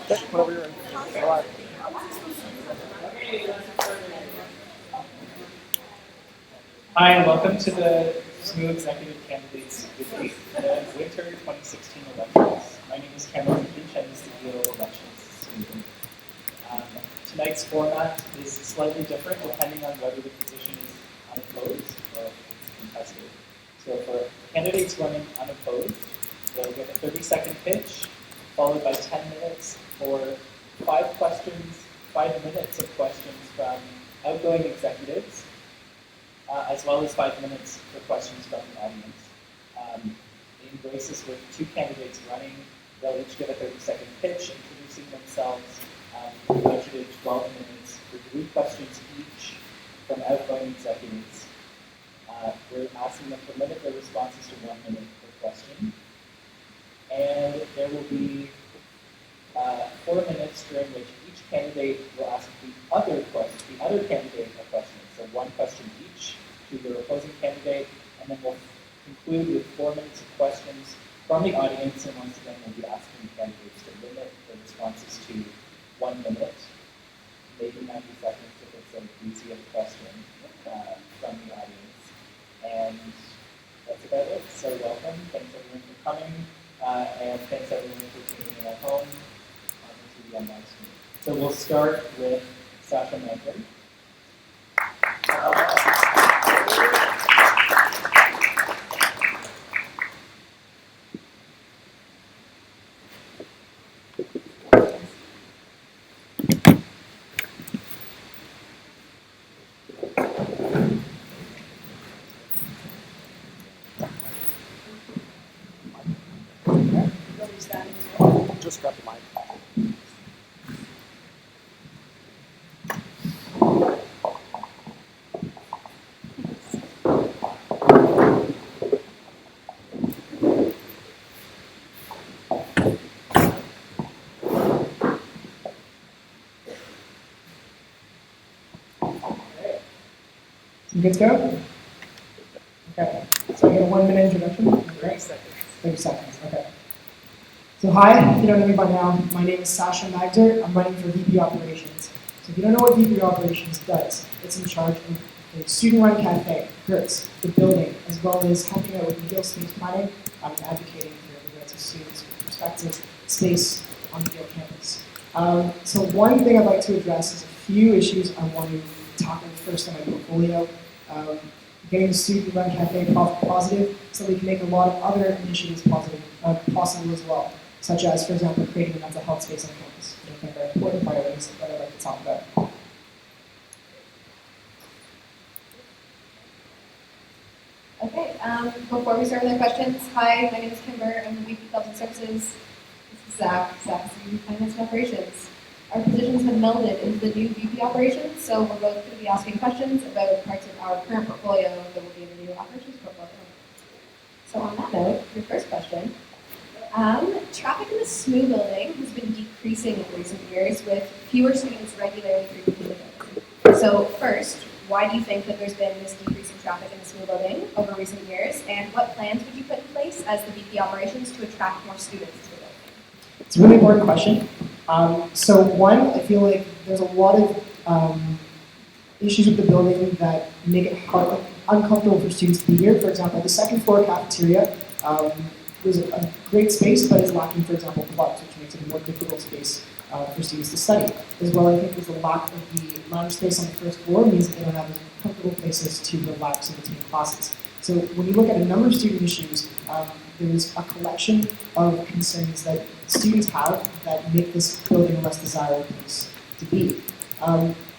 Whenever you're ready. All right. Hi, and welcome to the SSMU Executive Candidates Debate, the Winter 2016 elections. My name is Cameron Finch, I'm the CEO of Elections SSMU. Tonight's format is slightly different depending on whether the position is unopposed or it's contested. So for candidates running unopposed, they'll get a 30-second pitch, followed by 10 minutes for 5 minutes of questions from outgoing executives, as well as 5 minutes for questions from the audience. In races with two candidates running, they'll each get a 30-second pitch introducing themselves. We budgeted 12 minutes for 3 questions each from outgoing executives. We're asking them to limit their responses to 1 minute per question. And there will be 4 minutes during which each candidate will ask the other candidate a question. So 1 question each to their opposing candidate, and then we'll conclude with 4 minutes of questions from the audience, and once again we'll be asking candidates to limit their responses to 1 minute, maybe 90 seconds if it's an easy question from the audience. And that's about it. So welcome, thanks everyone for coming, and thanks everyone for tuning in at home on the TV on live stream. So we'll start with Sasha Magler. Just grab the mic. Good to go? Okay. So I get a 1 minute introduction? 30 seconds. 30 seconds, okay. So hi, if you don't know me by now, my name is Sasha Magder. I'm running for VP Operations. So if you don't know what VP Operations does, it's in charge of the student-run cafe, GERTS, the building, as well as helping out with Yale space planning and advocating for the rights of students with respective space on the Yale campus. So one thing I'd like to address is a few issues I want to tackle first on my portfolio. Getting the student-run cafe positive, so we can make a lot of other initiatives possible as well, such as, for example, creating a mental health space on campus, which I think are important priorities that I'd like to talk about. Okay, before we start with our questions, hi, my name is Kimber, I'm the VP Clubs and Services. This is Zach, Finance and Operations. Our positions have melded into the new VP Operations, so we're both going to be asking questions about parts of our current portfolio that will be in the new operations portfolio. So on that note, your first question. Traffic in the SSMU building has been decreasing in recent years with fewer students regularly frequenting the building. So first, why do you think that there's been this decrease in traffic in the SSMU building over recent years, and what plans would you put in place as the VP Operations to attract more students to the building? It's a really important question. So one, I feel like there's a lot of issues with the building that make it hard, uncomfortable for students to be here. For example, the second floor cafeteria was a great space, but is lacking, for example, clubs, which makes it a more difficult space for students to study. As well, I think there's a lack of the lounge space on the first floor means that they don't have as comfortable places to relax in between classes. So when you look at a number of student issues, there's a collection of concerns that students have that make this building a less desirable place to be.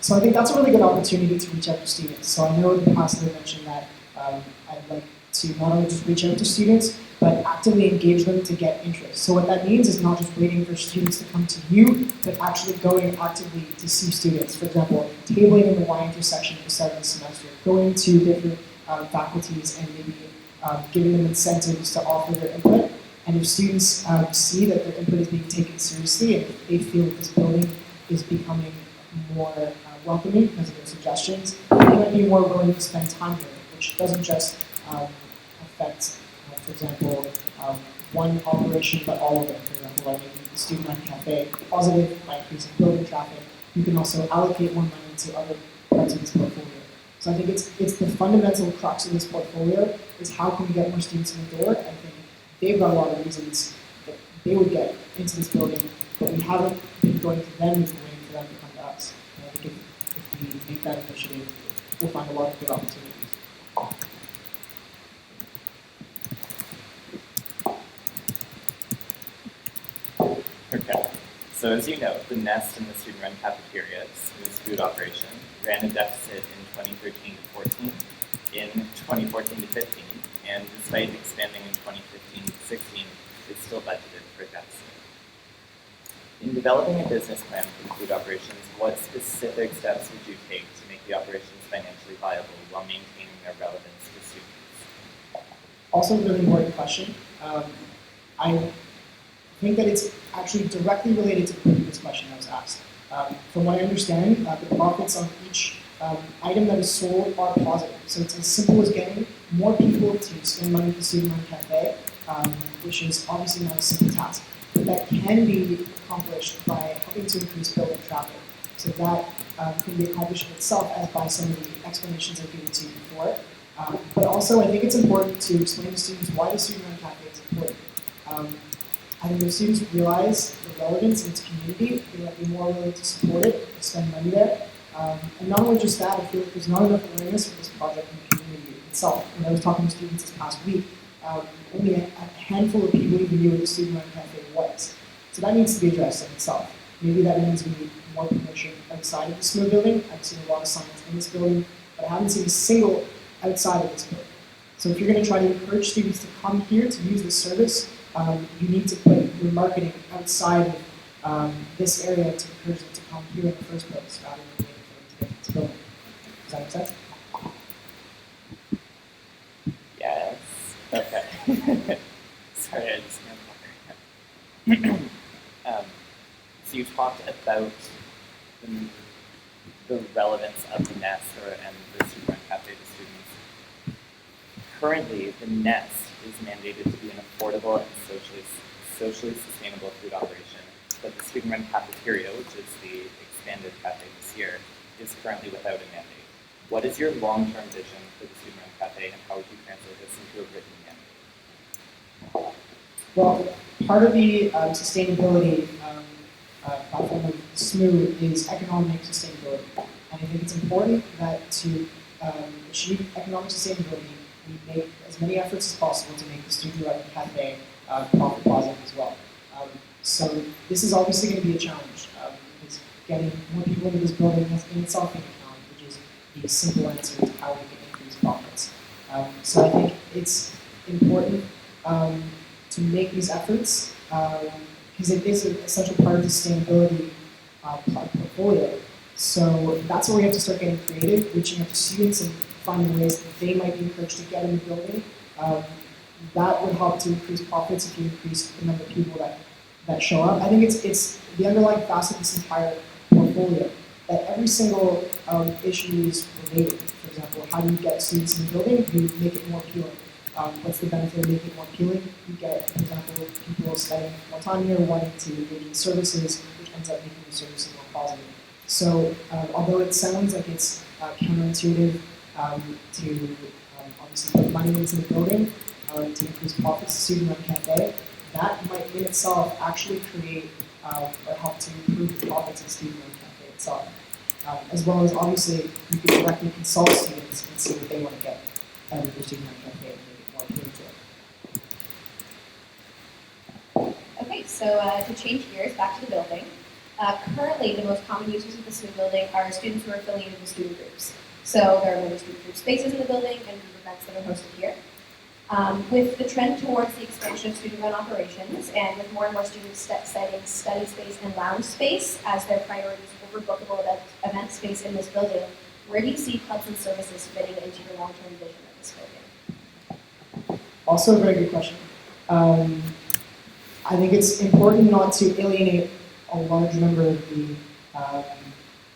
So I think that's a really good opportunity to reach out to students. So I know in the past I mentioned that I'd like to not only just reach out to students, but actively engage them to get interest. So what that means is not just waiting for students to come to you, but actually going actively to see students. For example, tabling in the Y intersection at the start of the semester, going to different faculties and maybe giving them incentives to offer their input. And if students see that their input is being taken seriously and if they feel that this building is becoming more welcoming because of their suggestions, they might be more willing to spend time here, which doesn't just affect, for example, one operation, but all of them. For example, I may be the student-run cafe positive by increasing building traffic. You can also allocate more money to other parts of this portfolio. So I think it's the fundamental crux of this portfolio is how can we get more students in the door. I think they've got a lot of reasons that they would get into this building, but we haven't been going to them, we've been waiting for them to come to us. And I think if we make that initiative, we'll find a lot of good opportunities. Okay. So as you know, the Nest and the student-run cafeteria, Smooth's food operation, ran a deficit in 2013 to 14, in 2014 to 15, and despite expanding in 2015 to 16, it's still budgeted for a deficit. In developing a business plan for the food operations, what specific steps would you take to make the operations financially viable while maintaining their relevance to students? Also a really important question. I think that it's actually directly related to the previous question that was asked. From what I understand, the profits on each item that is sold are positive. So it's as simple as getting more people to spend money at the student-run cafe, which is obviously not a simple task. But that can be accomplished by helping to increase building traffic. So that can be accomplished in itself as by some of the explanations I've given to you before. But also, I think it's important to explain to students why the student-run cafe is important. I think if students realize the relevance in its community, they might be more willing to support it, and spend money there. And not only just that, I feel like there's not enough awareness for this project in the community itself. When I was talking to students this past week, only a handful of people even knew what the student-run cafe was. So that needs to be addressed in itself. Maybe that means we need more promotion outside of the SMU building. I've seen a lot of signs in this building, but I haven't seen a single outside of this building. So if you're going to try to encourage students to come here to use this service, you need to put your marketing outside of this area to encourage them to come here in the first place, rather than waiting for them to get to this building. Does that make sense? Yes. Okay. Sorry, I just can't so you talked about the relevance of the Nest and the student-run cafe to students. Currently, the Nest is mandated to be an affordable and socially sustainable food operation, but the student-run cafeteria, which is the expanded cafe this year, is currently without a mandate. What is your long-term vision for the student-run cafe, and how would you translate this into a written mandate? Well, part of the sustainability platform of SMU is economic sustainability. And I think it's important that to achieve economic sustainability, we make as many efforts as possible to make the student-run cafe profit positive as well. So this is obviously going to be a challenge, because getting more people into this building has in itself been a challenge, which is the simple answer to how we can increase profits. So I think it's important to make these efforts, because it is an essential part of the sustainability portfolio. So that's where we have to start getting creative, reaching out to students and finding ways that they might be encouraged to get in the building. That would help to increase profits if you increase the number of people that show up. I think it's the underlying facet of this entire portfolio, that every single issue is related. For example, how do you get students in the building? You make it more appealing. What's the benefit of making it more appealing? You get, for example, people spending more time here, wanting to engage in services, which ends up making the services more positive. So although it sounds like it's counterintuitive to obviously put money into the building to increase profits to student-run cafe, that might in itself actually create or help to improve the profits of student-run cafe itself. As well as obviously you can directly consult students and see what they want to get out of their student-run cafe and make it more appealing to them. Okay, so to change gears, back to the building. Currently, the most common users of the SMU building are students who are affiliated with student groups. So there are many student group spaces in the building and group events that are hosted here. With the trend towards the expansion of student-run operations, and with more and more students citing study space and lounge space as their priorities over bookable event space in this building, where do you see clubs and services fitting into your long-term vision of this building? Also a very good question. I think it's important not to alienate a large number of the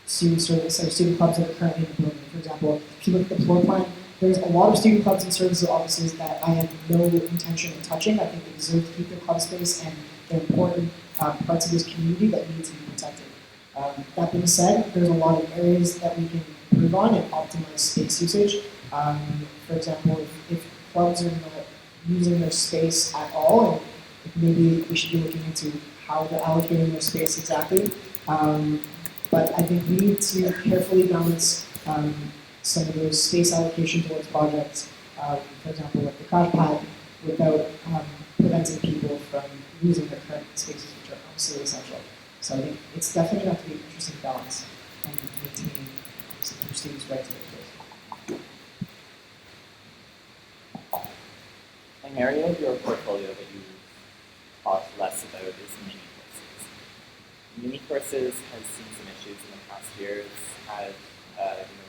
student service or student clubs that are currently in the building. For example, if you look at the floor plan, there's a lot of student clubs and services offices that I have no intention of touching. I think they deserve to keep their club space and they're important parts of this community that need to be protected. That being said, there's a lot of areas that we can improve on and optimize space usage. For example, if clubs are not using their space at all, and maybe we should be looking into how they're allocating their space exactly. But I think we need to carefully balance some of those space allocation towards projects, for example, like the crash pad, without preventing people from using their current spaces, which are absolutely essential. So I think it's definitely going to be an interesting balance and maintaining your students' right to their space. An area of your portfolio that you talked less about is mini courses. Mini courses has seen some issues in the past years, had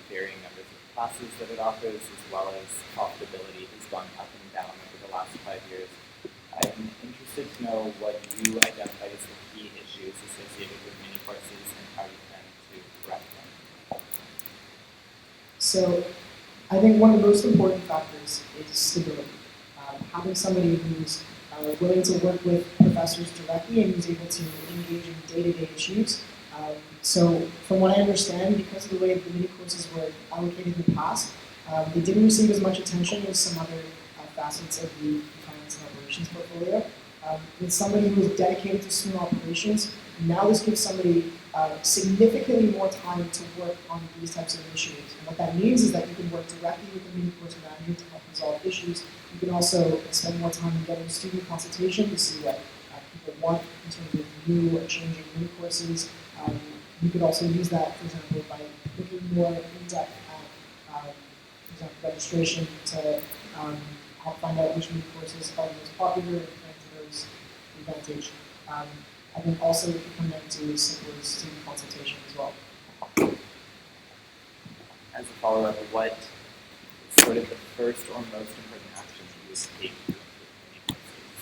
varying numbers of classes that it offers, as well as profitability has gone up and down over the last 5 years. I'm interested to know what you identify as the key issues associated with mini courses and how you plan to correct them. So I think one of the most important factors is stability. Having somebody who's willing to work with professors directly and who's able to engage in day-to-day issues. So from what I understand, because of the way the mini courses were allocated in the past, they didn't receive as much attention as some other facets of the finance and operations portfolio. With somebody who is dedicated to student operations, now this gives somebody significantly more time to work on these types of initiatives. And what that means is that you can work directly with the mini course manager to help resolve issues. You can also spend more time getting student consultation to see what people want in terms of new or changing mini courses. You could also use that, for example, by looking more in depth at, for example, registration to help find out which mini courses are the most popular and to those advantage. I think also it can come down to simple student consultation as well. As a follow-up, what is sort of the first or most important action that you would take to improve mini courses?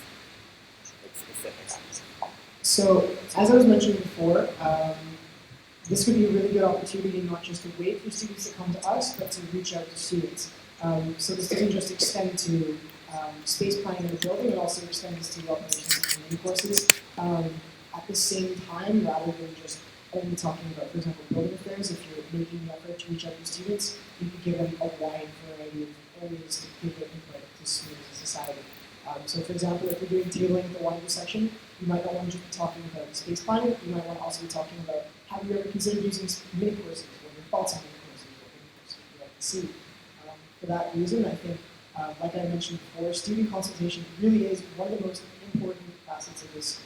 Like specific action. So, as I was mentioning before, this would be a really good opportunity not just to wait for students to come to us, but to reach out to students. So this doesn't just extend to space planning in the building, it also extends to operations and community courses. At the same time, rather than just only talking about, for example, building affairs, if you're making the effort to reach out to students, you can give them a wide variety of areas to give their input to smooth society. So for example, if you're doing tabling at the wider section, you might not want to just be talking about space planning, you might want to also be talking about, have you ever considered using mini courses? What are your thoughts on mini courses? What mini courses would you like to see? For that reason, I think, like I mentioned before, student consultation really is one of the most important facets of this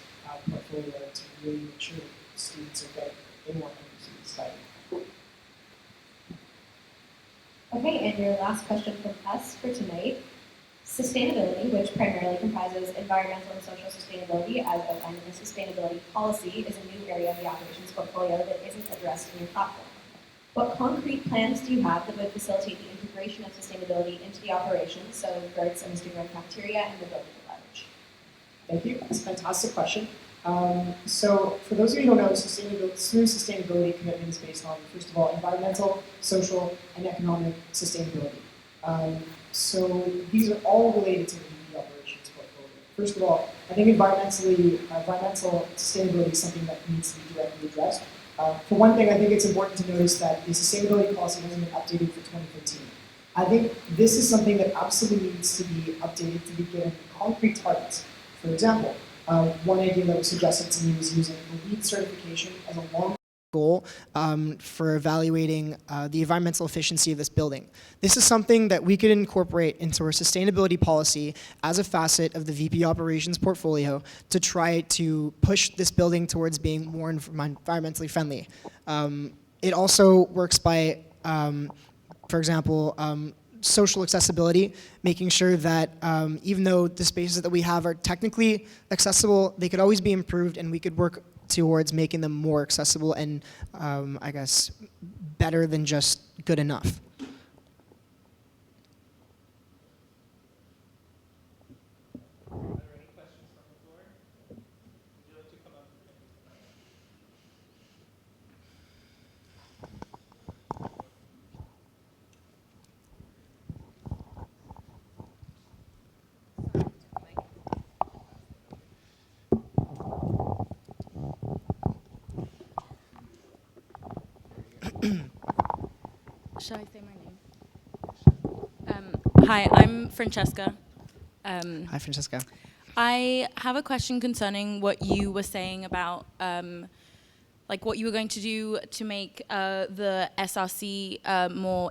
portfolio to really make sure that students are getting what they want from society. Okay, and your last question from us for tonight. Sustainability, which primarily comprises environmental and social sustainability as outlined in the sustainability policy, is a new area of the operations portfolio that isn't addressed in your platform. What concrete plans do you have that would facilitate the integration of sustainability into the operations, so regards in the student-run cafeteria and the building at large? Thank you. That's a fantastic question. So for those of you who don't know, student sustainability commitment is based on, first of all, environmental, social, and economic sustainability. So these are all related to the VP operations portfolio. First of all, I think environmental sustainability is something that needs to be directly addressed. For one thing, I think it's important to notice that the sustainability policy hasn't been updated for 2015. I think this is something that absolutely needs to be updated to be given concrete targets. For example, one idea that was suggested to me was using the LEED certification as a long goal for evaluating the environmental efficiency of this building. This is something that we could incorporate into our sustainability policy as a facet of the VP operations portfolio to try to push this building towards being more environmentally friendly. It also works by, for example, social accessibility, making sure that even though the spaces that we have are technically accessible, they could always be improved, and we could work towards making them more accessible and, I guess, better than just good enough. Are there any questions from the floor? Would you like to come up? Shall I say my name? Hi, I'm Francesca. Hi, Francesca. I have a question concerning what you were saying about like what you were going to do to make the SRC more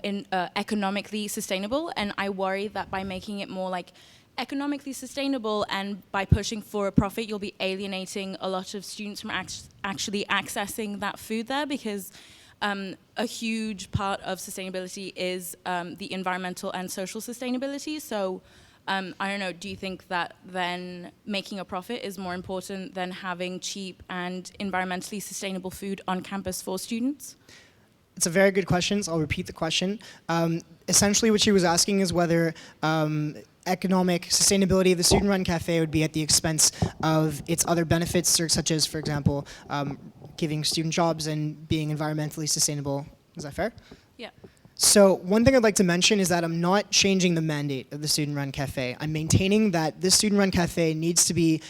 economically sustainable. And I worry that by making it more like economically sustainable and by pushing for a profit, you'll be alienating a lot of students from actually accessing that food there, because a huge part of sustainability is the environmental and social sustainability. So I don't know, do you think that then making a profit is more important than having cheap and environmentally sustainable food on campus for students? It's a very good question, so I'll repeat the question. Essentially what she was asking is whether economic sustainability of the student-run cafe would be at the expense of its other benefits, such as, for example, giving student jobs and being environmentally sustainable. Is that fair? Yeah. So one thing I'd like to mention is that I'm not changing the mandate of the student-run cafe. I'm maintaining that this student-run cafe needs to be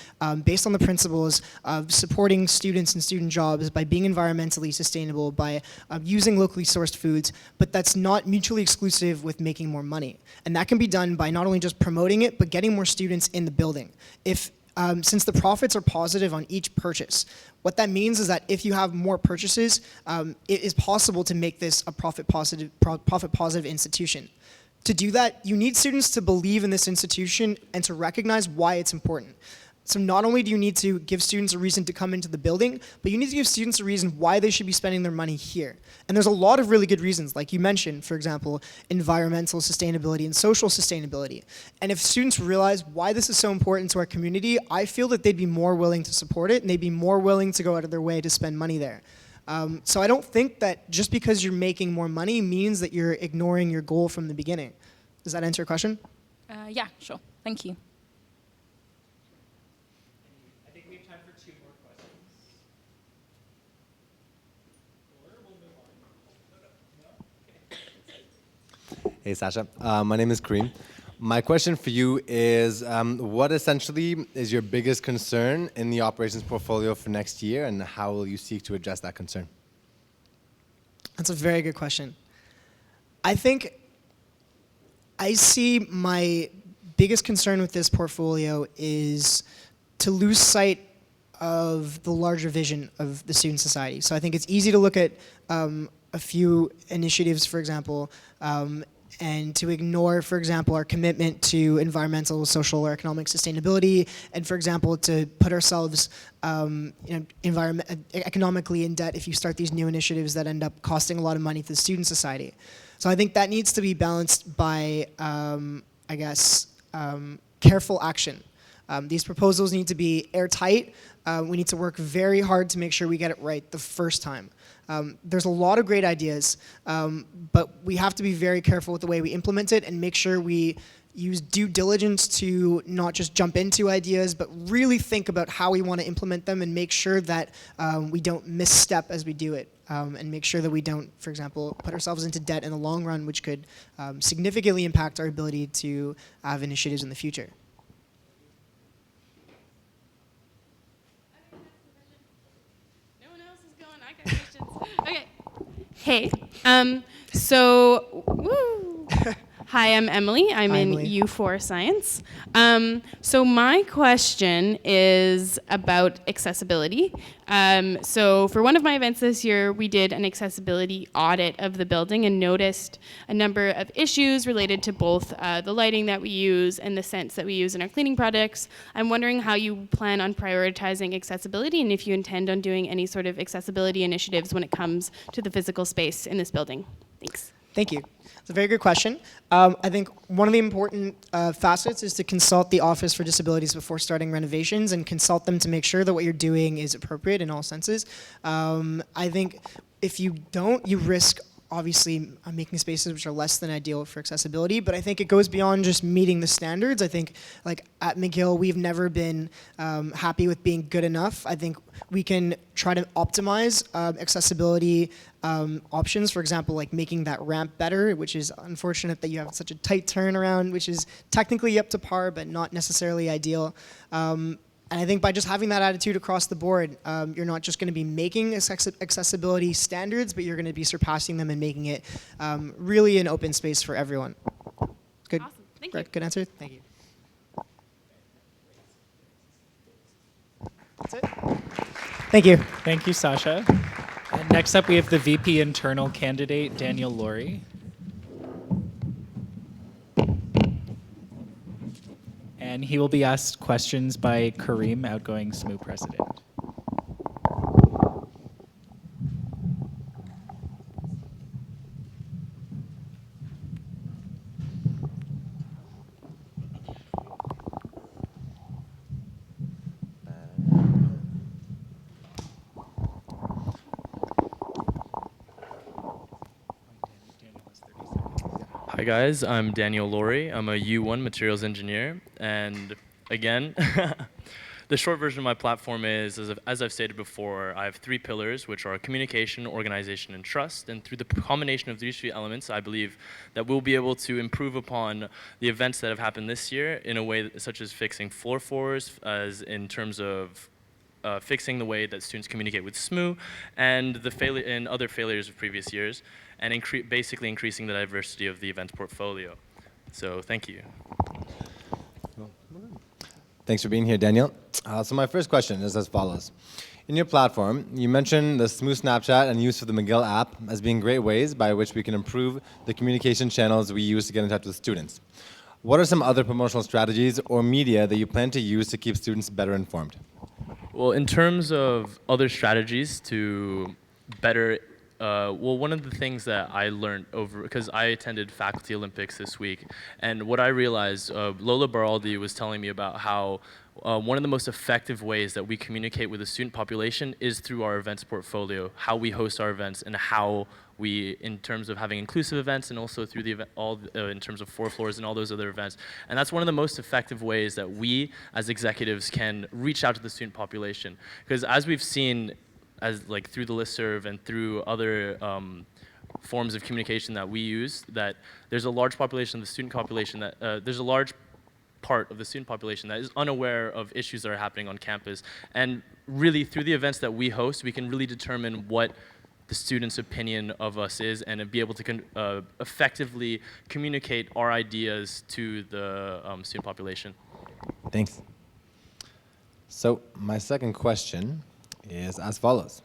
based on the principles of supporting students and student jobs by being environmentally sustainable, by using locally sourced foods, but that's not mutually exclusive with making more money. And that can be done by not only just promoting it, but getting more students in the building. Since the profits are positive on each purchase, what that means is that if you have more purchases, it is possible to make this a profit positive institution. To do that, you need students to believe in this institution and to recognize why it's important. So not only do you need to give students a reason to come into the building, but you need to give students a reason why they should be spending their money here. And there's a lot of really good reasons, like you mentioned, for example, environmental sustainability and social sustainability. And if students realize why this is so important to our community, I feel that they'd be more willing to support it, and they'd be more willing to go out of their way to spend money there. So I don't think that just because you're making more money means that you're ignoring your goal from the beginning. Does that answer your question? Yeah, sure. Thank you. I think we have time for 2 more questions. Or we'll move on. Hey, Sasha. My name is Kareem. My question for you is, what essentially is your biggest concern in the operations portfolio for next year, and how will you seek to address that concern? That's a very good question. I think I see my biggest concern with this portfolio is to lose sight of the larger vision of the student society. So I think it's easy to look at a few initiatives, for example, and to ignore, for example, our commitment to environmental, social, or economic sustainability, and, for example, to put ourselves economically in debt if you start these new initiatives that end up costing a lot of money to the student society. So I think that needs to be balanced by, careful action. These proposals need to be airtight. We need to work very hard to make sure we get it right the first time. There's a lot of great ideas, but we have to be very careful with the way we implement it and make sure we use due diligence to not just jump into ideas, but really think about how we want to implement them and make sure that we don't misstep as we do it. And make sure that we don't, for example, put ourselves into debt in the long run, which could significantly impact our ability to have initiatives in the future. No one else is going. I got questions. Okay. Hey. Woo. Hi, I'm Emily. I'm Hi, in Emily. U4 Science. So my question is about accessibility. So for one of my events this year, we did an accessibility audit of the building and noticed a number of issues related to both the lighting that we use and the scents that we use in our cleaning products. I'm wondering how you plan on prioritizing accessibility and if you intend on doing any sort of accessibility initiatives when it comes to the physical space in this building. Thanks. Thank you. It's a very good question. I think one of the important facets is to consult the Office for Disabilities before starting renovations and consult them to make sure that what you're doing is appropriate in all senses. I think if you don't, you risk obviously making spaces which are less than ideal for accessibility, but I think it goes beyond just meeting the standards. I think like at McGill, we've never been happy with being good enough. I think we can try to optimize accessibility options, for example, like making that ramp better, which is unfortunate that you have such a tight turnaround, which is technically up to par, but not necessarily ideal. And I think by just having that attitude across the board, you're not just going to be making accessibility standards, but you're going to be surpassing them and making it really an open space for everyone. Good. Awesome. Thank you. Good answer. Thank you. That's it. Thank you. Thank you, Sasha. And next up, we have the VP internal candidate, Daniel Laurie. And he will be asked questions by Kareem, outgoing SMU president. Hi guys, I'm Daniel Laurie. I'm a U1 materials engineer, and again, the short version of my platform is, as I've stated before, I have 3 pillars, which are communication, organization, and trust. And through the combination of these 3 elements, I believe that we'll be able to improve upon the events that have happened this year in a way such as fixing floor fours, as in terms of fixing the way that students communicate with SMU, and and other failures of previous years, and basically increasing the diversity of the events portfolio. So thank you. Thanks for being here, Daniel. So my first question is as follows. In your platform, you mentioned the SMU Snapchat and use of the McGill app as being great ways by which we can improve the communication channels we use to get in touch with students. What are some other promotional strategies or media that you plan to use to keep students better informed? Well, in terms of other strategies to better, one of the things that I learned because I attended Faculty Olympics this week, and what I realized, Lola Baraldi was telling me about how one of the most effective ways that we communicate with the student population is through our events portfolio, how we host our events, and how we, in terms of having inclusive events, and also through the event, in terms of 4 floors and all those other events. And that's one of the most effective ways that we, as executives, can reach out to the student population. Because as we've seen, through the listserv and through other forms of communication that we use, that there's a large population of the student population that there's a large part of the student population that is unaware of issues that are happening on campus. And really, through the events that we host, we can really determine what the student's opinion of us is, and be able to effectively communicate our ideas to the student population. Thanks. So my second question is as follows.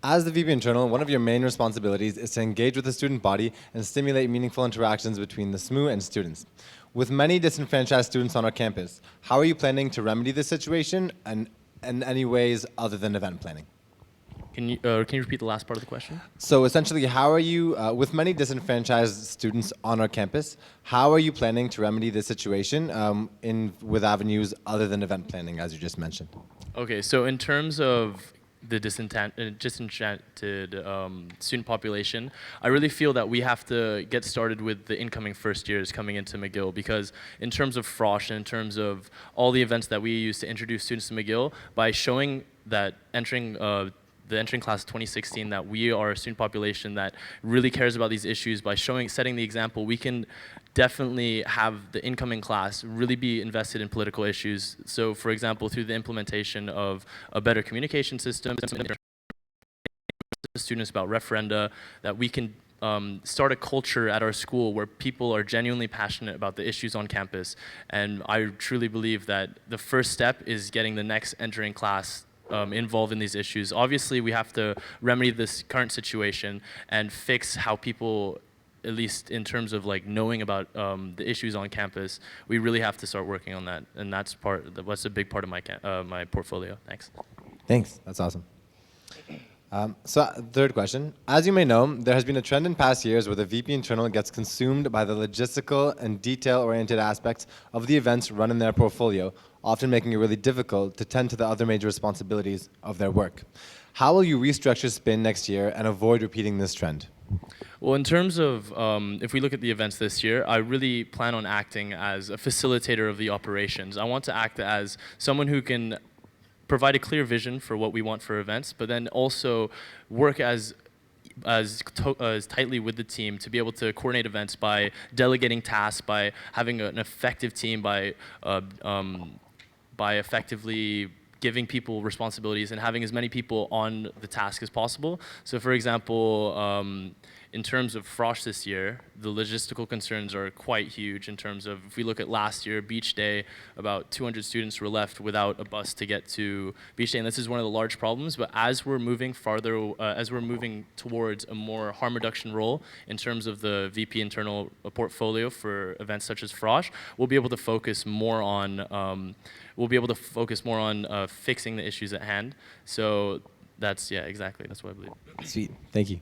As the VP Internal, one of your main responsibilities is to engage with the student body and stimulate meaningful interactions between the SMU and students. With many disenfranchised students on our campus, how are you planning to remedy this situation, and in any ways other than event planning? Can you repeat the last part of the question? So essentially, how are you, with many disenfranchised students on our campus, how are you planning to remedy this situation with avenues other than event planning, as you just mentioned? Okay, so in terms of the disenchanted student population, I really feel that we have to get started with the incoming first years coming into McGill, because in terms of Frosh and in terms of all the events that we use to introduce students to McGill, by showing that the entering class of 2016 that we are a student population that really cares about these issues, by setting the example, we can definitely have the incoming class really be invested in political issues. So for example, through the implementation of a better communication system, students about referenda, that we can start a culture at our school where people are genuinely passionate about the issues on campus. And I truly believe that the first step is getting the next entering class involved in these issues. Obviously, we have to remedy this current situation and fix how people, at least in terms of knowing about the issues on campus, we really have to start working on that, and that's a big part of my portfolio. Thanks. Thanks. That's awesome. So third question. As you may know, there has been a trend in past years where the VP Internal gets consumed by the logistical and detail-oriented aspects of the events run in their portfolio, often making it really difficult to tend to the other major responsibilities of their work. How will you restructure SPIN next year and avoid repeating this trend? Well, in terms of, if we look at the events this year, I really plan on acting as a facilitator of the operations. I want to act as someone who can provide a clear vision for what we want for events, but then also work as tightly with the team to be able to coordinate events by delegating tasks, by having an effective team, by by effectively giving people responsibilities and having as many people on the task as possible. So for example, in terms of Frosh this year, the logistical concerns are quite huge in terms of, if we look at last year, Beach Day, about 200 students were left without a bus to get to Beach Day, and this is one of the large problems. But as we're moving farther, as we're moving towards a more harm reduction role in terms of the VP internal portfolio for events such as Frosh, we'll be able to focus more on fixing the issues at hand. So that's, yeah, exactly, that's what I believe. Sweet, thank you.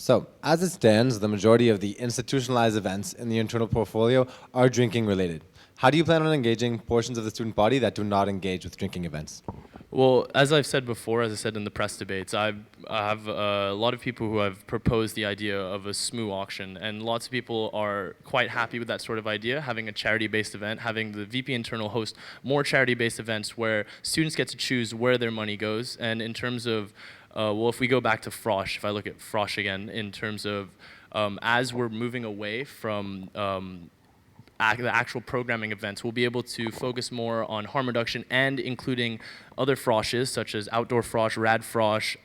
So, as it stands, the majority of the institutionalized events in the internal portfolio are drinking related. How do you plan on engaging portions of the student body that do not engage with drinking events? Well, as I've said before, as I said in the press debates, I have a lot of people who have proposed the idea of a SSMU auction, and lots of people are quite happy with that sort of idea, having a charity-based event, having the VP internal host more charity-based events where students get to choose where their money goes. And in terms of well, if we go back to Frosh, if I look at Frosh again, in terms of as we're moving away from the actual programming events, we'll be able to focus more on harm reduction and including other froshes such as outdoor frosh, rad frosh,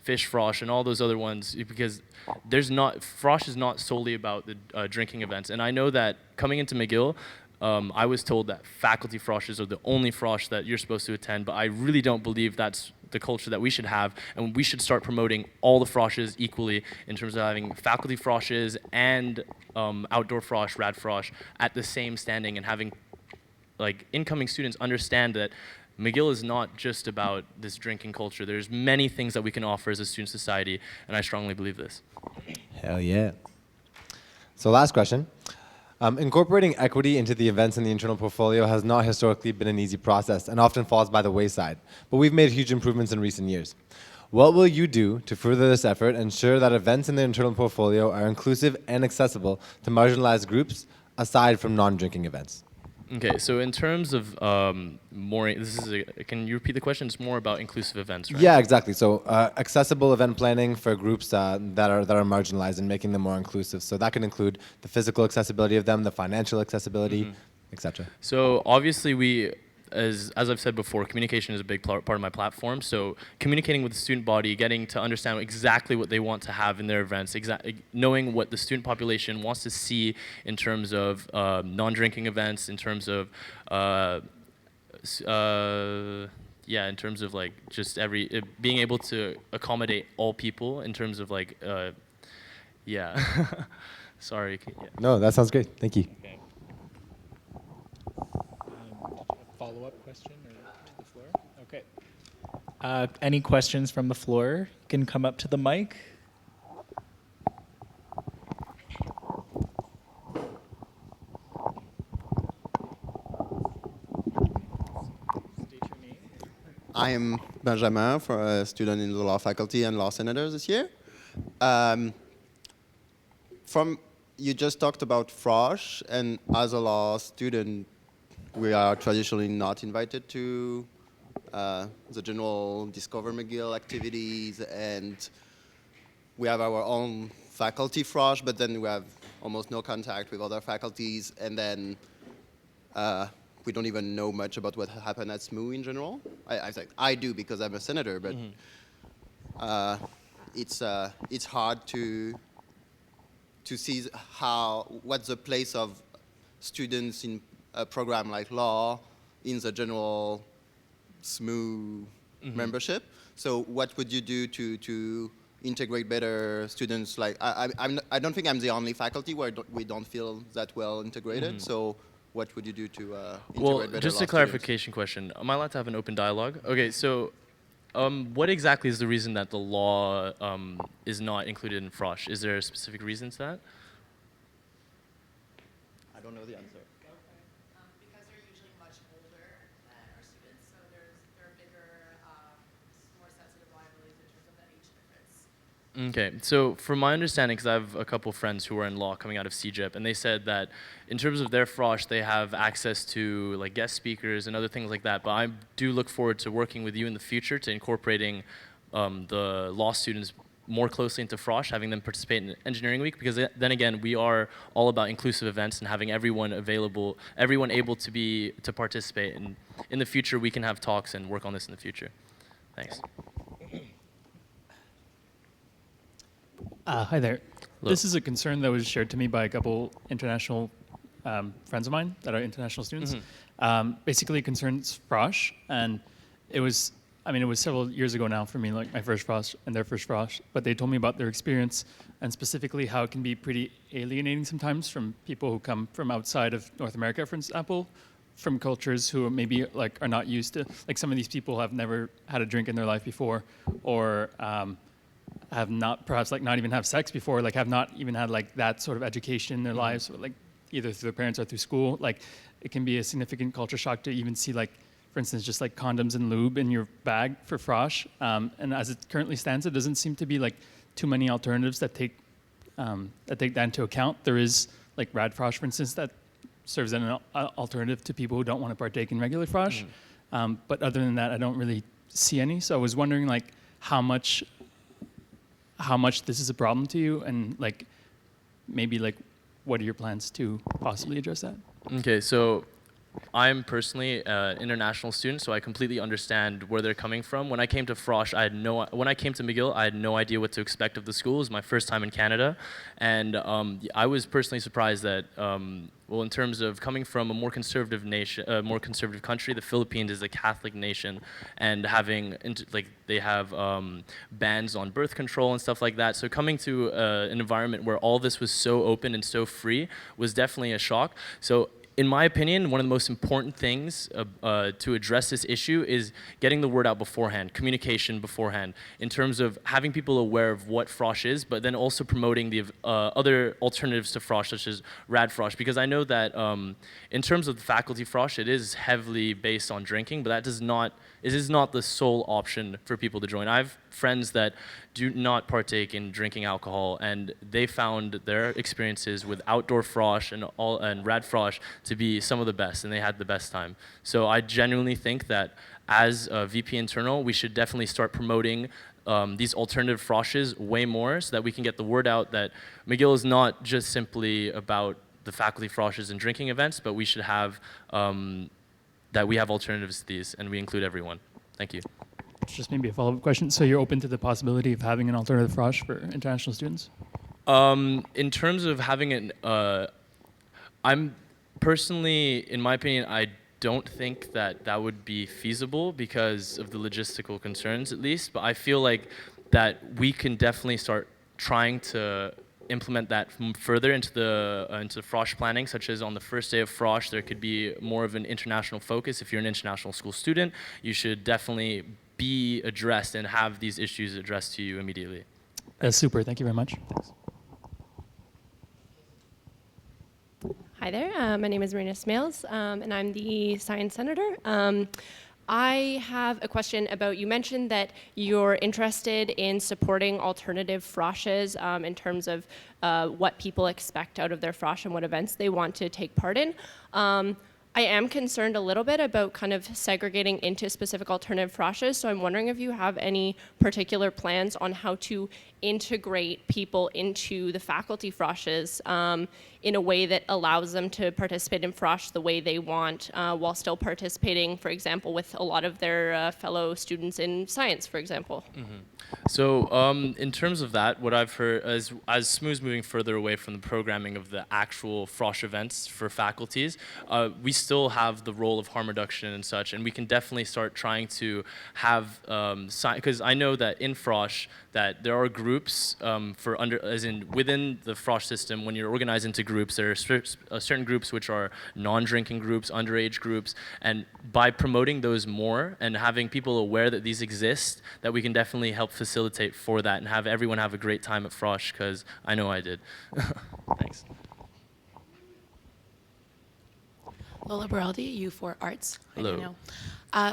fish frosh, and all those other ones, because frosh is not solely about the drinking events. And I know that coming into McGill, I was told that faculty froshes are the only frosh that you're supposed to attend, but I really don't believe that's the culture that we should have, and we should start promoting all the froshes equally in terms of having faculty froshes and outdoor frosh, rad frosh at the same standing, and having like incoming students understand that McGill is not just about this drinking culture. There's many things that we can offer as a student society, and I strongly believe this. Hell yeah. So last question. Incorporating equity into the events in the internal portfolio has not historically been an easy process and often falls by the wayside, but we've made huge improvements in recent years. What will you do to further this effort and ensure that events in the internal portfolio are inclusive and accessible to marginalized groups aside from non-drinking events? Okay, so in terms of more, can you repeat the question? It's more about inclusive events, right? Yeah, exactly. So accessible event planning for groups that are marginalized and making them more inclusive. So that can include the physical accessibility of them, the financial accessibility, etc. So obviously as I've said before, communication is a big part of my platform. So communicating with the student body, getting to understand exactly what they want to have in their events, knowing what the student population wants to see in terms of non-drinking events, in terms of in terms of like just being able to accommodate all people in terms of like Sorry. Yeah. No, that sounds great. Thank you. Okay. Follow-up question or to the floor? Okay. Any questions from the floor? You can come up to the mic. State your name. I am Benjamin, a student in the law faculty and law senator this year. You just talked about Frosh, and as a law student, we are traditionally not invited to the general Discover McGill activities, and we have our own faculty Frosh, but then we have almost no contact with other faculties, and then we don't even know much about what happened at SSMU in general. I do because I'm a senator, but it's hard to see what's the place of students in a program like law in the general SSMU membership. So what would you do to integrate better students? Like I don't think I'm the only faculty where we don't feel that well integrated. So what would you do to integrate better just law a clarification question. Am I allowed to have an open dialogue? Okay, so what exactly is the reason that the law is not included in Frosh? Is there a specific reason to that? I don't know the answer. Because they're usually much older than our students, so there are bigger, more sensitive liabilities in terms of the age difference. Okay, so from my understanding, because I have a couple friends who are in law coming out of CGIP, and they said that in terms of their Frosh, they have access to like guest speakers and other things like that. But I do look forward to working with you in the future to incorporating the law students more closely into Frosh, having them participate in Engineering Week, because then again, we are all about inclusive events and having everyone available, everyone able to participate. And in the future, we can have talks and work on this in the future. Thanks. Hi there. Hello. This is a concern that was shared to me by a couple international friends of mine that are international students. Basically, it concerns Frosh, and it was several years ago now for me, like my first Frosh and their first Frosh, but they told me about their experience and specifically how it can be pretty alienating sometimes from people who come from outside of North America, for example, from cultures who maybe like are not used to, like some of these people have never had a drink in their life before, or have not, perhaps like not even have sex before, like have not even had like that sort of education in their lives, or like either through their parents or through school. Like it can be a significant culture shock to even see like, for instance, just like condoms and lube in your bag for Frosh. And as it currently stands, it doesn't seem to be like too many alternatives that take that into account. There is like Rad Frosh, for instance, that serves as an alternative to people who don't want to partake in regular Frosh. But other than that, I don't really see any. So I was wondering like how much this is a problem to you, and like maybe like what are your plans to possibly address that? Okay, so I'm personally an international student, so I completely understand where they're coming from. When I came to Frosh, when I came to McGill, I had no idea what to expect of the school. It was my first time in Canada, and I was personally surprised that, well, in terms of coming from a more conservative nation, more conservative country, the Philippines is a Catholic nation, and having they have bans on birth control and stuff like that. So coming to an environment where all this was so open and so free was definitely a shock. So in my opinion, one of the most important things to address this issue is getting the word out beforehand, communication beforehand, in terms of having people aware of what Frosh is, but then also promoting the other alternatives to Frosh, such as Rad Frosh, because I know that in terms of the faculty Frosh, it is heavily based on drinking, but it is not the sole option for people to join. I have friends that do not partake in drinking alcohol, and they found their experiences with outdoor Frosh and Rad Frosh to be some of the best, and they had the best time. So I genuinely think that as a VP internal, we should definitely start promoting these alternative Froshes way more, so that we can get the word out that McGill is not just simply about the faculty Froshes and drinking events, but we should have that we have alternatives to these, and we include everyone. Thank you. Just maybe a follow-up question. So you're open to the possibility of having an alternative Frosh for international students? In terms of having an, I'm personally, in my opinion, I don't think that would be feasible because of the logistical concerns, at least. But I feel like that we can definitely start trying to implement that further into Frosh planning, such as on the first day of Frosh, there could be more of an international focus. If you're an international school student, you should definitely be addressed and have these issues addressed to you immediately. That's super. Thank you very much. Thanks. Hi there. My name is Marina Smales, and I'm the science senator. I have a question about, you mentioned that you're interested in supporting alternative Froshes in terms of what people expect out of their Frosh and what events they want to take part in. I am concerned a little bit about kind of segregating into specific alternative Froshes, so I'm wondering if you have any particular plans on how to integrate people into the faculty Froshes in a way that allows them to participate in Frosh the way they want while still participating, for example, with a lot of their fellow students in science, for example. So in terms of that, what I've heard, as SSMU's moving further away from the programming of the actual Frosh events for faculties, we still have the role of harm reduction and such, and we can definitely start trying to have, because I know that in Frosh, that there are groups within the Frosh system, when you're organized into groups, there are certain groups which are non-drinking groups, underage groups, and by promoting those more and having people aware that these exist, that we can definitely help facilitate for that and have everyone have a great time at Frosh, because I know I did. Thanks. Lola Beraldi, U4 Arts. Hi, Hello. Daniel.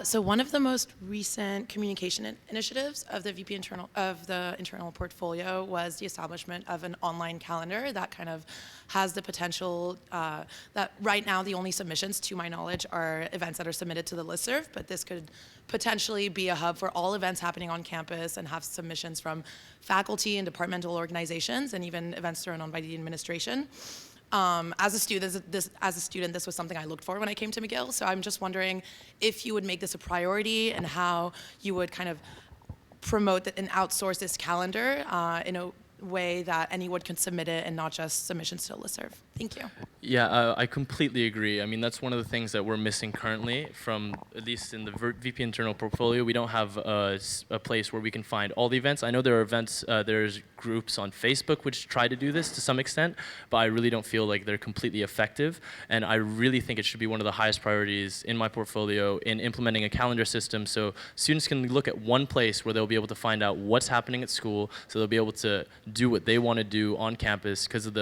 So one of the most recent communication initiatives of the VP internal portfolio was the establishment of an online calendar that kind of has the potential that right now the only submissions, to my knowledge, are events that are submitted to the listserv, but this could potentially be a hub for all events happening on campus and have submissions from faculty and departmental organizations and even events thrown on by the administration. As a student, this was something I looked for when I came to McGill. So I'm just wondering if you would make this a priority and how you would kind of promote and outsource this calendar in a way that anyone can submit it and not just submissions to a listserv. Thank you. Yeah, I completely agree. I mean, that's one of the things that we're missing currently from, at least in the VP internal portfolio. We don't have a place where we can find all the events. I know there are events, there's groups on Facebook which try to do this to some extent, but I really don't feel like they're completely effective. And I really think it should be one of the highest priorities in my portfolio in implementing a calendar system so students can look at one place where they'll be able to find out what's happening at school, so they'll be able to do what they want to do on campus because of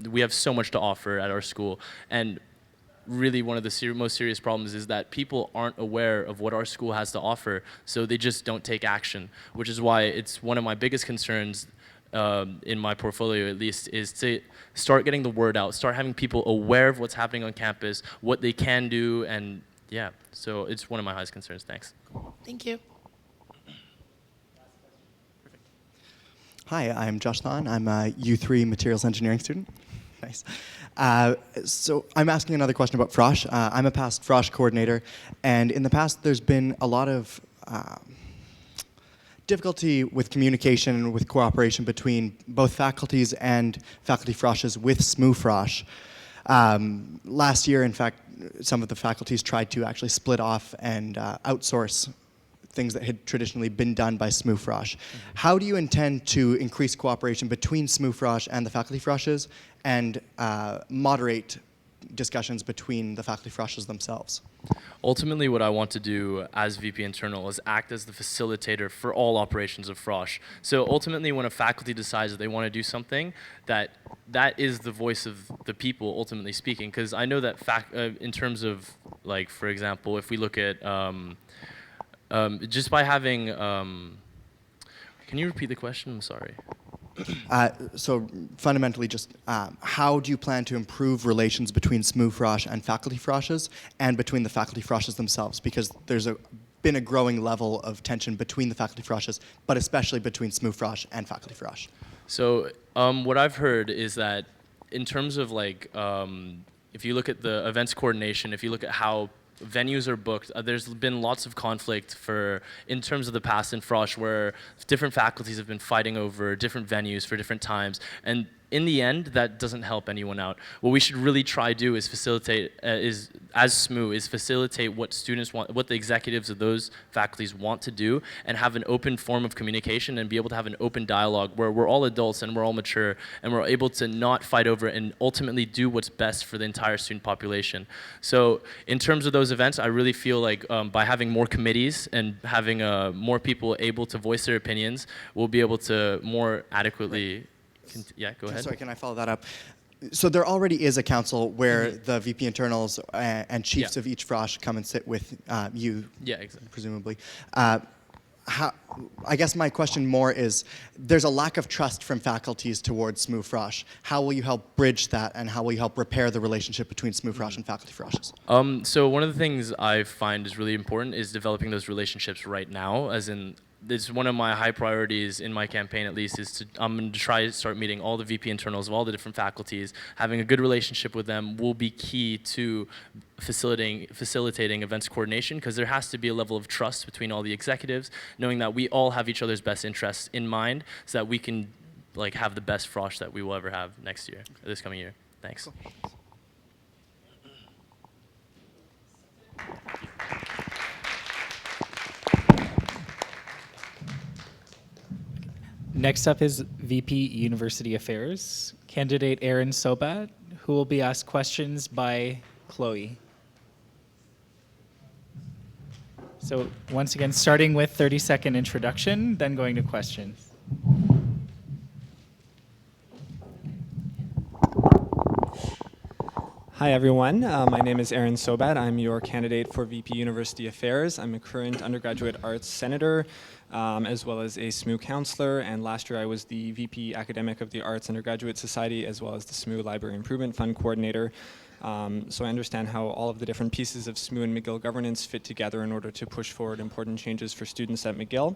we have so much to offer at our school. And really one of the most serious problems is that people aren't aware of what our school has to offer, so they just don't take action, which is why it's one of my biggest concerns in my portfolio at least, is to start getting the word out, start having people aware of what's happening on campus, what they can do, and yeah, so it's one of my highest concerns. Thanks. Thank you. Hi, I'm Josh Thon. I'm a U3 materials engineering student. Nice. So I'm asking another question about Frosh. I'm a past Frosh coordinator, and in the past there's been a lot of difficulty with communication and with cooperation between both faculties and faculty Froshes with SMU Frosh. Last year, in fact, some of the faculties tried to actually split off and outsource things that had traditionally been done by SMU Frosh. How do you intend to increase cooperation between SMU Frosh and the faculty Froshes and moderate discussions between the faculty Froshes themselves? Ultimately, what I want to do as VP Internal is act as the facilitator for all operations of Frosh. So ultimately, when a faculty decides that they want to do something, that is the voice of the people, ultimately speaking. Because I know that in terms of, like, for example, if we look at just by having, can you repeat the question? I'm sorry. So fundamentally, just how do you plan to improve relations between SMU Frosh and faculty Froshes and between the faculty Froshes themselves? Because there's been a growing level of tension between the faculty Froshes, but especially between SMU Frosh and faculty Frosh. So what I've heard is that in terms of like, if you look at the events coordination, if you look at how venues are booked, there's been lots of conflict in terms of the past in Frosh where different faculties have been fighting over different venues for different times, and in the end, that doesn't help anyone out. What we should really try to do is facilitate, as SMU, is facilitate what students want, what the executives of those faculties want to do, and have an open form of communication and be able to have an open dialogue where we're all adults and we're all mature and we're able to not fight over it and ultimately do what's best for the entire student population. So in terms of those events, I really feel like by having more committees and having more people able to voice their opinions, we'll be able to more adequately. Yeah, go ahead. Sorry, can I follow that up? So there already is a council where the VP internals and chiefs of each Frosh come and sit with you, exactly. Presumably. I guess my question more is, there's a lack of trust from faculties towards SMU Frosh. How will you help bridge that, and how will you help repair the relationship between SMU Frosh and faculty Froshes? So one of the things I find is really important is developing those relationships right now, as in, it's one of my high priorities in my campaign, at least, is I'm going to try to start meeting all the VP internals of all the different faculties. Having a good relationship with them will be key to facilitating events coordination, because there has to be a level of trust between all the executives, knowing that we all have each other's best interests in mind, so that we can like have the best Frosh that we will ever have next year, this coming year. Thanks. Cool. Next up is VP University Affairs, candidate Aaron Sobat, who will be asked questions by Chloe. So once again, starting with 30-second introduction, then going to questions. Hi everyone, my name is Aaron Sobat. I'm your candidate for VP University Affairs. I'm a current undergraduate arts senator, as well as a SMU counselor, and last year I was the VP academic of the Arts Undergraduate Society, as well as the SMU Library Improvement Fund coordinator. So I understand how all of the different pieces of SMU and McGill governance fit together in order to push forward important changes for students at McGill.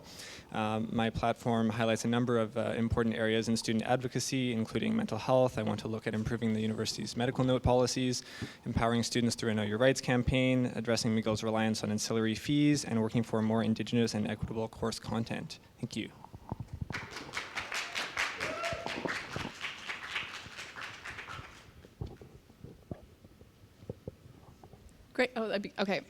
My platform highlights a number of important areas in student advocacy, including mental health. I want to look at improving the university's medical note policies, empowering students through a Know Your Rights campaign, addressing McGill's reliance on ancillary fees, and working for more Indigenous and equitable course content. Thank you. Great. Oh, okay.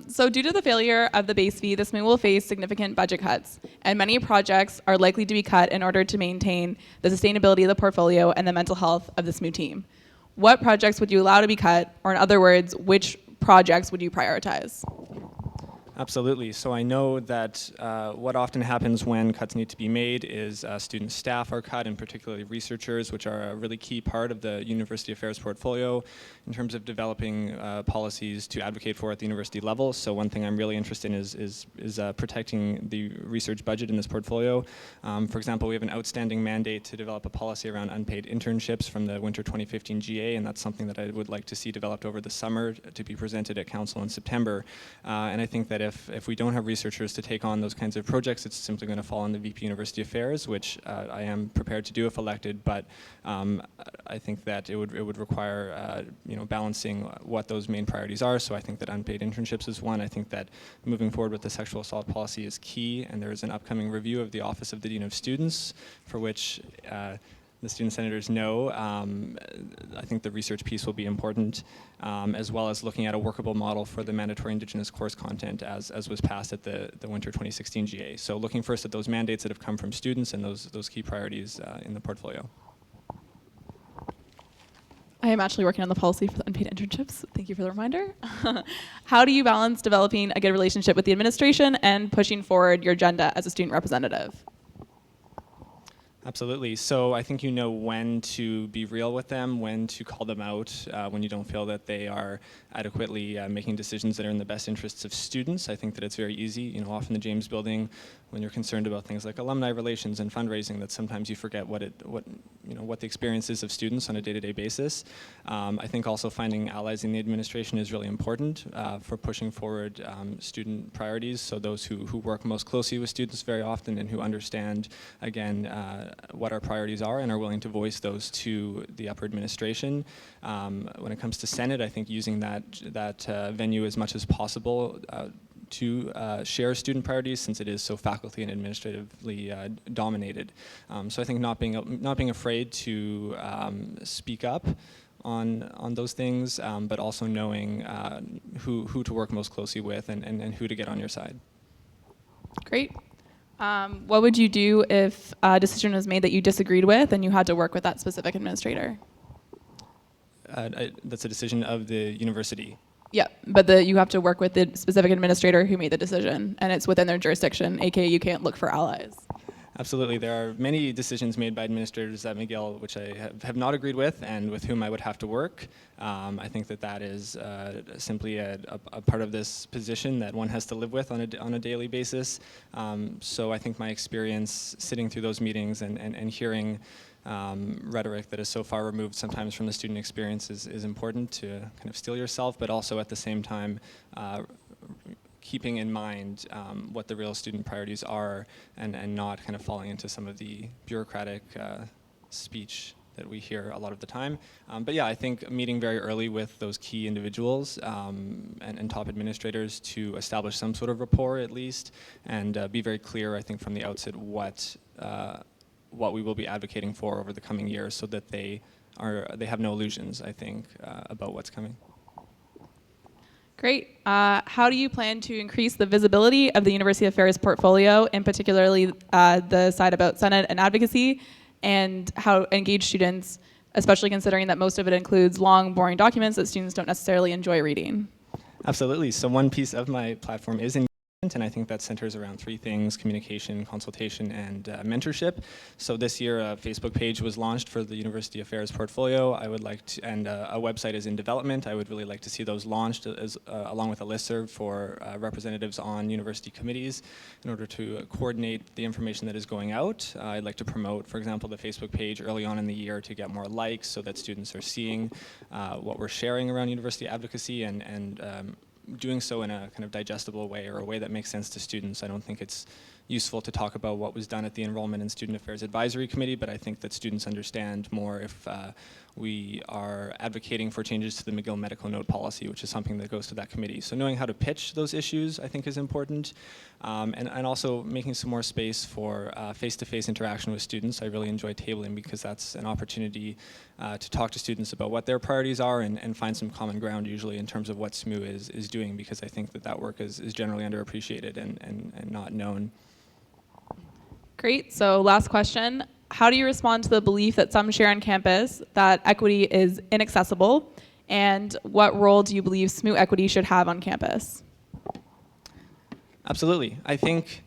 So due to the failure of the base fee, the SMU will face significant budget cuts, and many projects are likely to be cut in order to maintain the sustainability of the portfolio and the mental health of the SMU team. What projects would you allow to be cut, or in other words, which projects would you prioritize? Absolutely. So I know that what often happens when cuts need to be made is student staff are cut, and particularly researchers, which are a really key part of the University Affairs portfolio in terms of developing policies to advocate for at the university level. So one thing I'm really interested in is protecting the research budget in this portfolio. For example, we have an outstanding mandate to develop a policy around unpaid internships from the winter 2015 GA, and that's something that I would like to see developed over the summer to be presented at Council in September. And I think that if we don't have researchers to take on those kinds of projects, it's simply going to fall on the VP University Affairs, which I am prepared to do if elected, but I think that it would require balancing what those main priorities are. So I think that unpaid internships is one. I think that moving forward with the sexual assault policy is key, and there is an upcoming review of the Office of the Dean of Students, for which the student senators know. I think the research piece will be important, as well as looking at a workable model for the mandatory Indigenous course content as was passed at the winter 2016 GA. So looking first at those mandates that have come from students and those key priorities in the portfolio. I am actually working on the policy for the unpaid internships. Thank you for the reminder. How do you balance developing a good relationship with the administration and pushing forward your agenda as a student representative? Absolutely. So I think you know when to be real with them, when to call them out, when you don't feel that they are adequately making decisions that are in the best interests of students. I think that it's very easy, often the James Building, when you're concerned about things like alumni relations and fundraising, that sometimes you forget what the experience is of students on a day-to-day basis. I think also finding allies in the administration is really important for pushing forward student priorities. So those who work most closely with students very often and who understand, again, what our priorities are and are willing to voice those to the upper administration. When it comes to Senate, I think using that venue as much as possible to share student priorities, since it is so faculty and administratively dominated. So I think not being afraid to speak up on those things, but also knowing who to work most closely with and who to get on your side. Great. What would you do if a decision was made that you disagreed with and you had to work with that specific administrator? That's a decision of the university. Yeah, but you have to work with the specific administrator who made the decision, and it's within their jurisdiction, aka you can't look for allies. Absolutely. There are many decisions made by administrators at McGill which I have not agreed with and with whom I would have to work. I think that is simply a part of this position that one has to live with on a daily basis. So I think my experience sitting through those meetings and hearing rhetoric that is so far removed sometimes from the student experience is important to kind of steel yourself, but also at the same time keeping in mind what the real student priorities are and not kind of falling into some of the bureaucratic speech that we hear a lot of the time. But yeah, I think meeting very early with those key individuals and top administrators to establish some sort of rapport at least, and be very clear, I think, from the outset what we will be advocating for over the coming years, so that they have no illusions, I think, about what's coming. Great. How do you plan to increase the visibility of the University Affairs portfolio, and particularly the side about Senate and advocacy, and how engage students, especially considering that most of it includes long, boring documents that students don't necessarily enjoy reading? Absolutely. So one piece of my platform is and I think that centers around three things: communication, consultation, and mentorship. So this year, a Facebook page was launched for the University Affairs portfolio. I would like to, and a website is in development. I would really like to see those launched along with a listserv for representatives on university committees in order to coordinate the information that is going out. I'd like to promote, for example, the Facebook page early on in the year to get more likes so that students are seeing what we're sharing around university advocacy and doing so in a kind of digestible way or a way that makes sense to students. I don't think it's useful to talk about what was done at the Enrollment and Student Affairs Advisory Committee, but I think that students understand more if we are advocating for changes to the McGill medical note policy, which is something that goes to that committee. So knowing how to pitch those issues, I think, is important, and also making some more space for face-to-face interaction with students. I really enjoy tabling because that's an opportunity to talk to students about what their priorities are and find some common ground usually in terms of what SMU is doing, because I think that that work is generally underappreciated and not known. Great. So last question. How do you respond to the belief that some share on campus that equity is inaccessible? And what role do you believe SMU equity should have on campus? Absolutely. I think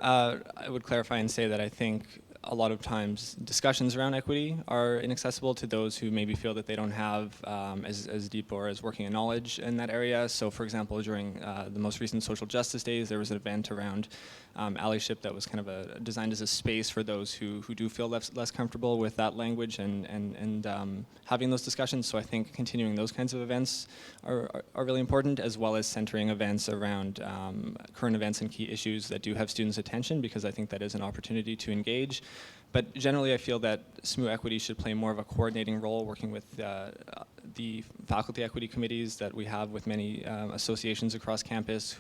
I would clarify and say that I think a lot of times discussions around equity are inaccessible to those who maybe feel that they don't have as deep or as working a knowledge in that area. So for example, during the most recent social justice days, there was an event around allyship that was kind of designed as a space for those who do feel less comfortable with that language and having those discussions. So I think continuing those kinds of events are really important, as well as centering events around current events and key issues that do have students' attention, because I think that is an opportunity to engage. But generally, I feel that SMU equity should play more of a coordinating role, working with the faculty equity committees that we have with many associations across campus,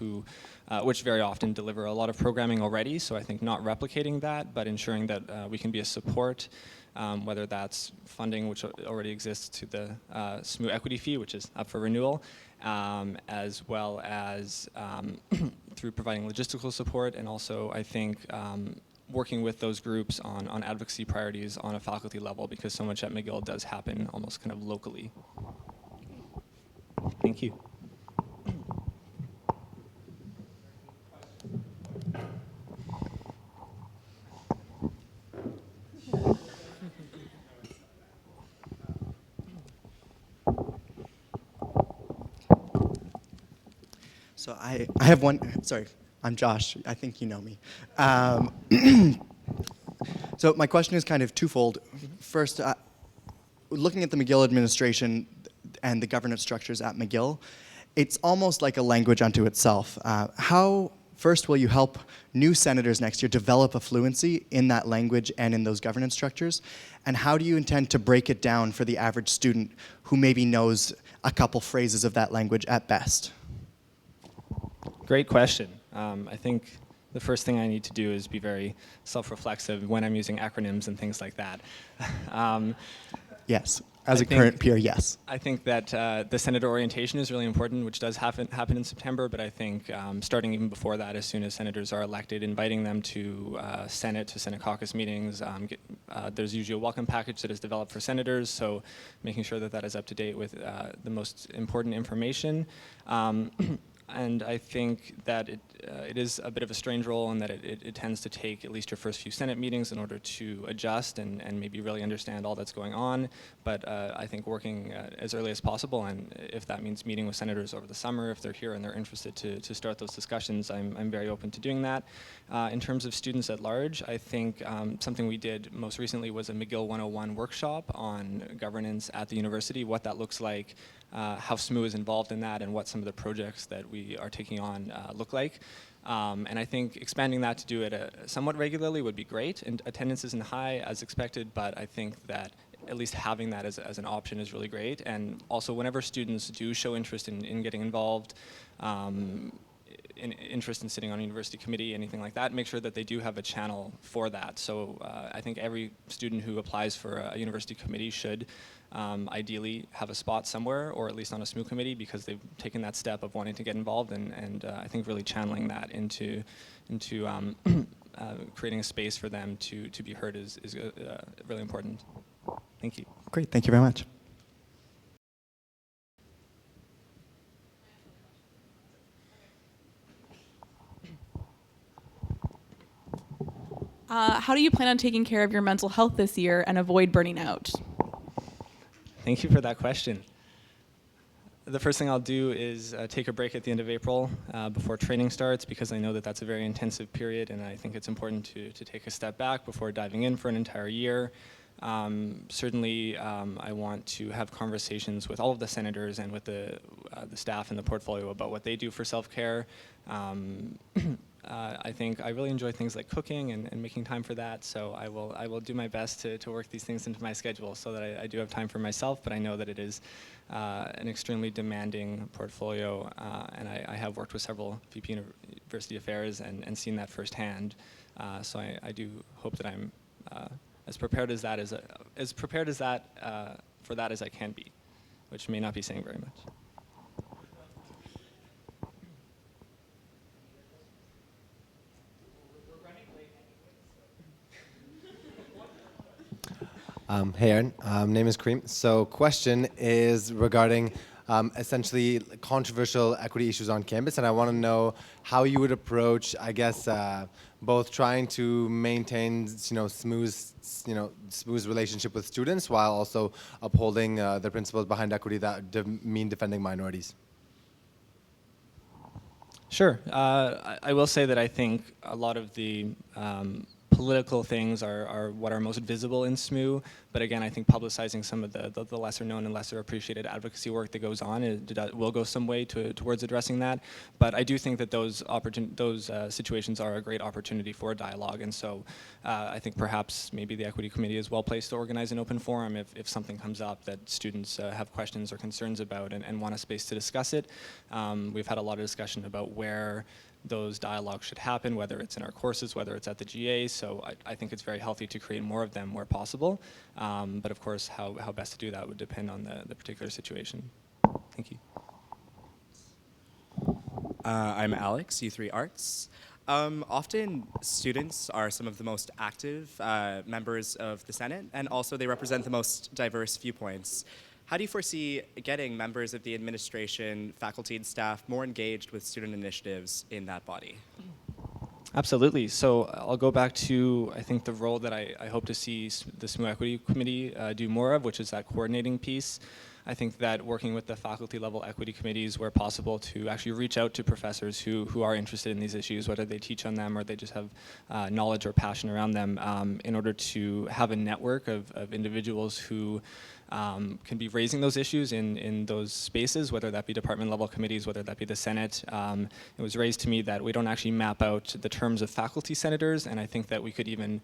which very often deliver a lot of programming already. So I think not replicating that, but ensuring that we can be a support, whether that's funding, which already exists, to the SMU equity fee, which is up for renewal, as well as through providing logistical support, and also I think working with those groups on advocacy priorities on a faculty level, because so much at McGill does happen almost kind of locally. Thank you. So I have one, sorry, I'm Josh, I think you know me. So my question is kind of twofold. First, looking at the McGill administration and the governance structures at McGill, it's almost like a language unto itself. How, first, will you help new senators next year develop a fluency in that language and in those governance structures? And how do you intend to break it down for the average student who maybe knows a couple phrases of that language at best? Great question. I think the first thing I need to do is be very self-reflexive when I'm using acronyms and things like that. Yes, as a current peer, yes. I think that the senator orientation is really important, which does happen in September, but I think starting even before that, as soon as senators are elected, inviting them to Senate caucus meetings. There's usually a welcome package that is developed for senators, so making sure that that is up to date with the most important information. And I think that it is a bit of a strange role in that it tends to take at least your first few Senate meetings in order to adjust and maybe really understand all that's going on. But I think working as early as possible, and if that means meeting with senators over the summer, if they're here and they're interested to start those discussions, I'm very open to doing that. In terms of students at large, I think something we did most recently was a McGill 101 workshop on governance at the university, what that looks like, how SMU is involved in that, and what some of the projects that we are taking on look like. And I think expanding that to do it somewhat regularly would be great. And attendance isn't high as expected, but I think that at least having that as an option is really great. And also, whenever students do show interest in getting involved, interest in sitting on a university committee, anything like that, make sure that they do have a channel for that. So I think every student who applies for a university committee should ideally have a spot somewhere, or at least on a SMU committee, because they've taken that step of wanting to get involved, and I think really channeling that into creating a space for them to be heard is really important. Thank you. Great, thank you very much. How do you plan on taking care of your mental health this year and avoid burning out? Thank you for that question. The first thing I'll do is take a break at the end of April before training starts, because I know that that's a very intensive period, and I think it's important to take a step back before diving in for an entire year. Certainly, I want to have conversations with all of the senators and with the staff in the portfolio about what they do for self-care. I think I really enjoy things like cooking and making time for that, so I will do my best to work these things into my schedule so that I do have time for myself, but I know that it is an extremely demanding portfolio, and I have worked with several VP University Affairs and seen that firsthand, so I do hope that I'm as prepared as that for that as I can be, which may not be saying very much. Hey Aaron, name is Kareem. So question is regarding essentially controversial equity issues on campus, and I want to know how you would approach, I guess, both trying to maintain, smooth relationship with students while also upholding the principles behind equity that mean defending minorities. Sure. I will say that I think a lot of the political things are what are most visible in SMU, but again, I think publicizing some of the lesser known and lesser appreciated advocacy work that goes on will go some way towards addressing that. But I do think that those situations are a great opportunity for dialogue, and so I think perhaps maybe the Equity Committee is well placed to organize an open forum if something comes up that students have questions or concerns about and want a space to discuss it. We've had a lot of discussion about where those dialogues should happen, whether it's in our courses, whether it's at the GA, so I think it's very healthy to create more of them where possible, but of course how best to do that would depend on the particular situation. Thank you. I'm Alex, U3 Arts. Often students are some of the most active members of the Senate, and also they represent the most diverse viewpoints. How do you foresee getting members of the administration, faculty, and staff more engaged with student initiatives in that body? Absolutely. So I'll go back to, I think, the role that I hope to see the SMU Equity Committee do more of, which is that coordinating piece. I think that working with the faculty level equity committees where possible to actually reach out to professors who are interested in these issues, whether they teach on them or they just have knowledge or passion around them, in order to have a network of individuals who can be raising those issues in those spaces, whether that be department level committees, whether that be the Senate. It was raised to me that we don't actually map out the terms of faculty senators, and I think that we could even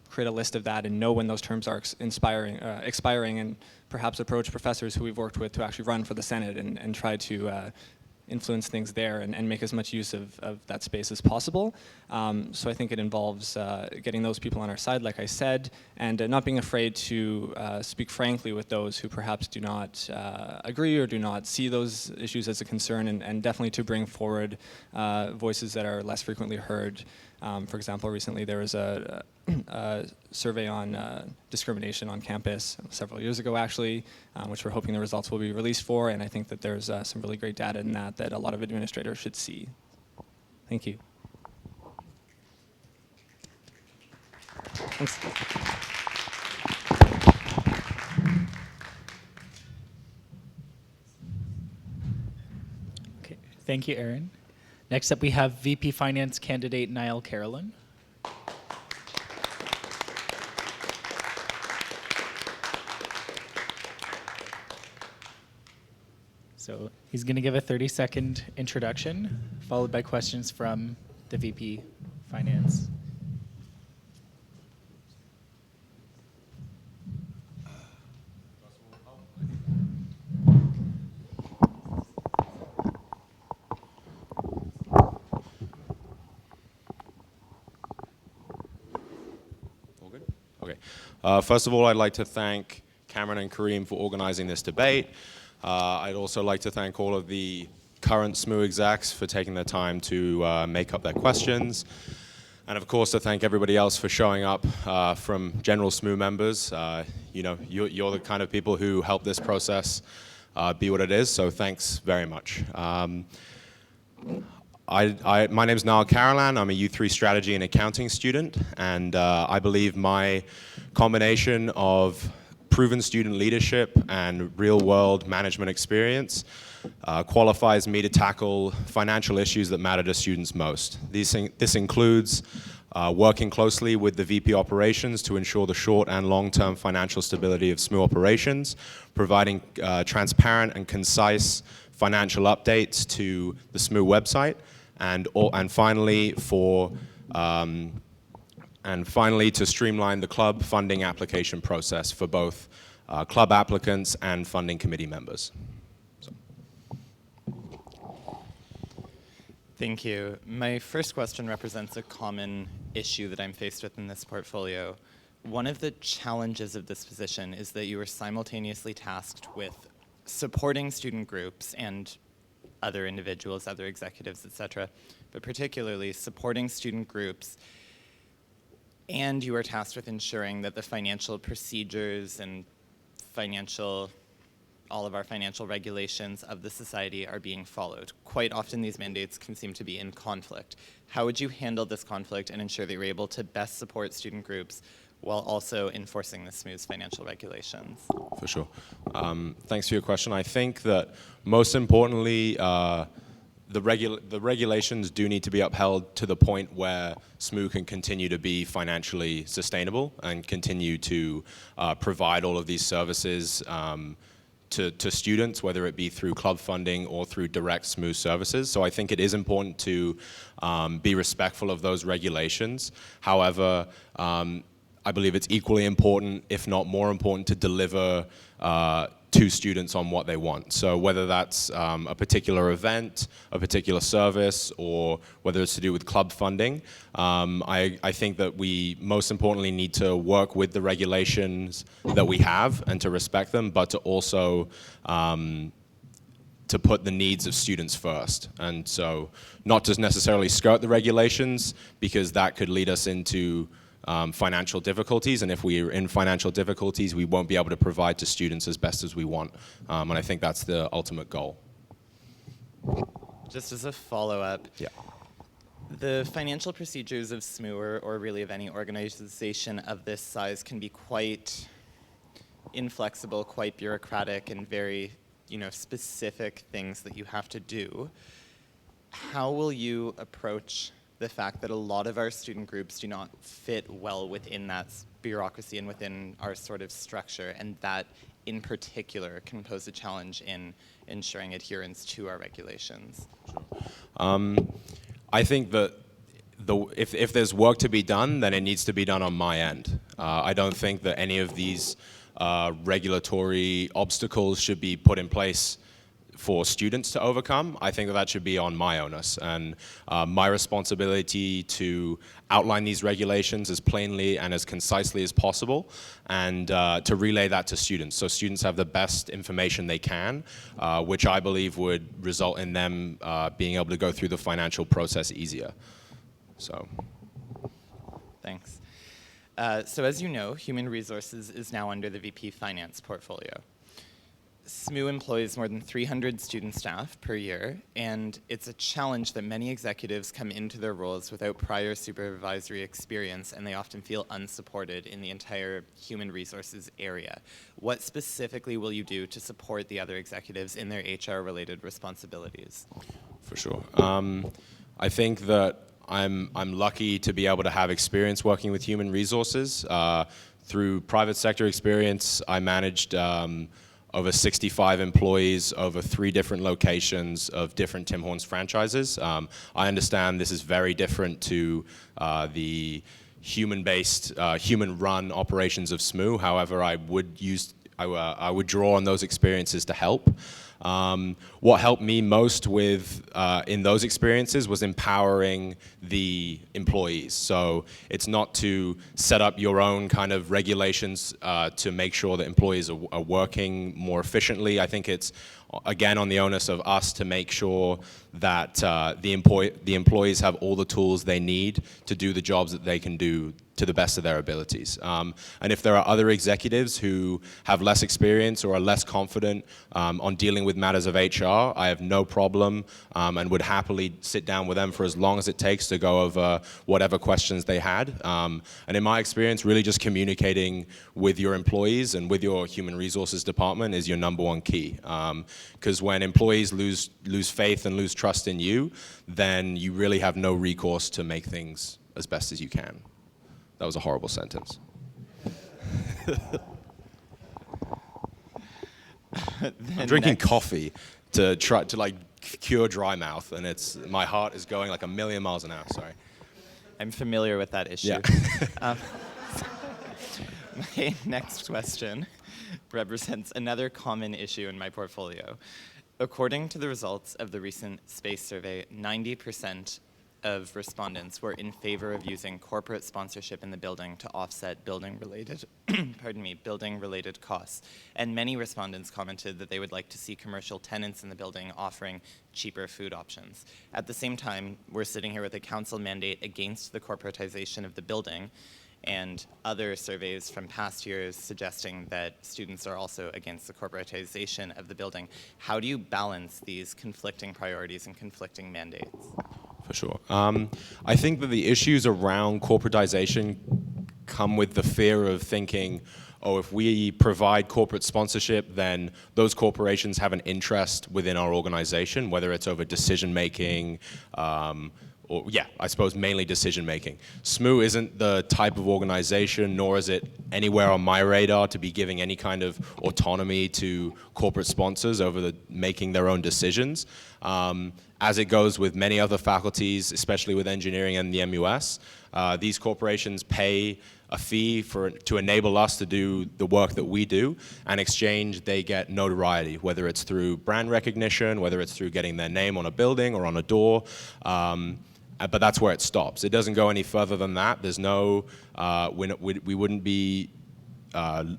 create a list of that and know when those terms are expiring and perhaps approach professors who we've worked with to actually run for the Senate and try to influence things there and make as much use of that space as possible. So I think it involves getting those people on our side, like I said, and not being afraid to speak frankly with those who perhaps do not agree or do not see those issues as a concern, and definitely to bring forward voices that are less frequently heard. For example, recently there was a survey on discrimination on campus several years ago, actually, which we're hoping the results will be released for, and I think that there's some really great data in that a lot of administrators should see. Thank you. Thanks. Okay, thank you, Aaron. Next up, we have VP Finance candidate Niall Carolyn. So he's going to give a 30-second introduction, followed by questions from the VP Finance. All good? Okay. First of all, I'd like to thank Cameron and Kareem for organizing this debate. I'd also like to thank all of the current SMU execs for taking their time to make up their questions. And of course, to thank everybody else for showing up from general SMU members. You know, you're the kind of people who help this process be what it is, so thanks very much. My name is Niall Carolan. I'm a U3 Strategy and Accounting student, and I believe my combination of proven student leadership and real-world management experience qualifies me to tackle financial issues that matter to students most. This includes working closely with the VP Operations to ensure the short and long-term financial stability of SMU operations, providing transparent and concise financial updates to the SMU website, and finally to streamline the club funding application process for both club applicants and funding committee members. Thank you. My first question represents a common issue that I'm faced with in this portfolio. One of the challenges of this position is that you are simultaneously tasked with supporting student groups and other individuals, other executives, etc., but particularly supporting student groups, and you are tasked with ensuring that the financial procedures and all of our financial regulations of the society are being followed. Quite often these mandates can seem to be in conflict. How would you handle this conflict and ensure that you're able to best support student groups while also enforcing the SMU's financial regulations? For sure. Thanks for your question. I think that most importantly, the regulations do need to be upheld to the point where SMU can continue to be financially sustainable and continue to provide all of these services to students, whether it be through club funding or through direct SMU services. So I think it is important to be respectful of those regulations. However, I believe it's equally important, if not more important, to deliver to students on what they want. So whether that's a particular event, a particular service, or whether it's to do with club funding, I think that we most importantly need to work with the regulations that we have and to respect them, but to also to put the needs of students first. And so not just necessarily skirt the regulations, because that could lead us into financial difficulties, and if we're in financial difficulties, we won't be able to provide to students as best as we want. And I think that's the ultimate goal. Just as a follow-up, the financial procedures of SMU, or really of any organization of this size, can be quite inflexible, quite bureaucratic, and very specific things that you have to do. How will you approach the fact that a lot of our student groups do not fit well within that bureaucracy and within our sort of structure, and that in particular can pose a challenge in ensuring adherence to our regulations? I think that if there's work to be done, then it needs to be done on my end. I don't think that any of these regulatory obstacles should be put in place for students to overcome. I think that should be on my onus, and my responsibility to outline these regulations as plainly and as concisely as possible, and to relay that to students, so students have the best information they can, which I believe would result in them being able to go through the financial process easier. So. Thanks. So as you know, human resources is now under the VP Finance portfolio. SMU employs more than 300 student staff per year, and it's a challenge that many executives come into their roles without prior supervisory experience, and they often feel unsupported in the entire human resources area. What specifically will you do to support the other executives in their HR-related responsibilities? For sure. I think that I'm lucky to be able to have experience working with human resources. Through private sector experience, I managed over 65 employees over 3 different locations of different Tim Hortons franchises. I understand this is very different to the human-based, human-run operations of SMU. However, I would draw on those experiences to help. What helped me most in those experiences was empowering the employees. So it's not to set up your own kind of regulations to make sure that employees are working more efficiently. I think it's again, on the onus of us to make sure that the employees have all the tools they need to do the jobs that they can do to the best of their abilities. And if there are other executives who have less experience or are less confident on dealing with matters of HR, I have no problem and would happily sit down with them for as long as it takes to go over whatever questions they had. And in my experience, really just communicating with your employees and with your human resources department is your #1 key. Because when employees lose faith and lose trust in you, then you really have no recourse to make things as best as you can. That was a horrible sentence. I'm drinking coffee to try to like cure dry mouth, and my heart is going like a million miles an hour. Sorry. I'm familiar with that issue. Yeah. My next question represents another common issue in my portfolio. According to the results of the recent space survey, 90% of respondents were in favor of using corporate sponsorship in the building to offset building-related, building-related costs. And many respondents commented that they would like to see commercial tenants in the building offering cheaper food options. At the same time, we're sitting here with a council mandate against the corporatization of the building, and other surveys from past years suggesting that students are also against the corporatization of the building. How do you balance these conflicting priorities and conflicting mandates? For sure. I think that the issues around corporatization come with the fear of thinking, oh, if we provide corporate sponsorship, then those corporations have an interest within our organization, whether it's over decision making, or yeah, I suppose mainly decision making. SMU isn't the type of organization, nor is it anywhere on my radar to be giving any kind of autonomy to corporate sponsors over making their own decisions. As it goes with many other faculties, especially with engineering and the MUS, these corporations pay a fee to enable us to do the work that we do. In exchange, they get notoriety, whether it's through brand recognition, whether it's through getting their name on a building or on a door. But that's where it stops. It doesn't go any further than that. There's no, we wouldn't be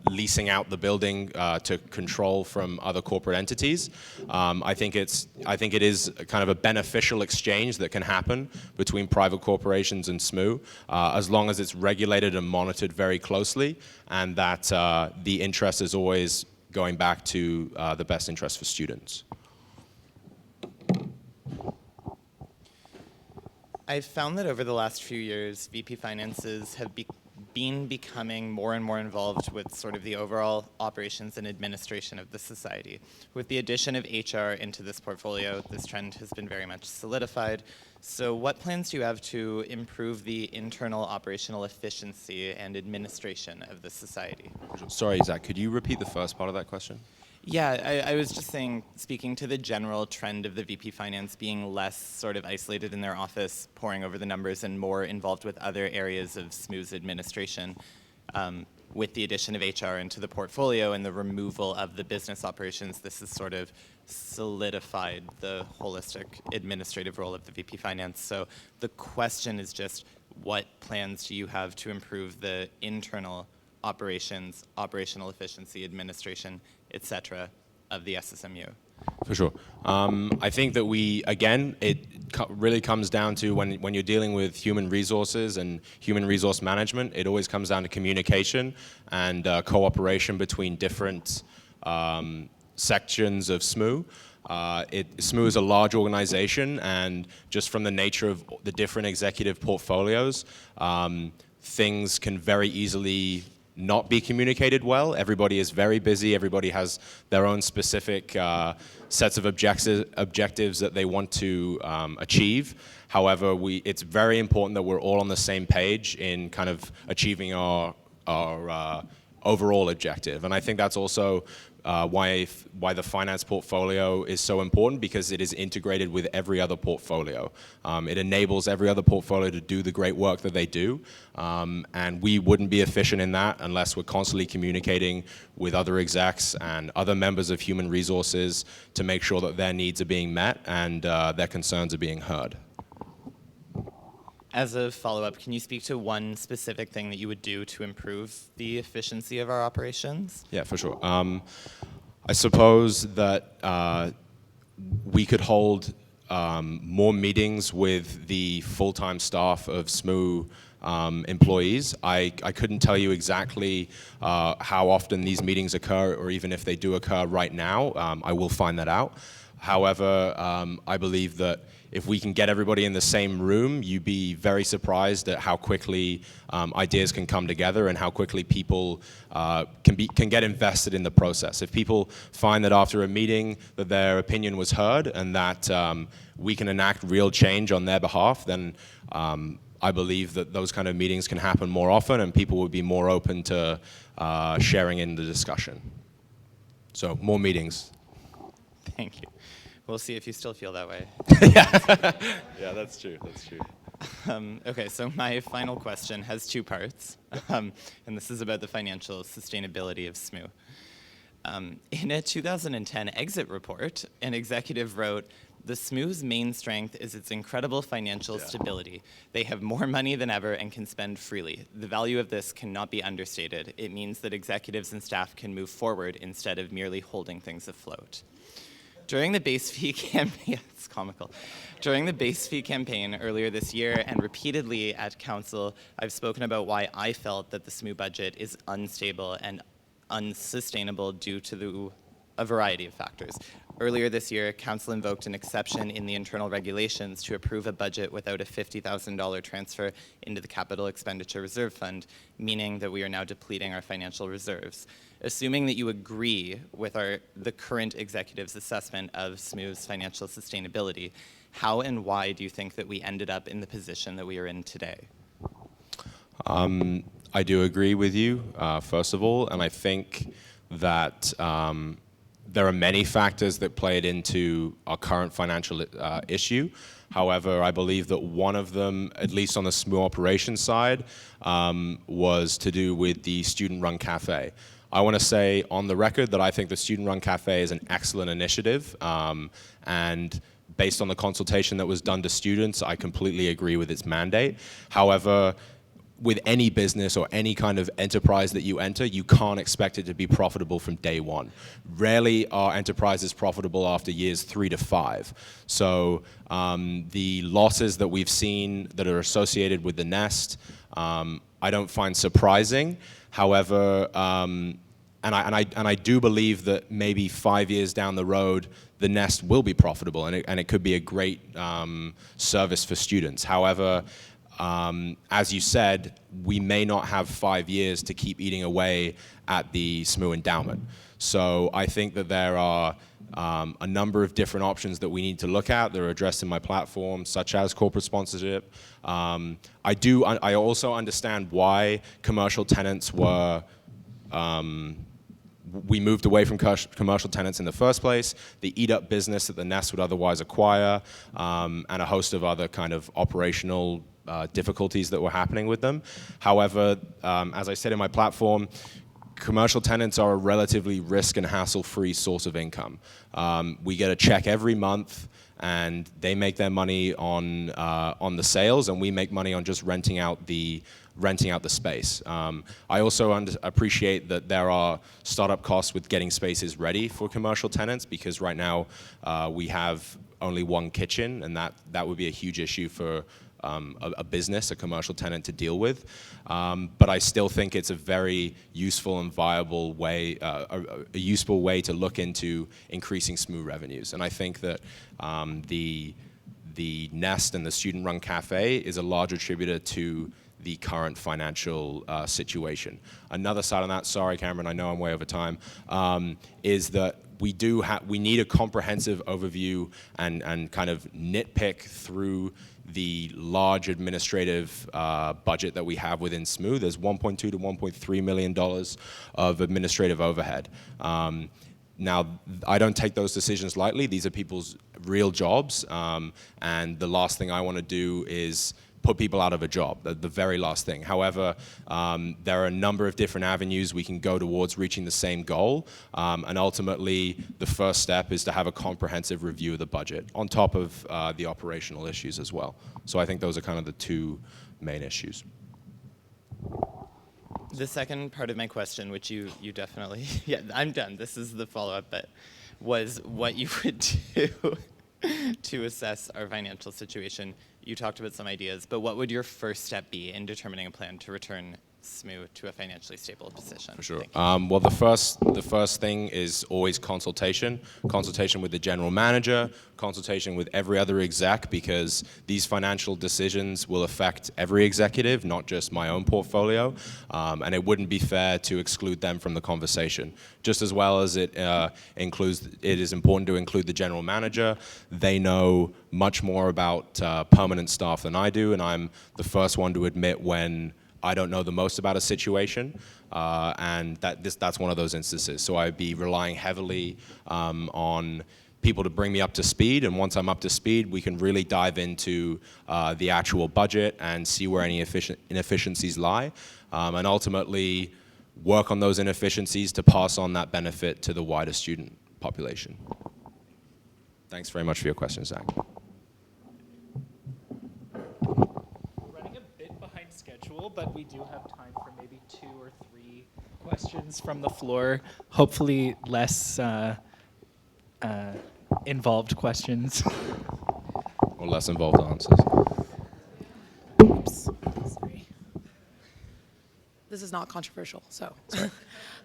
leasing out the building to control from other corporate entities. I think it is kind of a beneficial exchange that can happen between private corporations and SMU, as long as it's regulated and monitored very closely, and that the interest is always going back to the best interest for students. I've found that over the last few years, VP Finances have been becoming more and more involved with sort of the overall operations and administration of the society. With the addition of HR into this portfolio, this trend has been very much solidified. So what plans do you have to improve the internal operational efficiency and administration of the society? Sorry, Zach, could you repeat the first part of that question? Yeah, I was just saying, speaking to the general trend of the VP Finance being less sort of isolated in their office, poring over the numbers, and more involved with other areas of SMU's administration, with the addition of HR into the portfolio and the removal of the business operations, this has sort of solidified the holistic administrative role of the VP Finance. So the question is just, what plans do you have to improve the internal operations, operational efficiency, administration, etc., of the SSMU? For sure. I think that it really comes down to when you're dealing with human resources and human resource management, it always comes down to communication and cooperation between different sections of SMU. SMU is a large organization, and just from the nature of the different executive portfolios, things can very easily not be communicated well. Everybody is very busy. Everybody has their own specific sets of objectives that they want to achieve. However, it's very important that we're all on the same page in kind of achieving our overall objective. And I think that's also why the finance portfolio is so important, because it is integrated with every other portfolio. It enables every other portfolio to do the great work that they do, and we wouldn't be efficient in that unless we're constantly communicating with other execs and other members of human resources to make sure that their needs are being met and their concerns are being heard. As a follow-up, can you speak to one specific thing that you would do to improve the efficiency of our operations? Yeah, for sure. I suppose that we could hold more meetings with the full-time staff of SMU employees. I couldn't tell you exactly how often these meetings occur, or even if they do occur right now. I will find that out. However, I believe that if we can get everybody in the same room, you'd be very surprised at how quickly ideas can come together and how quickly people can get invested in the process. If people find that after a meeting that their opinion was heard and that we can enact real change on their behalf, then I believe that those kind of meetings can happen more often and people would be more open to sharing in the discussion. So more meetings. Thank you. We'll see if you still feel that way. Yeah, that's true. That's true. Okay, so my final question has two parts, and this is about the financial sustainability of SMU. In a 2010 exit report, an executive wrote, "The SMU's main strength is its incredible financial stability. They have more money than ever and can spend freely. The value of this cannot be understated. It means that executives and staff can move forward instead of merely holding things afloat." During the base fee campaign, it's comical. During the base fee campaign earlier this year and repeatedly at council, I've spoken about why I felt that the SMU budget is unstable and unsustainable due to a variety of factors. Earlier this year, council invoked an exception in the internal regulations to approve a budget without a $50,000 transfer into the capital expenditure reserve fund, meaning that we are now depleting our financial reserves. Assuming that you agree with the current executive's assessment of SMU's financial sustainability, how and why do you think that we ended up in the position that we are in today? I do agree with you, first of all, and I think that there are many factors that played into our current financial issue. However, I believe that one of them, at least on the SMU operations side, was to do with the student-run cafe. I want to say on the record that I think the student-run cafe is an excellent initiative, and based on the consultation that was done to students, I completely agree with its mandate. However, with any business or any kind of enterprise that you enter, you can't expect it to be profitable from day one. Rarely are enterprises profitable after years 3 to 5. So the losses that we've seen that are associated with the Nest, I don't find surprising. However, and I do believe that maybe 5 years down the road, the Nest will be profitable and it could be a great service for students. However, as you said, we may not have 5 years to keep eating away at the SMU endowment. So I think that there are a number of different options that we need to look at that are addressed in my platform, such as corporate sponsorship. I also understand why commercial tenants were we moved away from commercial tenants in the first place, the eat-up business that the Nest would otherwise acquire, and a host of other kind of operational difficulties that were happening with them. However, as I said in my platform, commercial tenants are a relatively risk and hassle-free source of income. We get a check every month, and they make their money on the sales, and we make money on just renting out the space. I also appreciate that there are startup costs with getting spaces ready for commercial tenants, because right now we have only one kitchen, and that would be a huge issue for a business, a commercial tenant to deal with. But I still think it's a very useful and viable way, a useful way to look into increasing SMU revenues. And I think that the Nest and the student-run cafe is a large attributor to the current financial situation. Another side on that, sorry Cameron, I know I'm way over time, is that we need a comprehensive overview and kind of nitpick through the large administrative budget that we have within SMU. There's $1.2 to $1.3 million of administrative overhead. Now, I don't take those decisions lightly. These are people's real jobs, and the last thing I want to do is put people out of a job, the very last thing. However, there are a number of different avenues we can go towards reaching the same goal, and ultimately the first step is to have a comprehensive review of the budget on top of the operational issues as well. So I think those are kind of the two main issues. The second part of my question, which you definitely, yeah, I'm done. This is the follow-up, but was what you would do to assess our financial situation. You talked about some ideas, but what would your first step be in determining a plan to return SMU to a financially stable position? For sure. Well, the first thing is always consultation. Consultation with the general manager, consultation with every other exec, because these financial decisions will affect every executive, not just my own portfolio. And it wouldn't be fair to exclude them from the conversation. Just as well as it is important to include the general manager. They know much more about permanent staff than I do, and I'm the first one to admit when I don't know the most about a situation, and that's one of those instances. So I'd be relying heavily on people to bring me up to speed, and once I'm up to speed, we can really dive into the actual budget and see where any inefficiencies lie, and ultimately work on those inefficiencies to pass on that benefit to the wider student population. Thanks very much for your question, Zach. Schedule, but we do have time for maybe 2 or 3 questions from the floor. Hopefully less involved questions. Or less involved answers. Oops. Sorry. This is not controversial, so. Sorry.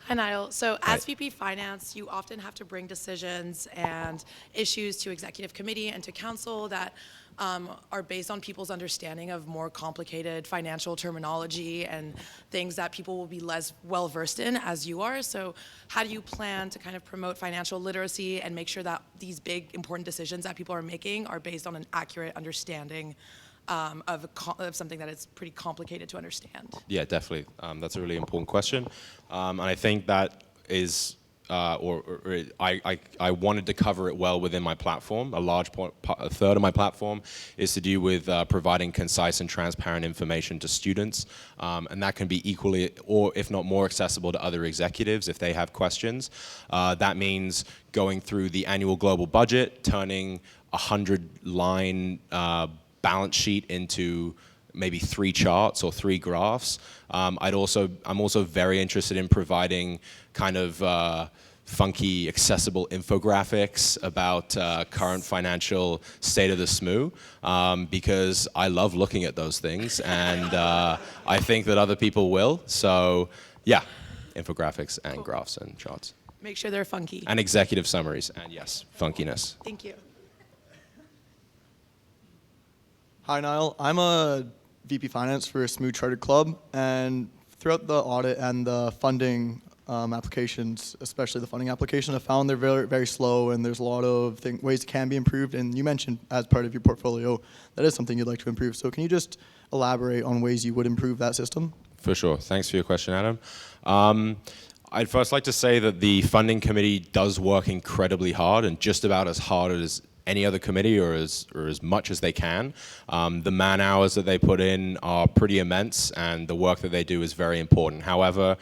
Hi, Niall. So as VP Finance, you often have to bring decisions and issues to executive committee and to council that are based on people's understanding of more complicated financial terminology and things that people will be less well versed in as you are. So how do you plan to kind of promote financial literacy and make sure that these big important decisions that people are making are based on an accurate understanding of something that is pretty complicated to understand? Yeah, definitely. That's a really important question. And I think that is, I wanted to cover it well within my platform. A third of my platform is to do with providing concise and transparent information to students. And that can be equally, or if not more accessible to other executives if they have questions. That means going through the annual global budget, turning 100-line balance sheet into maybe 3 charts or 3 graphs. I'm also very interested in providing kind of funky, accessible infographics about current financial state of the SMU, because I love looking at those things, and I think that other people will. So yeah, infographics and graphs and charts. Make sure they're funky. And executive summaries, and yes, funkiness. Thank you. Hi, Niall. I'm a VP Finance for SMU Chartered Club, and throughout the audit and the funding applications, especially the funding application, I found they're very, very slow, and there's a lot of ways that can be improved. And you mentioned as part of your portfolio that is something you'd like to improve. So can you just elaborate on ways you would improve that system? For sure. Thanks for your question, Adam. I'd first like to say that the funding committee does work incredibly hard, and just about as hard as any other committee, or as much as they can. The man hours that they put in are pretty immense, and the work that they do is very important. However,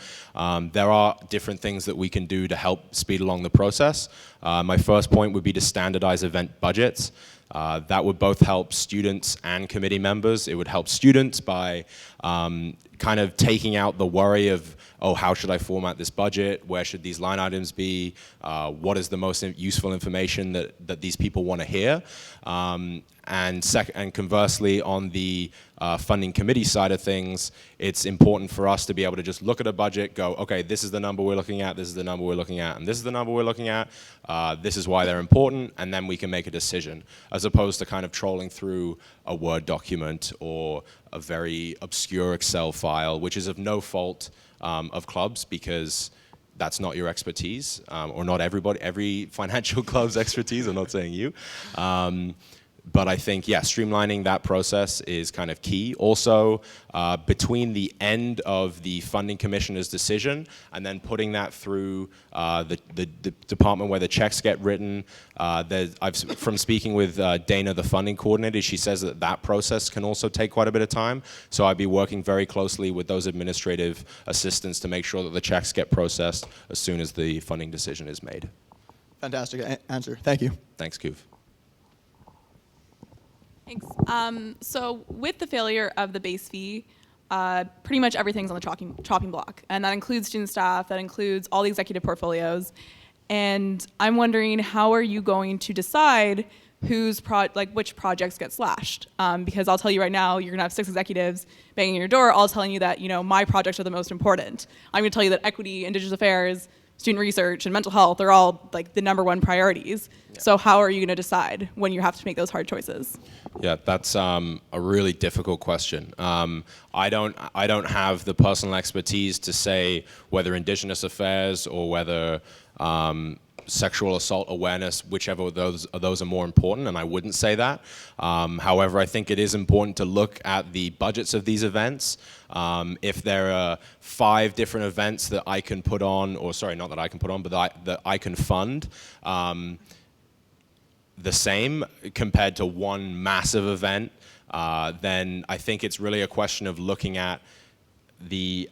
there are different things that we can do to help speed along the process. My first point would be to standardize event budgets. That would both help students and committee members. It would help students by kind of taking out the worry of, oh, how should I format this budget? Where should these line items be? What is the most useful information that these people want to hear? And conversely, on the funding committee side of things, it's important for us to be able to just look at a budget, go, okay, this is the number we're looking at, this is the number we're looking at, and this is the number we're looking at, this is why they're important, and then we can make a decision, as opposed to kind of trolling through a Word document or a very obscure Excel file, which is of no fault of clubs, because that's not your expertise, or not every financial club's expertise. I'm not saying you. But I think, yeah, streamlining that process is kind of key. Also, between the end of the funding commissioner's decision and then putting that through the department where the checks get written, from speaking with Dana, the funding coordinator, she says that process can also take quite a bit of time. So I'd be working very closely with those administrative assistants to make sure that the checks get processed as soon as the funding decision is made. Fantastic answer. Thank you. Thanks, Kuv. Thanks. So with the failure of the base fee, pretty much everything's on the chopping block. And that includes student staff, that includes all the executive portfolios. And I'm wondering, how are you going to decide which projects get slashed? Because I'll tell you right now, you're gonna have 6 executives banging your door, all telling you that, my projects are the most important. I'm gonna tell you that equity, indigenous affairs, student research, and mental health are all like the #1 priorities. Yeah. So how are you gonna decide when you have to make those hard choices? Yeah, that's a really difficult question. I don't have the personal expertise to say whether Indigenous affairs or whether sexual assault awareness, whichever of those are more important, and I wouldn't say that. However, I think it is important to look at the budgets of these events. If there are 5 different events that I can put on, or sorry, not that I can put on, but that I can fund, the same compared to one massive event, then I think it's really a question of looking at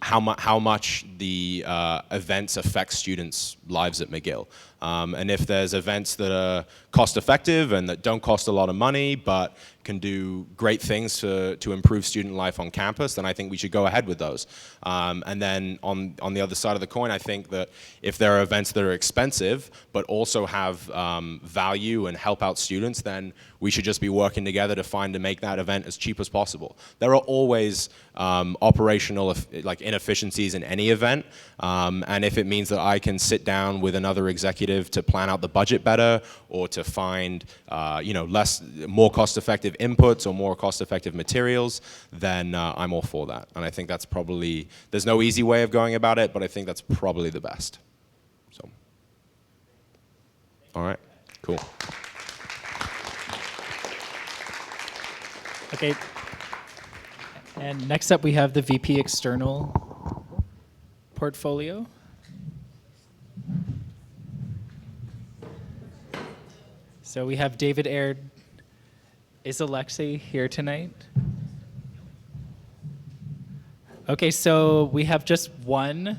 how much the events affect students' lives at McGill. And if there's events that are cost effective and that don't cost a lot of money but can do great things to improve student life on campus, then I think we should go ahead with those. And then on the other side of the coin, I think that if there are events that are expensive but also have value and help out students, then we should just be working together to find to make that event as cheap as possible. There are always operational inefficiencies in any event, and if it means that I can sit down with another executive to plan out the budget better, or to find more cost-effective inputs or more cost-effective materials, then I'm all for that. And I think that's probably, there's no easy way of going about it, but I think that's probably the best. So, all right, cool. Okay. And next up, we have the VP External portfolio. So we have David Aird. Is Alexei here tonight? Okay, so we have just one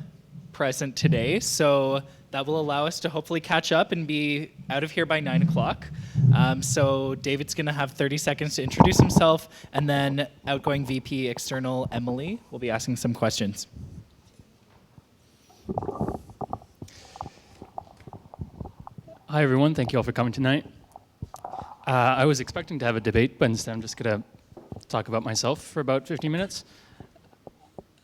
present today, so that will allow us to hopefully catch up and be out of here by 9 o'clock. So David's gonna have 30 seconds to introduce himself, and then outgoing VP External Emily will be asking some questions. Hi everyone, thank you all for coming tonight. I was expecting to have a debate, but instead I'm just gonna talk about myself for about 15 minutes.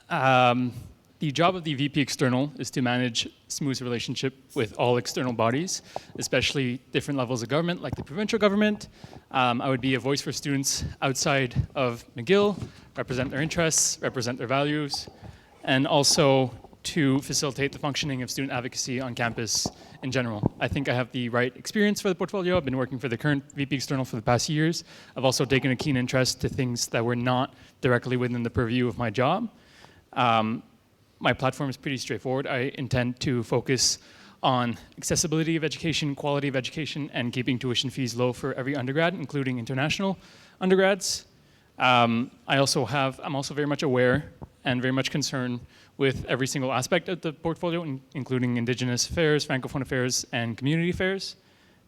The job of the VP External is to manage SMU's relationship with all external bodies, especially different levels of government, like the provincial government. I would be a voice for students outside of McGill, represent their interests, represent their values, and also to facilitate the functioning of student advocacy on campus in general. I think I have the right experience for the portfolio. I've been working for the current VP External for the past years. I've also taken a keen interest to things that were not directly within the purview of my job. My platform is pretty straightforward. I intend to focus on accessibility of education, quality of education, and keeping tuition fees low for every undergrad, including international undergrads. I'm also very much aware and very much concerned with every single aspect of the portfolio, including Indigenous affairs, Francophone affairs, and community affairs.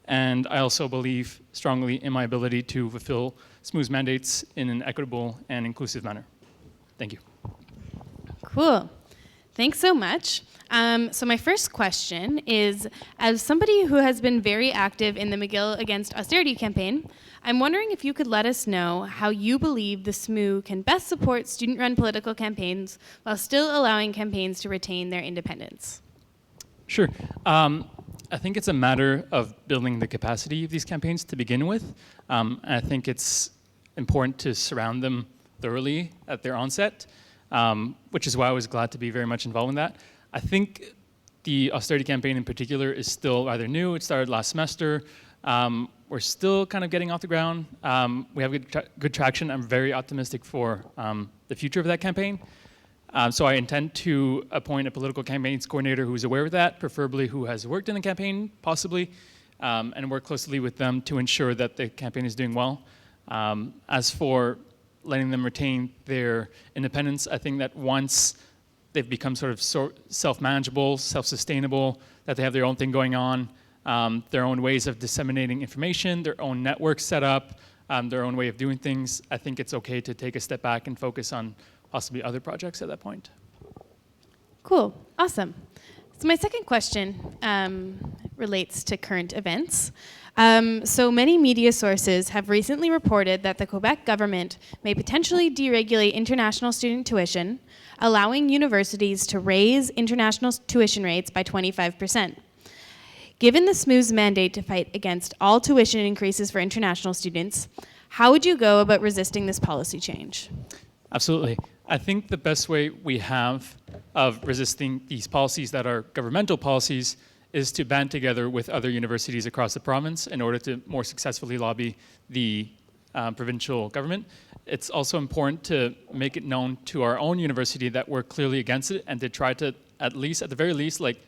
And I also believe strongly in my ability to fulfill SMU's mandates in an equitable and inclusive manner. Thank you. Cool. Thanks so much. So my first question is, as somebody who has been very active in the McGill Against Austerity campaign, I'm wondering if you could let us know how you believe the SMU can best support student-run political campaigns while still allowing campaigns to retain their independence. Sure. I think it's a matter of building the capacity of these campaigns to begin with. I think it's important to surround them thoroughly at their onset, which is why I was glad to be very much involved in that. I think the austerity campaign in particular is still rather new. It started last semester. We're still kind of getting off the ground. We have good traction. I'm very optimistic for the future of that campaign. So I intend to appoint a political campaigns coordinator who's aware of that, preferably who has worked in the campaign, possibly, and work closely with them to ensure that the campaign is doing well. As for letting them retain their independence, I think that once they've become sort of self-manageable, self-sustainable, that they have their own thing going on, their own ways of disseminating information, their own network set up, their own way of doing things, I think it's okay to take a step back and focus on possibly other projects at that point. Cool, awesome. So my second question relates to current events. So many media sources have recently reported that the Quebec government may potentially deregulate international student tuition, allowing universities to raise international tuition rates by 25%. Given the SMU's mandate to fight against all tuition increases for international students, how would you go about resisting this policy change? Absolutely. I think the best way we have of resisting these policies that are governmental policies is to band together with other universities across the province in order to more successfully lobby the provincial government. It's also important to make it known to our own university that we're clearly against it and to try to, at the very least, like,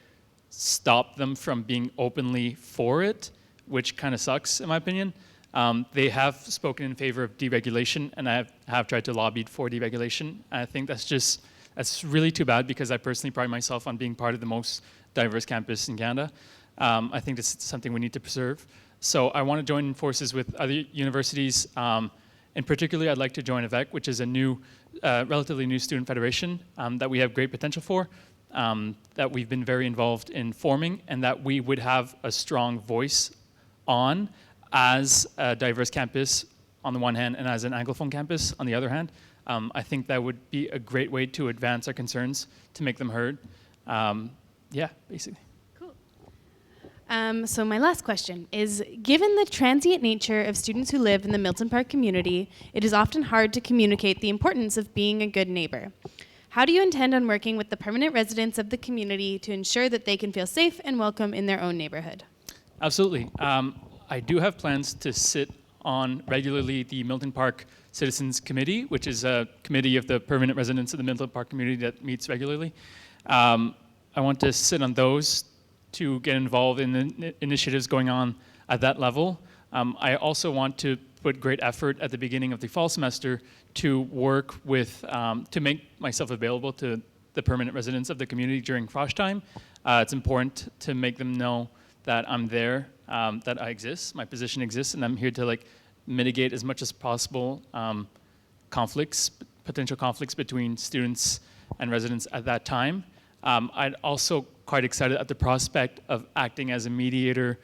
stop them from being openly for it, which kind of sucks in my opinion. They have spoken in favor of deregulation, and I have tried to lobby for deregulation. I think that's really too bad, because I personally pride myself on being part of the most diverse campus in Canada. I think this is something we need to preserve. So I want to join forces with other universities. In particular, I'd like to join AVEC, which is a new, relatively new student federation that we have great potential for, that we've been very involved in forming, and that we would have a strong voice on as a diverse campus on the one hand and as an Anglophone campus on the other hand. I think that would be a great way to advance our concerns, to make them heard. Yeah, basically. So my last question is, given the transient nature of students who live in the Milton Park community, it is often hard to communicate the importance of being a good neighbor. How do you intend on working with the permanent residents of the community to ensure that they can feel safe and welcome in their own neighborhood? Absolutely. I do have plans to sit on regularly the Milton Park Citizens Committee, which is a committee of the permanent residents of the Milton Park community that meets regularly. I want to sit on those to get involved in the initiatives going on at that level. I also want to put great effort at the beginning of the fall semester to work with, to make myself available to the permanent residents of the community during frosh time. It's important to make them know that I'm there, that I exist, my position exists, and I'm here to like mitigate as much as possible conflicts, potential conflicts between students and residents at that time. I'm also quite excited at the prospect of acting as a mediator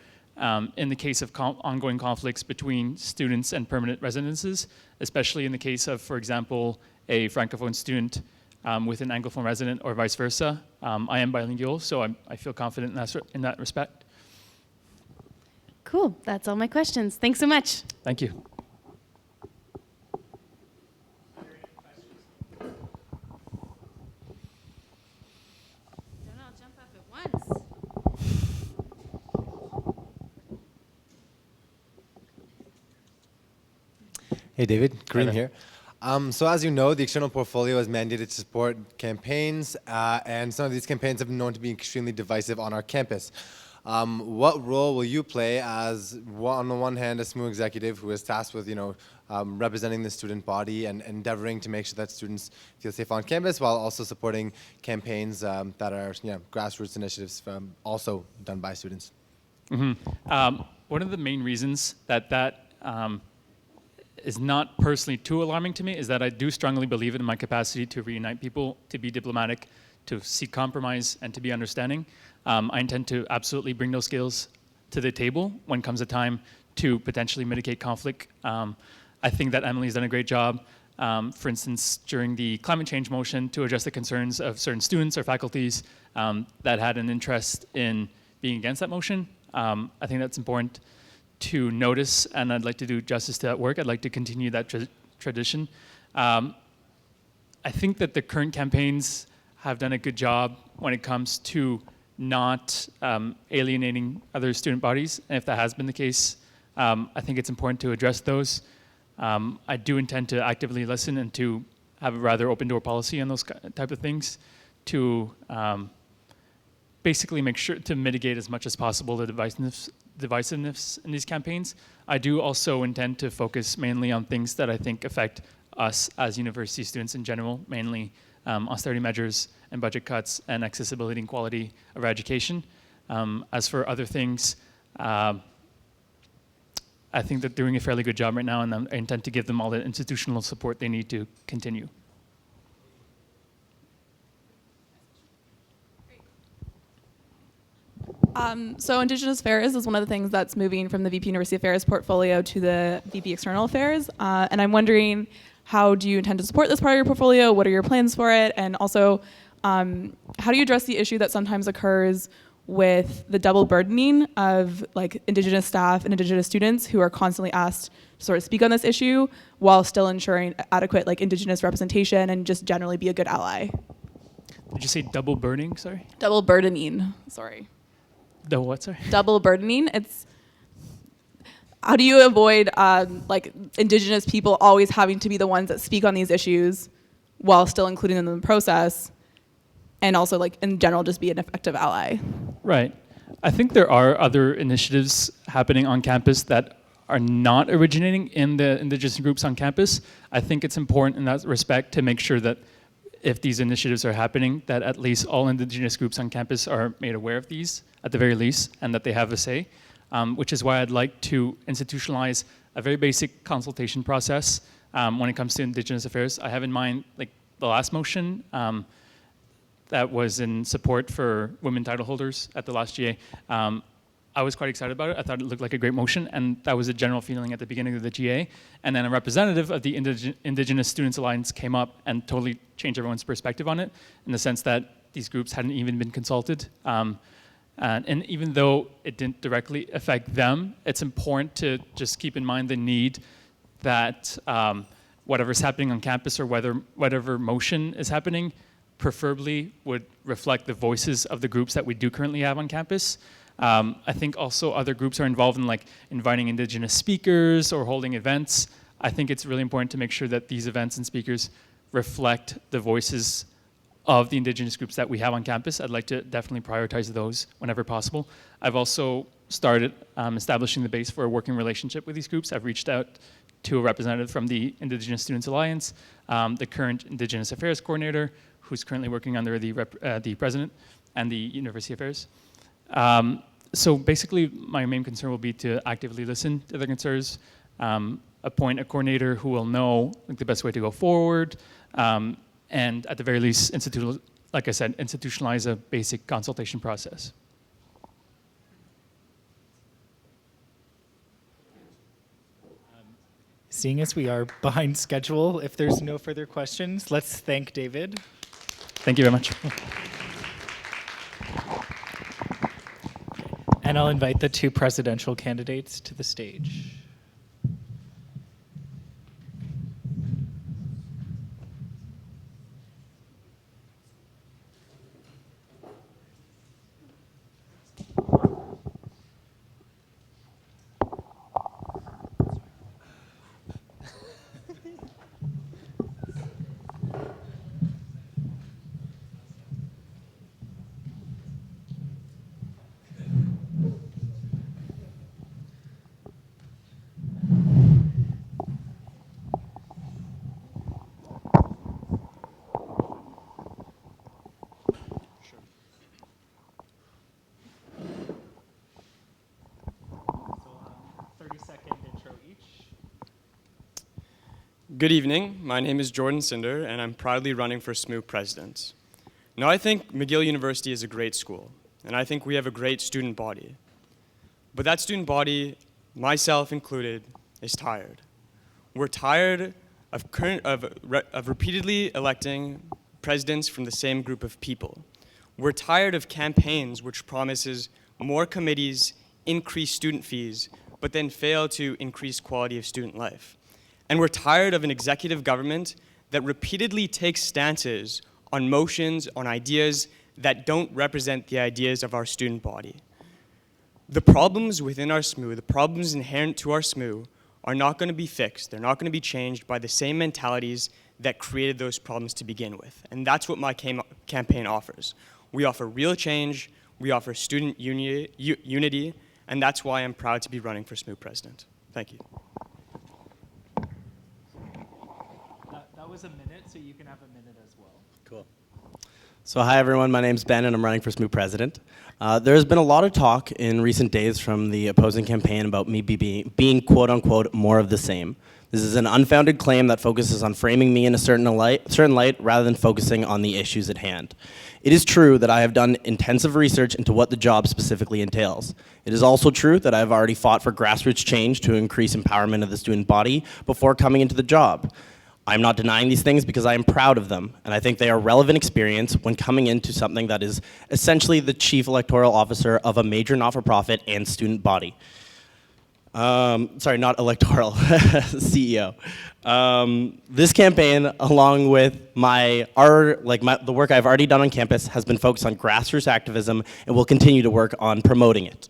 in the case of ongoing conflicts between students and permanent residences, especially in the case of, for example, a Francophone student with an Anglophone resident or vice versa. I am bilingual, so I feel confident in that respect. Cool, that's all my questions. Thanks so much. Thank you. Hey David, Kareem here. So as you know, the external portfolio is mandated to support campaigns, and some of these campaigns have been known to be extremely divisive on our campus. What role will you play as, on the one hand, a SMU executive who is tasked with, representing the student body and endeavoring to make sure that students feel safe on campus, while also supporting campaigns that are, grassroots initiatives also done by students? Mm-hmm. One of the main reasons that is not personally too alarming to me is that I do strongly believe in my capacity to reunite people, to be diplomatic, to seek compromise, and to be understanding. I intend to absolutely bring those skills to the table when comes a time to potentially mitigate conflict. I think that Emily's done a great job, for instance, during the climate change motion, to address the concerns of certain students or faculties that had an interest in being against that motion. I think that's important to notice, and I'd like to do justice to that work. I'd like to continue that tradition. I think that the current campaigns have done a good job when it comes to not alienating other student bodies, and if that has been the case, I think it's important to address those. I do intend to actively listen and to have a rather open door policy on those type of things, to basically make sure to mitigate as much as possible the divisiveness in these campaigns. I do also intend to focus mainly on things that I think affect us as university students in general, mainly austerity measures and budget cuts and accessibility and quality of our education. As for other things, I think they're doing a fairly good job right now, and I intend to give them all the institutional support they need to continue. So Indigenous Affairs is one of the things that's moving from the VP University Affairs portfolio to the VP External Affairs. And I'm wondering, how do you intend to support this part of your portfolio? What are your plans for it? And also, how do you address the issue that sometimes occurs with the double burdening of like Indigenous staff and Indigenous students who are constantly asked to sort of speak on this issue while still ensuring adequate like Indigenous representation and just generally be a good ally? Did you say double burning? Sorry. Double burdening. Sorry. The what? Sorry. Double burdening. It's how do you avoid like Indigenous people always having to be the ones that speak on these issues while still including them in the process, and also like in general just be an effective ally? Right. I think there are other initiatives happening on campus that are not originating in the Indigenous groups on campus. I think it's important in that respect to make sure that if these initiatives are happening, that at least all Indigenous groups on campus are made aware of these, at the very least, and that they have a say, which is why I'd like to institutionalize a very basic consultation process when it comes to Indigenous affairs. I have in mind like the last motion that was in support for women title holders at the last GA. I was quite excited about it. I thought it looked like a great motion, and that was a general feeling at the beginning of the GA. And then a representative of the Indigenous Students Alliance came up and totally changed everyone's perspective on it, in the sense that these groups hadn't even been consulted. And even though it didn't directly affect them, it's important to just keep in mind the need that whatever's happening on campus or whatever motion is happening preferably would reflect the voices of the groups that we do currently have on campus. I think also other groups are involved in like inviting Indigenous speakers or holding events. I think it's really important to make sure that these events and speakers reflect the voices of the Indigenous groups that we have on campus. I'd like to definitely prioritize those whenever possible. I've also started establishing the base for a working relationship with these groups. I've reached out to a representative from the Indigenous Students Alliance, the current Indigenous Affairs coordinator, who's currently working under the president, and the University Affairs. So basically, my main concern will be to actively listen to their concerns, appoint a coordinator who will know like, the best way to go forward, and at the very least, like I said, institutionalize a basic consultation process. Seeing as we are behind schedule, if there's no further questions, let's thank David. Thank you very much. And I'll invite the two presidential candidates to the stage. Good evening. My name is Jordan Cinder, and I'm proudly running for SMU president. Now, I think McGill University is a great school, and I think we have a great student body. But that student body, myself included, is tired. We're tired of repeatedly electing presidents from the same group of people. We're tired of campaigns which promises more committees, increased student fees, but then fail to increase quality of student life. And we're tired of an executive government that repeatedly takes stances on motions, on ideas that don't represent the ideas of our student body. The problems within our SMU, the problems inherent to our SMU, are not going to be fixed. They're not going to be changed by the same mentalities that created those problems to begin with. And that's what my campaign offers. We offer real change, we offer student unity, and that's why I'm proud to be running for SMU president. Thank you. That was a minute, so you can have a minute as well. Cool. So hi everyone, my name's Ben and I'm running for SMU president. There's been a lot of talk in recent days from the opposing campaign about me being quote unquote more of the same. This is an unfounded claim that focuses on framing me in a certain light rather than focusing on the issues at hand. It is true that I have done intensive research into what the job specifically entails. It is also true that I have already fought for grassroots change to increase empowerment of the student body before coming into the job. I'm not denying these things because I am proud of them, and I think they are relevant experience when coming into something that is essentially the chief electoral officer of a major not-for-profit and student body. Sorry, not electoral, CEO. This campaign, along with the work I've already done on campus, has been focused on grassroots activism and will continue to work on promoting it.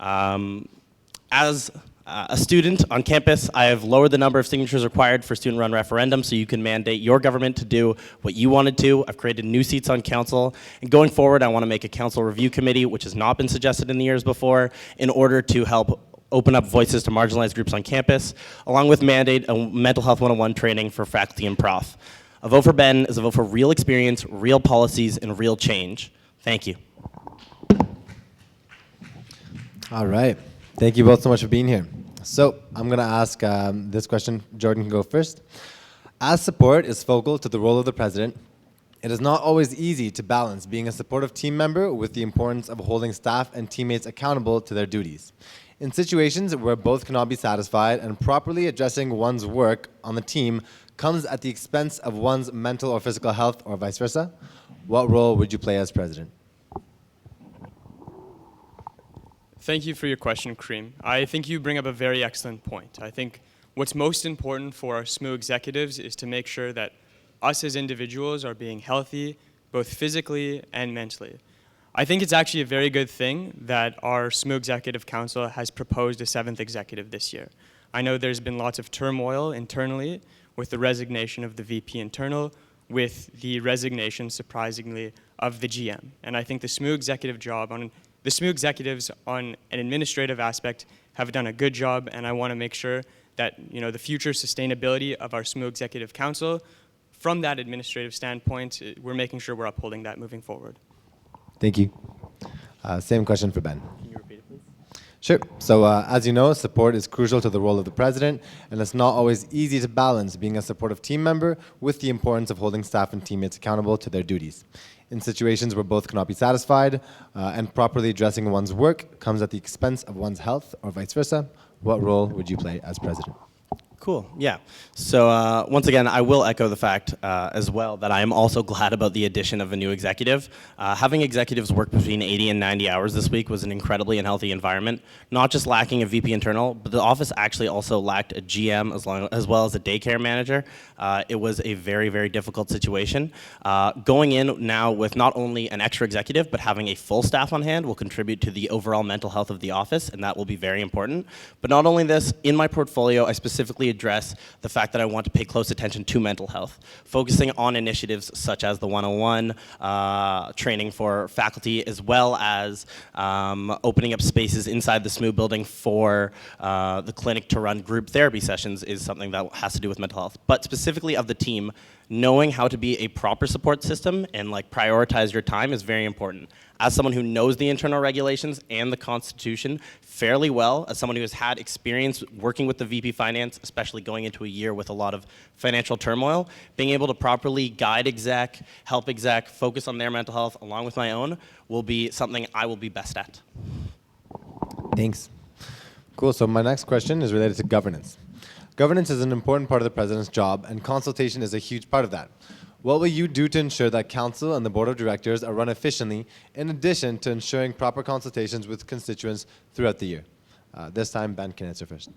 As a student on campus, I have lowered the number of signatures required for student-run referendums so you can mandate your government to do what you want to do. I've created new seats on council, and going forward, I want to make a council review committee, which has not been suggested in the years before, in order to help open up voices to marginalized groups on campus, along with mandate a mental health 101 training for faculty and prof. A vote for Ben is a vote for real experience, real policies, and real change. Thank you. All right. Thank you both so much for being here. So I'm going to ask this question. Jordan can go first. As support is focal to the role of the president, it is not always easy to balance being a supportive team member with the importance of holding staff and teammates accountable to their duties. In situations where both cannot be satisfied and properly addressing one's work on the team comes at the expense of one's mental or physical health or vice versa, what role would you play as president? Thank you for your question, Kareem. I think you bring up a very excellent point. I think what's most important for our SMU executives is to make sure that us as individuals are being healthy, both physically and mentally. I think it's actually a very good thing that our SMU Executive Council has proposed a 7th executive this year. I know there's been lots of turmoil internally with the resignation of the VP internal, with the resignation, surprisingly, of the GM. And I think the SMU executives on an administrative aspect have done a good job, and I want to make sure that the future sustainability of our SMU Executive Council, from that administrative standpoint, we're making sure we're upholding that moving forward. Thank you. Same question for Ben. Can you repeat it, please? Sure. So as you know, support is crucial to the role of the president, and it's not always easy to balance being a supportive team member with the importance of holding staff and teammates accountable to their duties. In situations where both cannot be satisfied and properly addressing one's work comes at the expense of one's health or vice versa, what role would you play as president? Cool, yeah. So once again, I will echo the fact as well that I am also glad about the addition of a new executive. Having executives work between 80 and 90 hours this week was an incredibly unhealthy environment, not just lacking a VP internal, but the office actually also lacked a GM as well as a daycare manager. It was a very, very difficult situation. Going in now with not only an extra executive, but having a full staff on hand will contribute to the overall mental health of the office, and that will be very important. But not only this, in my portfolio, I specifically address the fact that I want to pay close attention to mental health, focusing on initiatives such as the 101 training for faculty, as well as opening up spaces inside the SMU building for the clinic to run group therapy sessions is something that has to do with mental health. But specifically of the team, knowing how to be a proper support system and prioritize your time is very important. As someone who knows the internal regulations and the Constitution fairly well, as someone who has had experience working with the VP Finance, especially going into a year with a lot of financial turmoil, being able to properly guide exec, help exec, focus on their mental health along with my own will be something I will be best at. Thanks. Cool, so my next question is related to governance. Governance is an important part of the president's job, and consultation is a huge part of that. What will you do to ensure that council and the board of directors are run efficiently, in addition to ensuring proper consultations with constituents throughout the year? This time, Ben can answer first.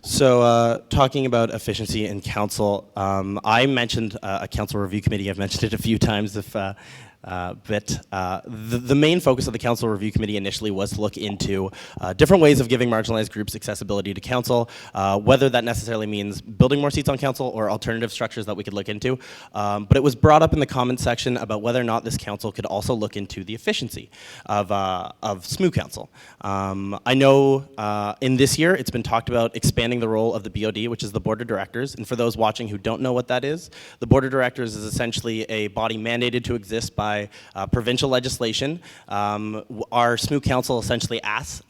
So talking about efficiency in council, I mentioned a council review committee. I've mentioned it a few times. But the main focus of the council review committee initially was to look into different ways of giving marginalized groups accessibility to council, whether that necessarily means building more seats on council or alternative structures that we could look into. But it was brought up in the comments section about whether or not this council could also look into the efficiency of SMU council. I know in this year it's been talked about expanding the role of the BOD, which is the board of directors. And for those watching who don't know what that is, the board of directors is essentially a body mandated to exist by by provincial legislation. Our SMU Council essentially acts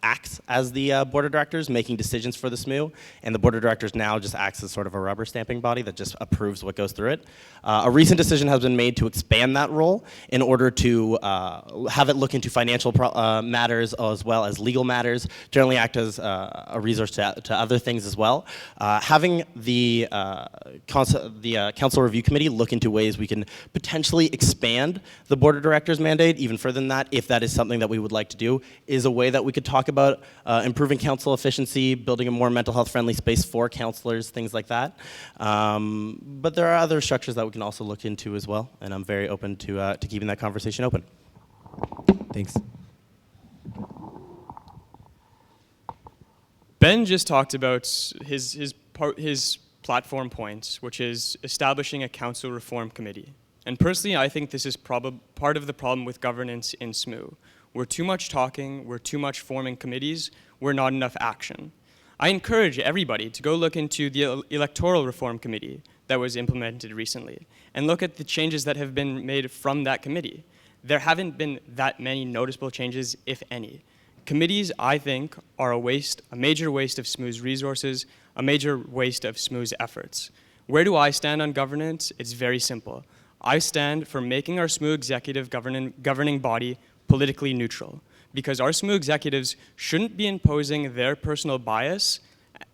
as the board of directors, making decisions for the SMU, and the board of directors now just acts as sort of a rubber stamping body that just approves what goes through it. A recent decision has been made to expand that role in order to have it look into financial matters as well as legal matters, generally act as a resource to other things as well. Having the Council Review Committee look into ways we can potentially expand the Board of Directors mandate even further than that, if that is something that we would like to do, is a way that we could talk about improving council efficiency, building a more mental health friendly space for counselors, things like that. But there are other structures that we can also look into as well, and I'm very open to keeping that conversation open. Thanks. Ben just talked about his platform point, which is establishing a council reform committee. And personally, I think this is part of the problem with governance in SMU. We're too much talking, we're too much forming committees, we're not enough action. I encourage everybody to go look into the electoral reform committee that was implemented recently and look at the changes that have been made from that committee. There haven't been that many noticeable changes, if any. Committees, I think, are a major waste of SMU's resources, a major waste of SMU's efforts. Where do I stand on governance? It's very simple. I stand for making our SMU executive governing body politically neutral, because our SMU executives shouldn't be imposing their personal bias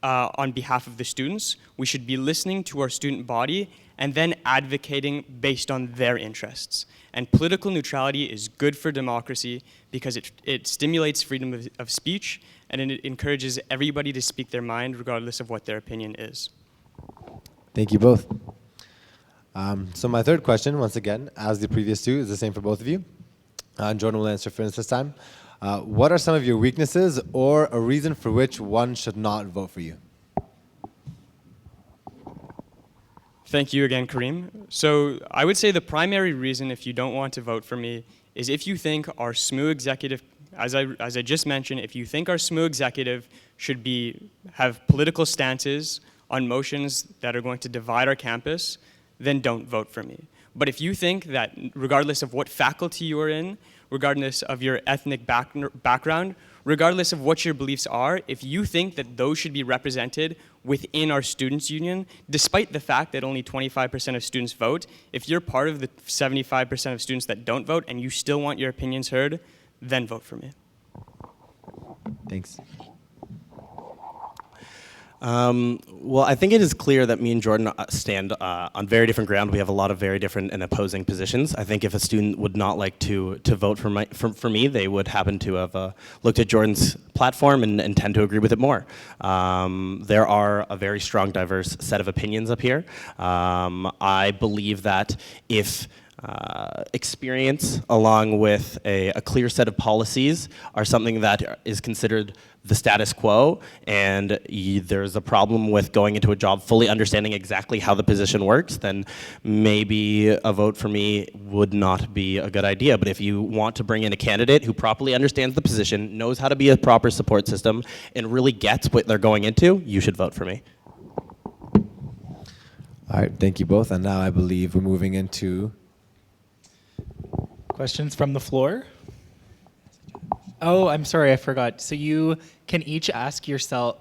on behalf of the students. We should be listening to our student body and then advocating based on their interests. And political neutrality is good for democracy because it stimulates freedom of speech and it encourages everybody to speak their mind regardless of what their opinion is. Thank you both. So my third question, once again, as the previous two, is the same for both of you. Jordan will answer first this time. What are some of your weaknesses or a reason for which one should not vote for you? Thank you again, Kareem. So I would say the primary reason if you don't want to vote for me is if you think our SMU executive, as I just mentioned, if you think our SMU executive should have political stances on motions that are going to divide our campus, then don't vote for me. But if you think that regardless of what faculty you are in, regardless of your ethnic background, regardless of what your beliefs are, if you think that those should be represented within our students' union, despite the fact that only 25% of students vote, if you're part of the 75% of students that don't vote and you still want your opinions heard, then vote for me. Thanks. Well, I think it is clear that me and Jordan stand on very different ground. We have a lot of very different and opposing positions. I think if a student would not like to vote for me, they would happen to have looked at Jordan's platform and tend to agree with it more. There are a very strong, diverse set of opinions up here. I believe that if experience along with a clear set of policies are something that is considered the status quo, and there's a problem with going into a job fully understanding exactly how the position works, then maybe a vote for me would not be a good idea. But if you want to bring in a candidate who properly understands the position, knows how to be a proper support system, and really gets what they're going into, you should vote for me. All right, thank you both. And now I believe we're moving into questions from the floor. Oh, I'm sorry, I forgot. So you can each ask yourself,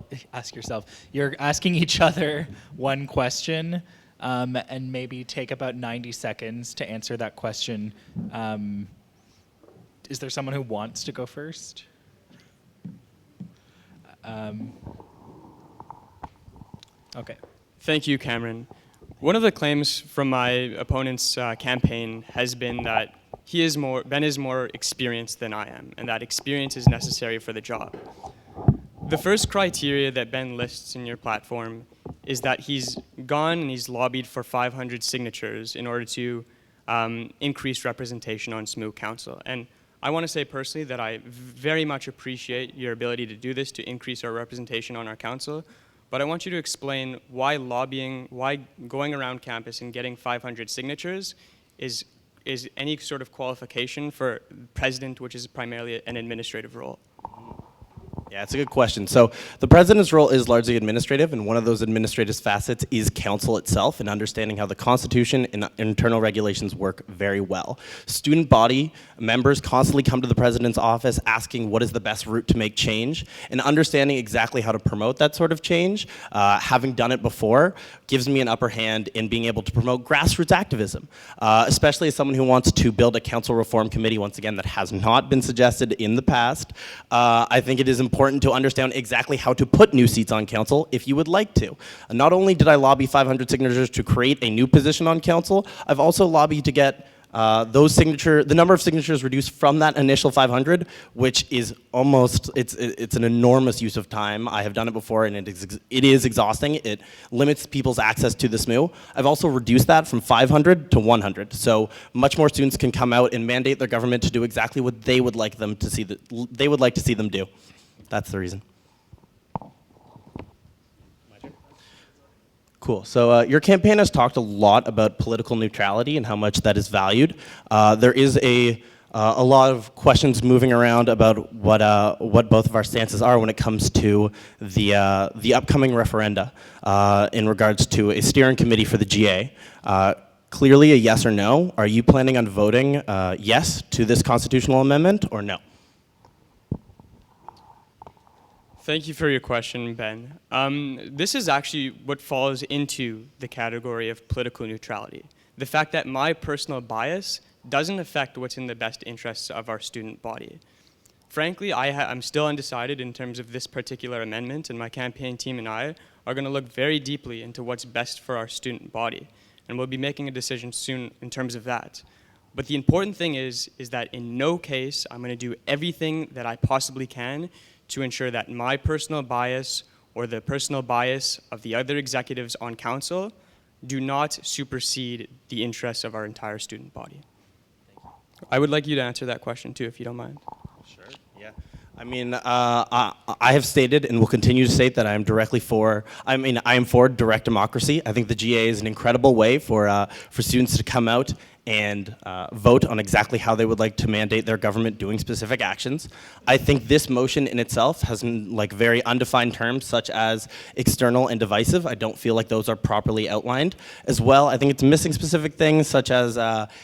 you're asking each other one question and maybe take about 90 seconds to answer that question. Is there someone who wants to go first? Okay. Thank you, Cameron. One of the claims from my opponent's campaign has been that Ben is more experienced than I am, and that experience is necessary for the job. The first criteria that Ben lists in your platform is that he's gone and he's lobbied for 500 signatures in order to increase representation on SMU Council. And I want to say personally that I very much appreciate your ability to do this to increase our representation on our council, but I want you to explain why lobbying, why going around campus and getting 500 signatures is any sort of qualification for president, which is primarily an administrative role. Yeah, it's a good question. So the president's role is largely administrative, and one of those administrative facets is council itself and understanding how the Constitution and internal regulations work very well. Student body members constantly come to the president's office asking what is the best route to make change, and understanding exactly how to promote that sort of change, having done it before, gives me an upper hand in being able to promote grassroots activism, especially as someone who wants to build a council reform committee, once again, that has not been suggested in the past. I think it is important to understand exactly how to put new seats on council if you would like to. Not only did I lobby 500 signatures to create a new position on council, I've also lobbied to get the number of signatures reduced from that initial 500, which is almost, it's an enormous use of time. I have done it before and it is exhausting. It limits people's access to the SMU. I've also reduced that from 500 to 100. So much more students can come out and mandate their government to do exactly what they would like them to see, they would like to see them do. That's the reason. Cool. So your campaign has talked a lot about political neutrality and how much that is valued. There is a lot of questions moving around about what both of our stances are when it comes to the upcoming referenda in regards to a steering committee for the GA. Clearly a yes or no. Are you planning on voting yes to this constitutional amendment or no? Thank you for your question, Ben. This is actually what falls into the category of political neutrality. The fact that my personal bias doesn't affect what's in the best interests of our student body. Frankly, I'm still undecided in terms of this particular amendment, and my campaign team and I are going to look very deeply into what's best for our student body. And we'll be making a decision soon in terms of that. But the important thing is that in no case I'm going to do everything that I possibly can to ensure that my personal bias or the personal bias of the other executives on council do not supersede the interests of our entire student body. I would like you to answer that question too, if you don't mind. Sure, yeah. I mean, I have stated and will continue to state that I am for direct democracy. I think the GA is an incredible way for students to come out and vote on exactly how they would like to mandate their government doing specific actions. I think this motion in itself has very undefined terms such as external and divisive. I don't feel like those are properly outlined. As well, I think it's missing specific things such as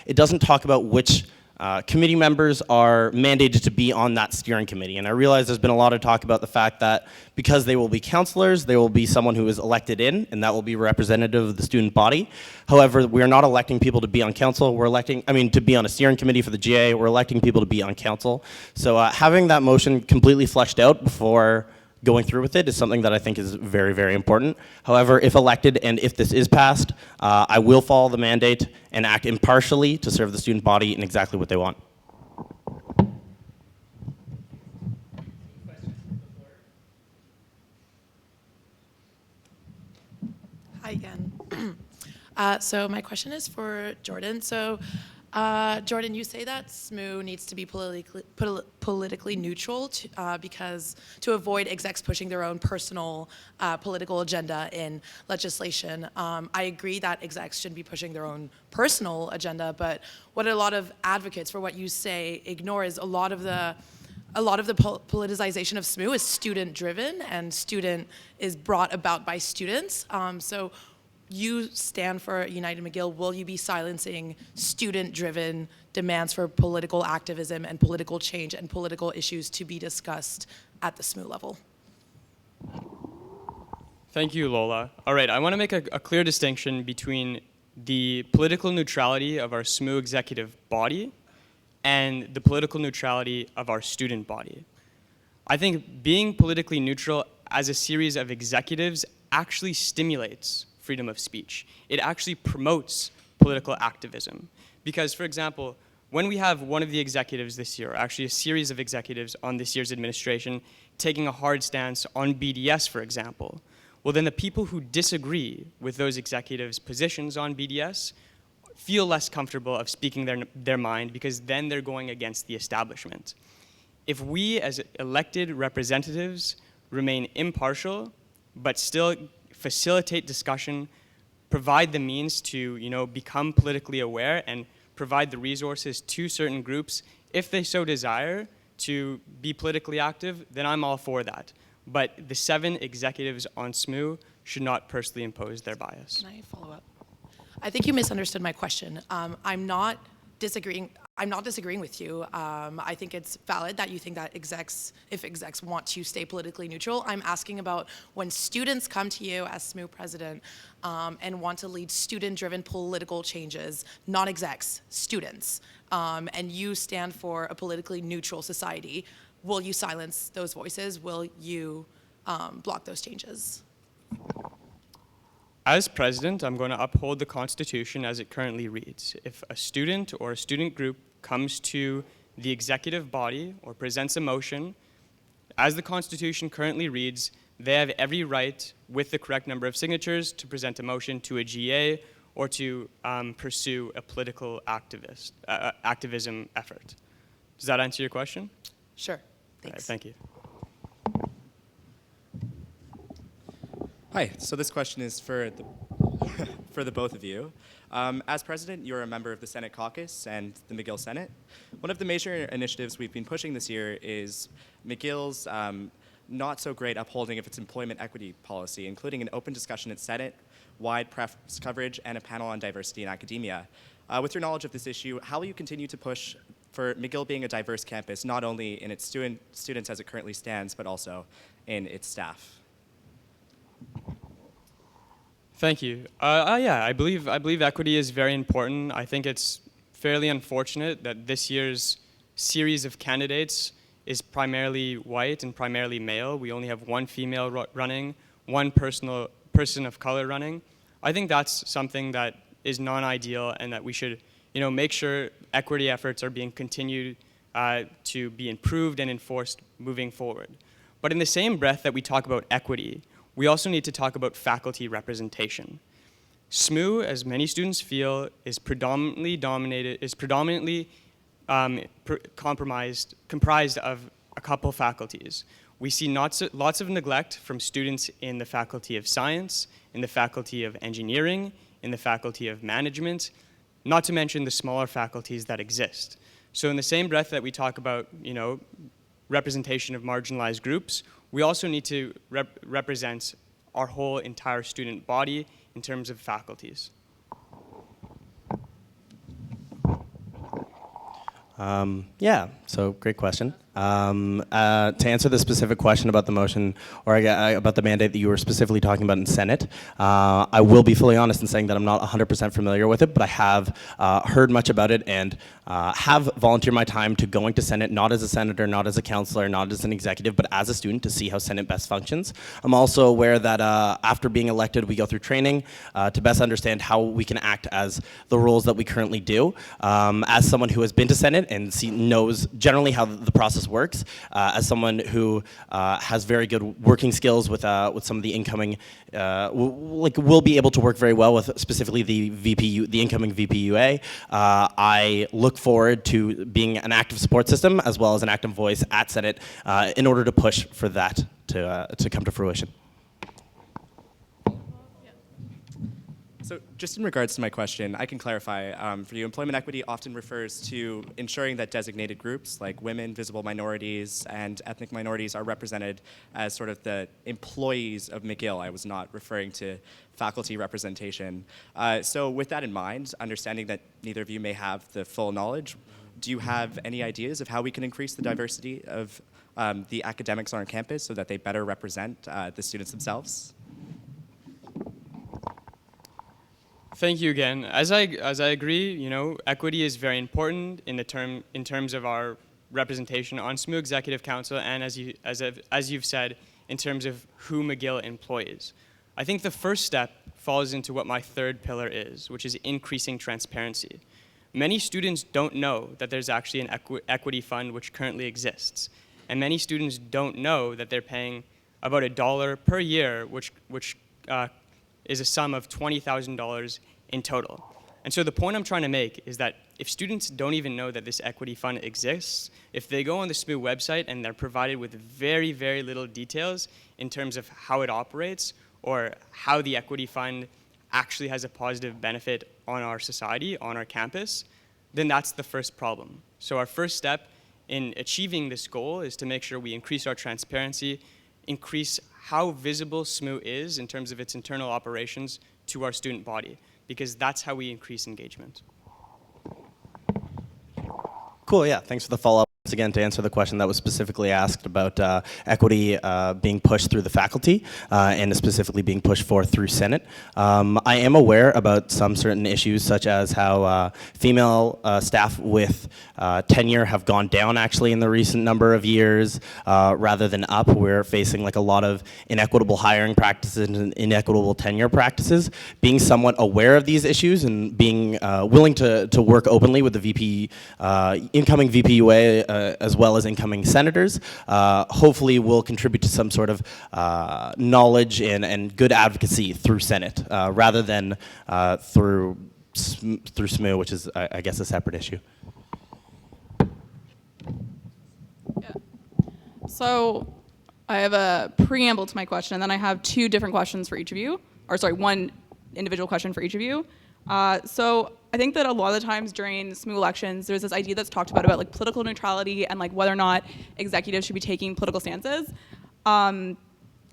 it doesn't talk about which committee members are mandated to be on that steering committee. And I realize there's been a lot of talk about the fact that because they will be counselors, they will be someone who is elected in, and that will be representative of the student body. However, we are not electing people to be on council. We're to be on a steering committee for the GA. We're electing people to be on council. So having that motion completely fleshed out before going through with it is something that I think is very, very important. However, if elected and if this is passed, I will follow the mandate and act impartially to serve the student body in exactly what they want. Hi again. So my question is for Jordan. So Jordan, you say that SMU needs to be politically neutral to avoid execs pushing their own personal political agenda in legislation. I agree that execs shouldn't be pushing their own personal agenda, but what a lot of advocates for what you say ignore is a lot of the politicization of SMU is student-driven, and student is brought about by students. So you stand for United McGill. Will you be silencing student-driven demands for political activism and political change and political issues to be discussed at the SMU level? Thank you, Lola. All right, I want to make a clear distinction between the political neutrality of our SMU executive body and the political neutrality of our student body. I think being politically neutral as a series of executives actually stimulates freedom of speech. It actually promotes political activism. Because, for example, when we have one of the executives this year, actually a series of executives on this year's administration, taking a hard stance on BDS, for example, well, then the people who disagree with those executives' positions on BDS feel less comfortable of speaking their mind, because then they're going against the establishment. If we as elected representatives remain impartial, but still facilitate discussion, provide the means to become politically aware, and provide the resources to certain groups, if they so desire, to be politically active, then I'm all for that. But the 7 executives on SMU should not personally impose their bias. Can I follow up? I think you misunderstood my question. I'm not disagreeing with you. I think it's valid that you think that if execs want to stay politically neutral. I'm asking about when students come to you as SMU president and want to lead student-driven political changes, not execs, students, and you stand for a politically neutral society, will you silence those voices? Will you block those changes? As president, I'm going to uphold the Constitution as it currently reads. If a student or a student group comes to the executive body or presents a motion, as the Constitution currently reads, they have every right, with the correct number of signatures, to present a motion to a GA or to pursue a political activism effort. Does that answer your question? Sure. Thanks. All right, thank you. Hi, so this question is for the both of you. As president, you're a member of the Senate caucus and the McGill Senate. One of the major initiatives we've been pushing this year is McGill's not so great upholding of its employment equity policy, including an open discussion at Senate, wide press coverage, and a panel on diversity in academia. With your knowledge of this issue, how will you continue to push for McGill being a diverse campus, not only in its students as it currently stands, but also in its staff? Thank you. Yeah, I believe equity is very important. I think it's fairly unfortunate that this year's series of candidates is primarily white and primarily male. We only have one female running, one person of color running. I think that's something that is non-ideal, and that we should, make sure equity efforts are being continued to be improved and enforced moving forward. But in the same breath that we talk about equity, we also need to talk about faculty representation. SMU, as many students feel, is predominantly comprised of a couple faculties. We see lots of neglect from students in the Faculty of Science, in the Faculty of Engineering, in the Faculty of Management, not to mention the smaller faculties that exist. So in the same breath that we talk about, representation of marginalized groups, we also need to represent our whole entire student body in terms of faculties. Yeah, so great question. To answer the specific question about the motion, or about the mandate that you were specifically talking about in Senate, I will be fully honest in saying that I'm not 100% familiar with it, but I have heard much about it and have volunteered my time to going to Senate, not as a senator, not as a counselor, not as an executive, but as a student to see how Senate best functions. I'm also aware that after being elected, we go through training to best understand how we can act as the roles that we currently do. As someone who has been to Senate and knows generally how the process works, as someone who has very good working skills with some of the incoming, will be able to work very well with specifically the incoming VPUA. I look forward to being an active support system as well as an active voice at Senate in order to push for that to come to fruition. So just in regards to my question, I can clarify for you, employment equity often refers to ensuring that designated groups like women, visible minorities, and ethnic minorities are represented as sort of the employees of McGill. I was not referring to faculty representation. So with that in mind, understanding that neither of you may have the full knowledge, do you have any ideas of how we can increase the diversity of the academics on our campus so that they better represent the students themselves? Thank you again. As I agree, equity is very important in terms of our representation on SMU Executive Council, and as you've said, in terms of who McGill employs. I think the first step falls into what my third pillar is, which is increasing transparency. Many students don't know that there's actually an equity fund which currently exists, and many students don't know that they're paying about $1 per year, which is a sum of $20,000 in total. And so the point I'm trying to make is that if students don't even know that this equity fund exists, if they go on the SMU website and they're provided with very, very little details in terms of how it operates or how the equity fund actually has a positive benefit on our society, on our campus, then that's the first problem. So our first step in achieving this goal is to make sure we increase our transparency, increase how visible SMU is in terms of its internal operations to our student body, because that's how we increase engagement. Cool, yeah, thanks for the follow-up. Once again, to answer the question that was specifically asked about equity being pushed through the faculty and specifically being pushed forth through Senate. I am aware about some certain issues, such as how female staff with tenure have gone down actually in the recent number of years rather than up. We're facing like a lot of inequitable hiring practices and inequitable tenure practices. Being somewhat aware of these issues and being willing to work openly with the VP, incoming VP UA, as well as incoming senators, hopefully will contribute to some sort of knowledge and good advocacy through Senate, rather than through SMU, which is, I guess, a separate issue. So I have a preamble to my question, and then I have two different questions for each of you, or sorry, one individual question for each of you. So I think that a lot of the times during SMU elections, there's this idea that's talked about like political neutrality and like whether or not executives should be taking political stances. I'm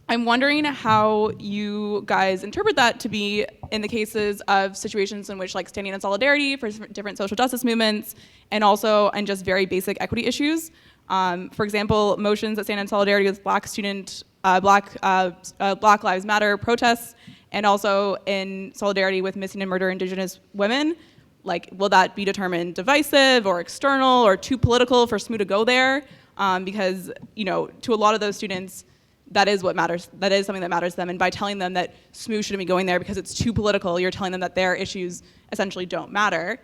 wondering how you guys interpret that to be in the cases of situations in which like standing in solidarity for different social justice movements and also in just very basic equity issues. For example, motions that stand in solidarity with Black Lives Matter protests, and also in solidarity with missing and murdered Indigenous women. Like, will that be determined divisive or external or too political for SMU to go there? Because, you know, to a lot of those students, that is what matters. That is something that matters to them. And by telling them that SMU shouldn't be going there because it's too political, you're telling them that their issues essentially don't matter.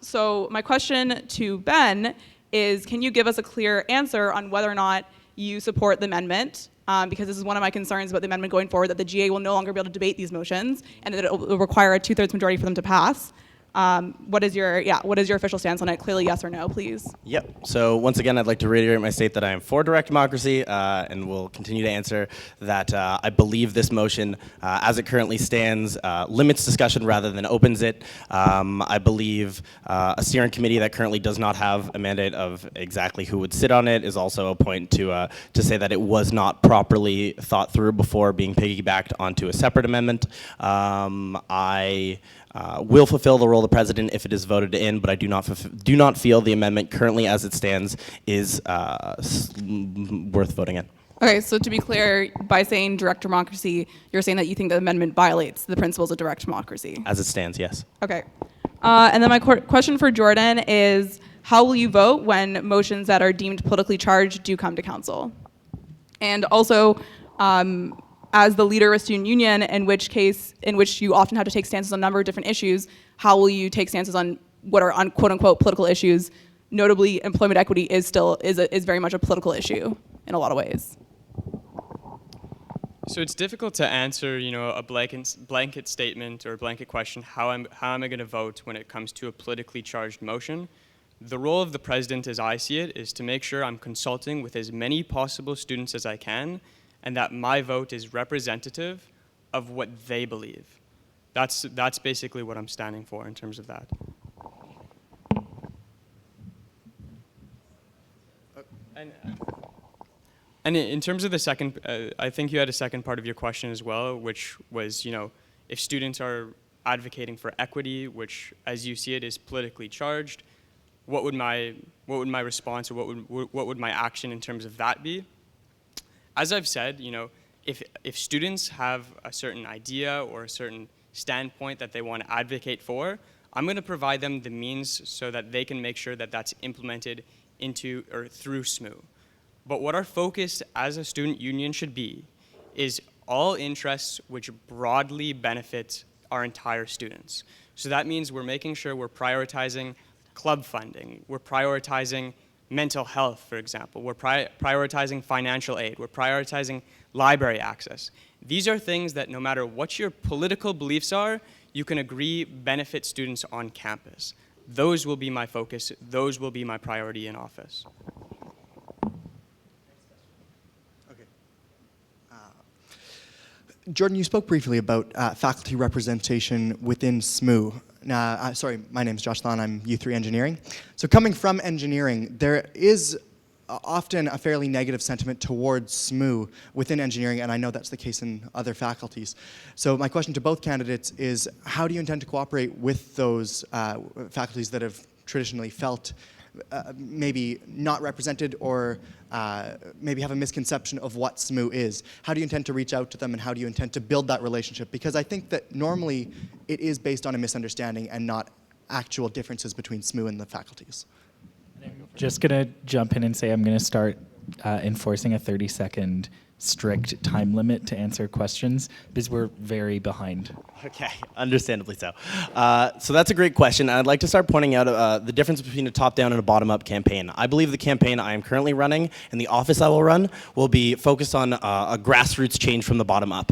So my question to Ben is, can you give us a clear answer on whether or not you support the amendment? Because this is one of my concerns about the amendment going forward, that the GA will no longer be able to debate these motions and that it will require a 2/3 majority for them to pass. What is your official stance on it? Clearly yes or no, please. Yep. So once again, I'd like to reiterate my state that I am for direct democracy and will continue to answer that I believe this motion, as it currently stands, limits discussion rather than opens it. I believe a steering committee that currently does not have a mandate of exactly who would sit on it is also a point to say that it was not properly thought through before being piggybacked onto a separate amendment. I will fulfill the role of the president if it is voted in, but I do not feel the amendment currently as it stands is worth voting in. Okay, so to be clear, by saying direct democracy, you're saying that you think the amendment violates the principles of direct democracy? As it stands, yes. Okay. And then my question for Jordan is, how will you vote when motions that are deemed politically charged do come to council? And also, as the leader of a student union, in which you often have to take stances on a number of different issues, how will you take stances on what are on quote unquote political issues? Notably, employment equity is very much a political issue in a lot of ways. So it's difficult to answer, you know, a blanket statement or a blanket question, how am I going to vote when it comes to a politically charged motion? The role of the president, as I see it, is to make sure I'm consulting with as many possible students as I can, and that my vote is representative of what they believe. That's basically what I'm standing for in terms of that. And in terms of the second, I think you had a second part of your question as well, which was, you know, if students are advocating for equity, which, as you see it, is politically charged, what would my response or what would my action in terms of that be? As I've said, you know, if students have a certain idea or a certain standpoint that they want to advocate for, I'm going to provide them the means so that they can make sure that that's implemented into or through SMU. But what our focus as a student union should be is all interests which broadly benefit our entire students. So that means we're making sure we're prioritizing club funding, we're prioritizing mental health, for example, we're prioritizing financial aid, we're prioritizing library access. These are things that no matter what your political beliefs are, you can agree benefit students on campus. Those will be my focus, those will be my priority in office. Jordan, you spoke briefly about faculty representation within SMU. Sorry, my name is Josh Thon, I'm U3 Engineering. So coming from engineering, there is often a fairly negative sentiment towards SMU within engineering, and I know that's the case in other faculties. So my question to both candidates is, how do you intend to cooperate with those faculties that have traditionally felt maybe not represented or maybe have a misconception of what SMU is? How do you intend to reach out to them, and how do you intend to build that relationship? Because I think that normally it is based on a misunderstanding and not actual differences between SMU and the faculties. Just going to jump in and say I'm going to start enforcing a 30-second strict time limit to answer questions because we're very behind. Okay, understandably so. So that's a great question. I'd like to start pointing out the difference between a top-down and a bottom-up campaign. I believe the campaign I am currently running and the office I will run will be focused on a grassroots change from the bottom up.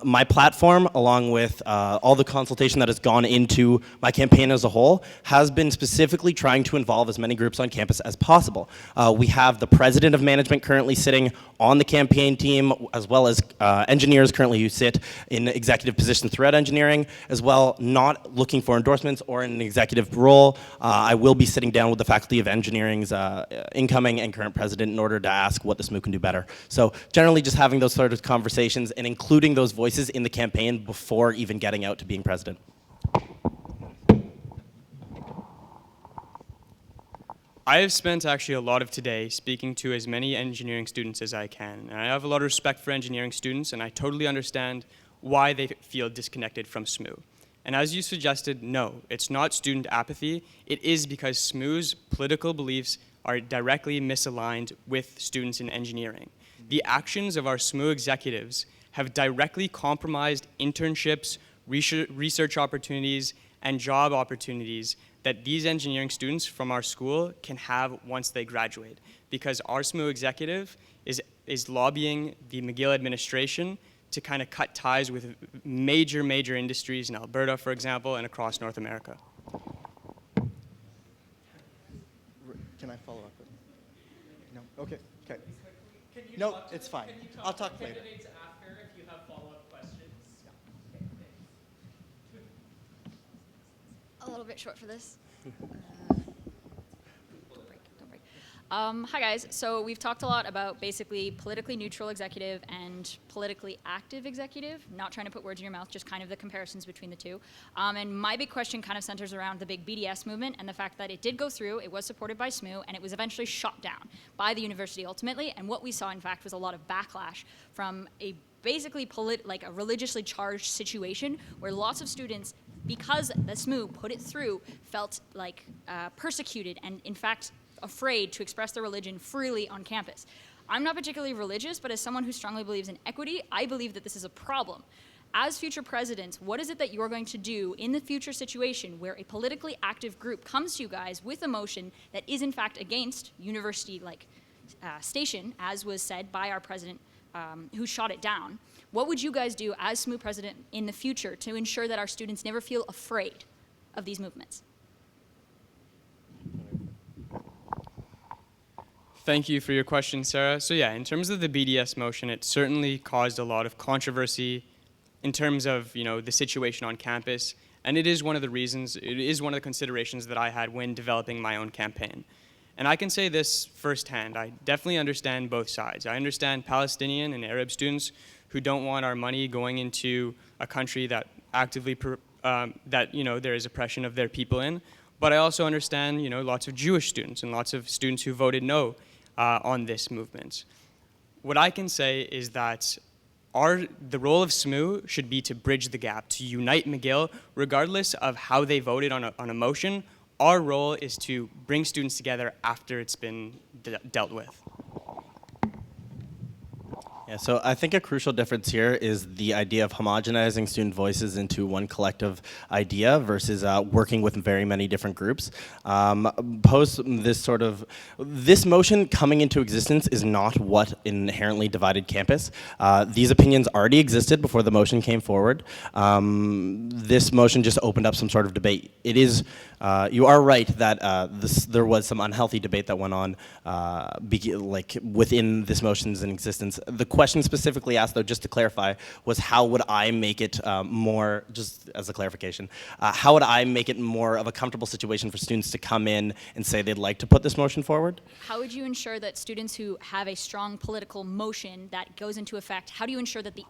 My platform, along with all the consultation that has gone into my campaign as a whole, has been specifically trying to involve as many groups on campus as possible. We have the president of management currently sitting on the campaign team, as well as engineers currently who sit in executive positions throughout engineering, as well, not looking for endorsements or in an executive role. I will be sitting down with the faculty of engineering's incoming and current president in order to ask what the SMU can do better. So generally just having those sort of conversations and including those voices in the campaign before even getting out to being president. I have spent actually a lot of today speaking to as many engineering students as I can. And I have a lot of respect for engineering students, and I totally understand why they feel disconnected from SMU. And as you suggested, no, it's not student apathy. It is because SMU's political beliefs are directly misaligned with students in engineering. The actions of our SMU executives have directly compromised internships, research opportunities, and job opportunities that these engineering students from our school can have once they graduate. Because our SMU executive is lobbying the McGill administration to kind of cut ties with major industries in Alberta, for example, and across North America. Can I follow up? No? Okay. No, it's fine. I'll talk later. After if you have follow-up questions. A little bit short for this. Hi guys, so we've talked a lot about basically politically neutral executive and politically active executive, not trying to put words in your mouth, just kind of the comparisons between the two. And my big question kind of centers around the big BDS movement and the fact that it did go through, it was supported by SMU, and it was eventually shot down by the university ultimately, and what we saw in fact was a lot of backlash from a basically like a religiously charged situation where lots of students, because the SMU put it through, felt like persecuted and in fact afraid to express their religion freely on campus. I'm not particularly religious, but as someone who strongly believes in equity, I believe that this is a problem. As future presidents, what is it that you're going to do in the future situation where a politically active group comes to you guys with a motion that is in fact against university station, as was said by our president who shot it down? What would you guys do as SMU president in the future to ensure that our students never feel afraid of these movements? Thank you for your question, Sarah. So yeah, in terms of the BDS motion, it certainly caused a lot of controversy in terms of, the situation on campus. And it is one of the reasons, it is one of the considerations that I had when developing my own campaign. And I can say this firsthand, I definitely understand both sides. I understand Palestinian and Arab students who don't want our money going into a country that actively, there is oppression of their people in. But I also understand, lots of Jewish students and lots of students who voted no on this movement. What I can say is that the role of SMU should be to bridge the gap, to unite McGill, regardless of how they voted on a motion. Our role is to bring students together after it's been dealt with. Yeah, so I think a crucial difference here is the idea of homogenizing student voices into one collective idea versus working with very many different groups. Post this motion coming into existence is not what inherently divided campus. These opinions already existed before the motion came forward. This motion just opened up some sort of debate. It is, you are right that there was some unhealthy debate that went on within this motion's in existence. The question specifically asked, though, just to clarify, was how would I make it more, just as a clarification, how would I make it more of a comfortable situation for students to come in and say they'd like to put this motion forward? How would you ensure that students who have a strong political motion that goes into effect, how do you ensure that the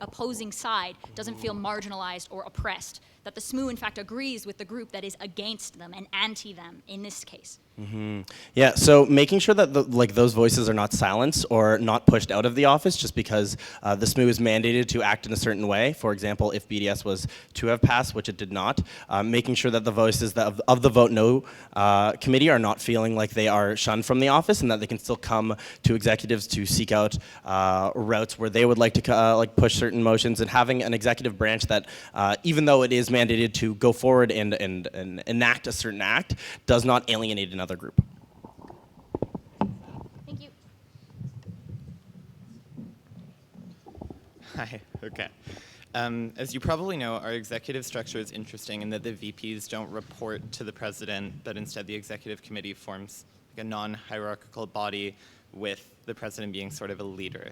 opposing side doesn't feel marginalized or oppressed? That the SMU, in fact, agrees with the group that is against them and anti them in this case? Yeah, so making sure that those voices are not silenced or not pushed out of the office just because the SMU is mandated to act in a certain way. For example, if BDS was to have passed, which it did not, making sure that the voices of the Vote No committee are not feeling like they are shunned from the office and that they can still come to executives to seek out routes where they would like to push certain motions, and having an executive branch that, even though it is mandated to go forward and enact a certain act, does not alienate another group. Thank you. Hi, okay. As you probably know, our executive structure is interesting in that the VPs don't report to the president, but instead the executive committee forms like a non-hierarchical body with the president being sort of a leader.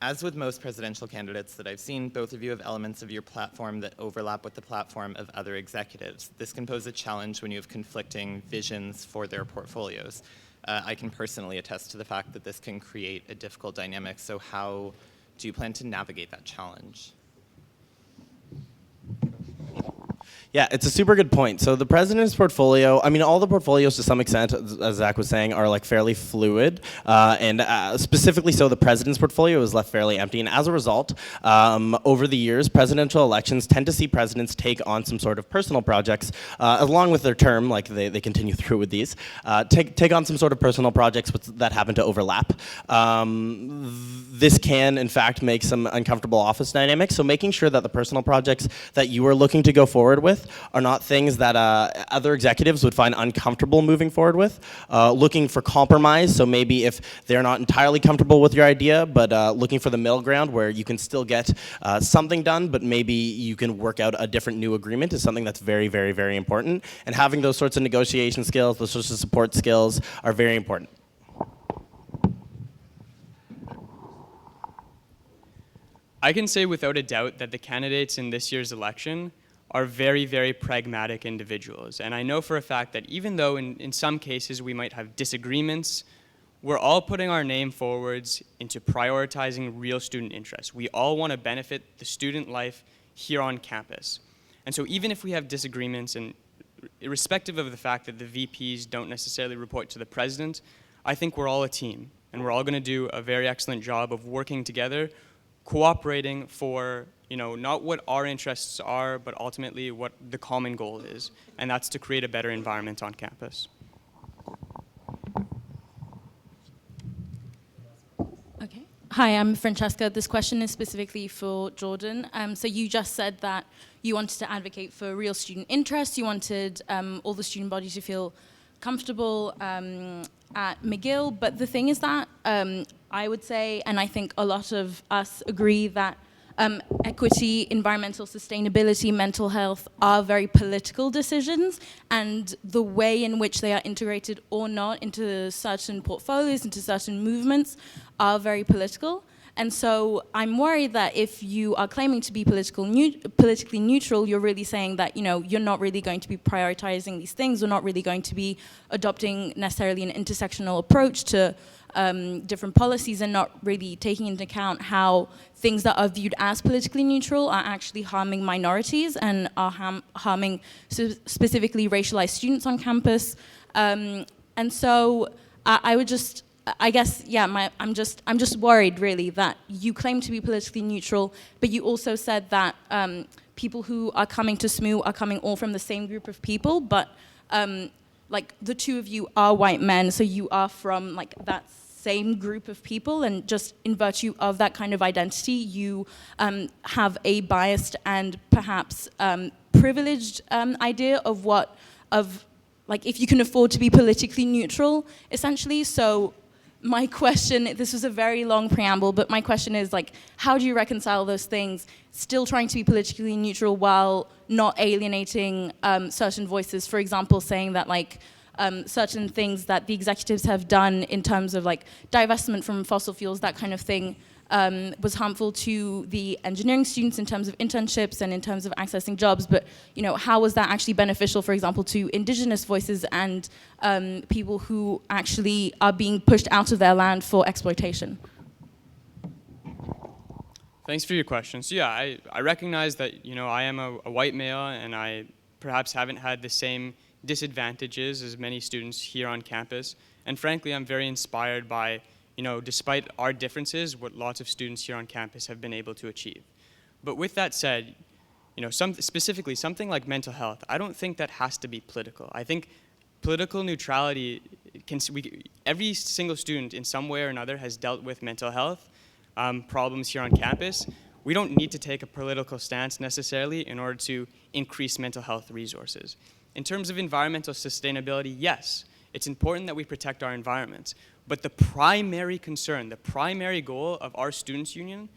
As with most presidential candidates that I've seen, both of you have elements of your platform that overlap with the platform of other executives. This can pose a challenge when you have conflicting visions for their portfolios. I can personally attest to the fact that this can create a difficult dynamic, so how do you plan to navigate that challenge? Yeah, it's a super good point. So the president's portfolio, I mean, all the portfolios to some extent, as Zach was saying, are like fairly fluid, and specifically so the president's portfolio is left fairly empty. And as a result, over the years, presidential elections tend to see presidents take on some sort of personal projects, along with their term, like they continue through with these, take on some sort of personal projects that happen to overlap. This can, in fact, make some uncomfortable office dynamics. So making sure that the personal projects that you are looking to go forward with are not things that other executives would find uncomfortable moving forward with. Looking for compromise, so maybe if they're not entirely comfortable with your idea, but looking for the middle ground where you can still get something done, but maybe you can work out a different new agreement is something that's very, very, very important. And having those sorts of negotiation skills, those sorts of support skills are very important. I can say without a doubt that the candidates in this year's election are very, very pragmatic individuals. And I know for a fact that even though in some cases we might have disagreements, we're all putting our name forwards into prioritizing real student interests. We all want to benefit the student life here on campus. And so even if we have disagreements, and irrespective of the fact that the VPs don't necessarily report to the president, I think we're all a team. And we're all going to do a very excellent job of working together, cooperating for, not what our interests are, but ultimately what the common goal is, and that's to create a better environment on campus. Okay. Hi, I'm Francesca. This question is specifically for Jordan. So you just said that you wanted to advocate for real student interests. You wanted all the student bodies to feel comfortable at McGill. But the thing is that I would say, and I think a lot of us agree, that equity, environmental sustainability, mental health are very political decisions, and the way in which they are integrated or not into certain portfolios, into certain movements, are very political. And so I'm worried that if you are claiming to be politically neutral, you're really saying that you're not really going to be prioritizing these things, or not really going to be adopting necessarily an intersectional approach to different policies, and not really taking into account how things that are viewed as politically neutral are actually harming minorities and are harming specifically racialized students on campus. And so I would just, I guess, yeah, I'm just worried really that you claim to be politically neutral, but you also said that people who are coming to SMU are coming all from the same group of people, but like the two of you are white men, so you are from like that same group of people, and just in virtue of that kind of identity, you have a biased and perhaps privileged idea of like if you can afford to be politically neutral, essentially. So my question, this was a very long preamble, but my question is like, how do you reconcile those things, still trying to be politically neutral while not alienating certain voices? For example, saying that like certain things that the executives have done in terms of like divestment from fossil fuels, that kind of thing, was harmful to the engineering students in terms of internships and in terms of accessing jobs, but how was that actually beneficial, for example, to indigenous voices and people who actually are being pushed out of their land for exploitation? Thanks for your question. So yeah, I recognize that I am a white male and I perhaps haven't had the same disadvantages as many students here on campus. And frankly, I'm very inspired by, despite our differences, what lots of students here on campus have been able to achieve. But with that said, specifically something like mental health, I don't think that has to be political. I think political neutrality, every single student in some way or another has dealt with mental health problems here on campus. We don't need to take a political stance necessarily in order to increase mental health resources. In terms of environmental sustainability, yes, it's important that we protect our environments. But the primary concern, the primary goal of our students' union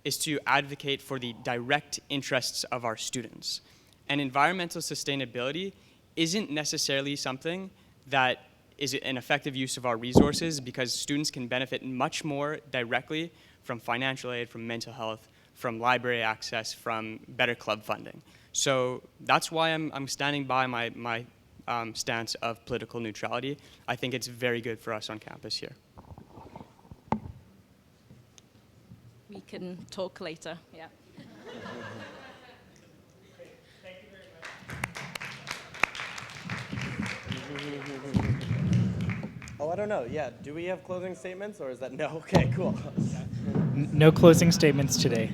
is to advocate for the direct interests of our students. And environmental sustainability isn't necessarily something that is an effective use of our resources, because students can benefit much more directly from financial aid, from mental health, from library access, from better club funding. So that's why I'm standing by my stance of political neutrality. I think it's very good for us on campus here. We can talk later, yeah. Oh, I don't know. Yeah, do we have closing statements, or is that no? Okay, cool. No closing statements today.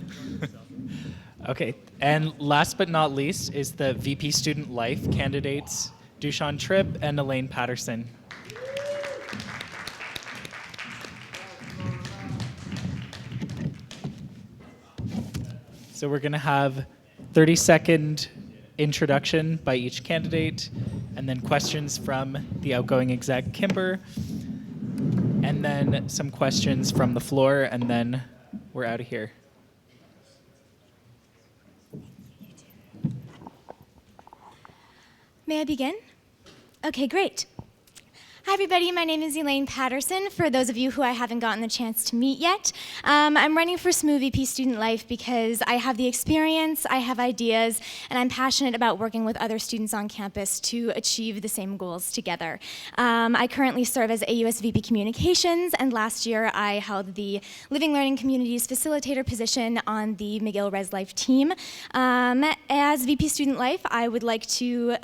Okay, and last but not least is the VP Student Life candidates, Dushan Tripp and Elaine Patterson. So we're going to have 30-second introduction by each candidate, and then questions from the outgoing exec, Kimber, and then some questions from the floor, and then we're out of here. May I begin? Okay, great. Hi, everybody. My name is Elaine Patterson, for those of you who I haven't gotten the chance to meet yet. I'm running for SSMU VP Student Life because I have the experience, I have ideas, and I'm passionate about working with other students on campus to achieve the same goals together. I currently serve as AUS VP Communications, and last year I held the Living Learning Communities Facilitator position on the McGill Res Life team. As VP Student Life, I would like to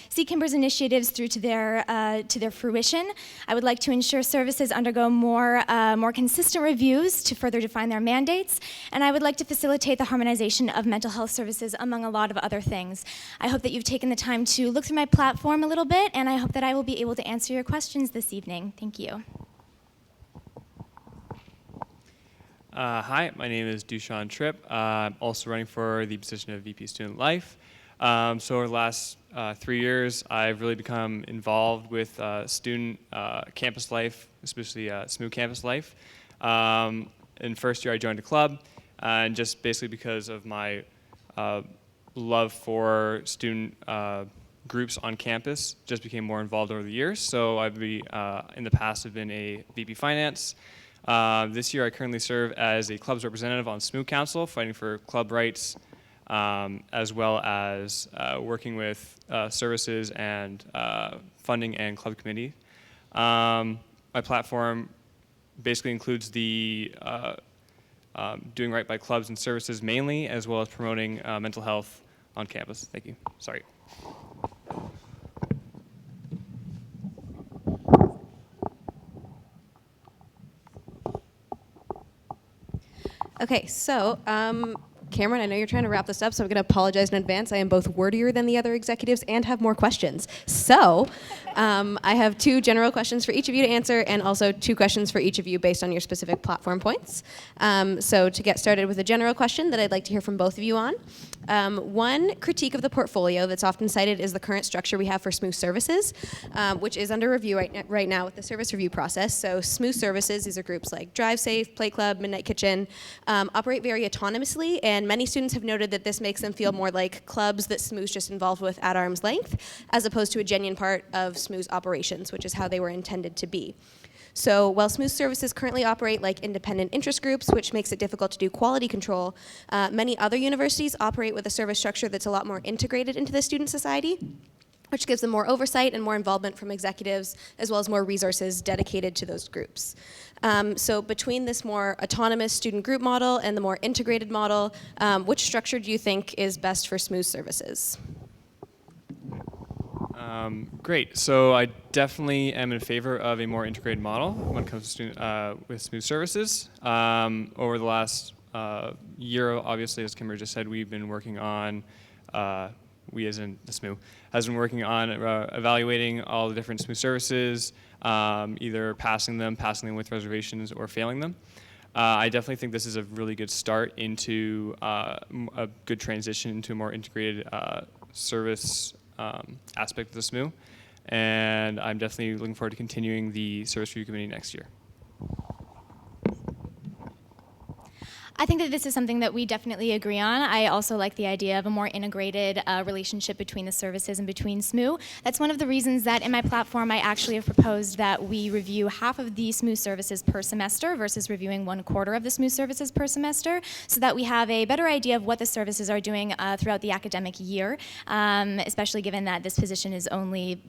see Kimber's initiatives through to their fruition. I would like to ensure services undergo more consistent reviews to further define their mandates, and I would like to facilitate the harmonization of mental health services, among a lot of other things. I hope that you've taken the time to look through my platform a little bit, and I hope that I will be able to answer your questions this evening. Thank you. Hi, my name is Dushan Tripp. I'm also running for the position of VP Student Life. So over the last 3 years, I've really become involved with student campus life, especially SSMU campus life. In first year, I joined a club, and just basically because of my love for student groups on campus, just became more involved over the years. So I've been, in the past, have been a VP Finance. This year, I currently serve as a club's representative on SSMU Council, fighting for club rights, as well as working with services and funding and club committee. My platform basically includes the doing right by clubs and services mainly, as well as promoting mental health on campus. Thank you. Sorry. Okay, so Cameron, I know you're trying to wrap this up, so I'm going to apologize in advance. I am both wordier than the other executives and have more questions. So I have 2 general questions for each of you to answer, and also 2 questions for each of you based on your specific platform points. So to get started with a general question that I'd like to hear from both of you on. One critique of the portfolio that's often cited is the current structure we have for SSMU services, which is under review right now with the service review process. So SSMU services, these are groups like Drive Safe, Play Club, Midnight Kitchen, operate very autonomously, and many students have noted that this makes them feel more like clubs that SSMU's just involved with at arm's length, as opposed to a genuine part of SMU's operations, which is how they were intended to be. So while SMU services currently operate like independent interest groups, which makes it difficult to do quality control, many other universities operate with a service structure that's a lot more integrated into the student society, which gives them more oversight and more involvement from executives, as well as more resources dedicated to those groups. So between this more autonomous student group model and the more integrated model, which structure do you think is best for SMU services? Great. So I definitely am in favor of a more integrated model when it comes to with SMU services. Over the last year, obviously, as Kimber just said, we've been working on, we as in the SMU, has been working on evaluating all the different SMU services, either passing them with reservations, or failing them. I definitely think this is a really good start into a good transition into a more integrated service aspect of the SMU, and I'm definitely looking forward to continuing the service review committee next year. I think that this is something that we definitely agree on. I also like the idea of a more integrated relationship between the services and between SMU. That's one of the reasons that in my platform I actually have proposed that we review half of the SMU services per semester versus reviewing 1/4 of the SMU services per semester, so that we have a better idea of what the services are doing throughout the academic year, especially given that this position is only,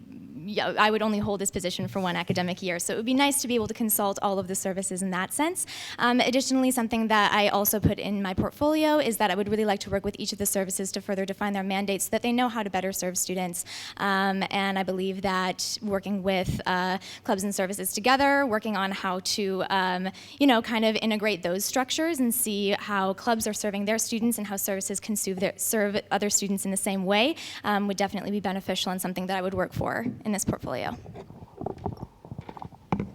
I would only hold this position for one academic year. So it would be nice to be able to consult all of the services in that sense. Additionally, something that I also put in my portfolio is that I would really like to work with each of the services to further define their mandates so that they know how to better serve students. And I believe that working with clubs and services together, working on how to, kind of integrate those structures and see how clubs are serving their students and how services can serve other students in the same way would definitely be beneficial and something that I would work for in this portfolio.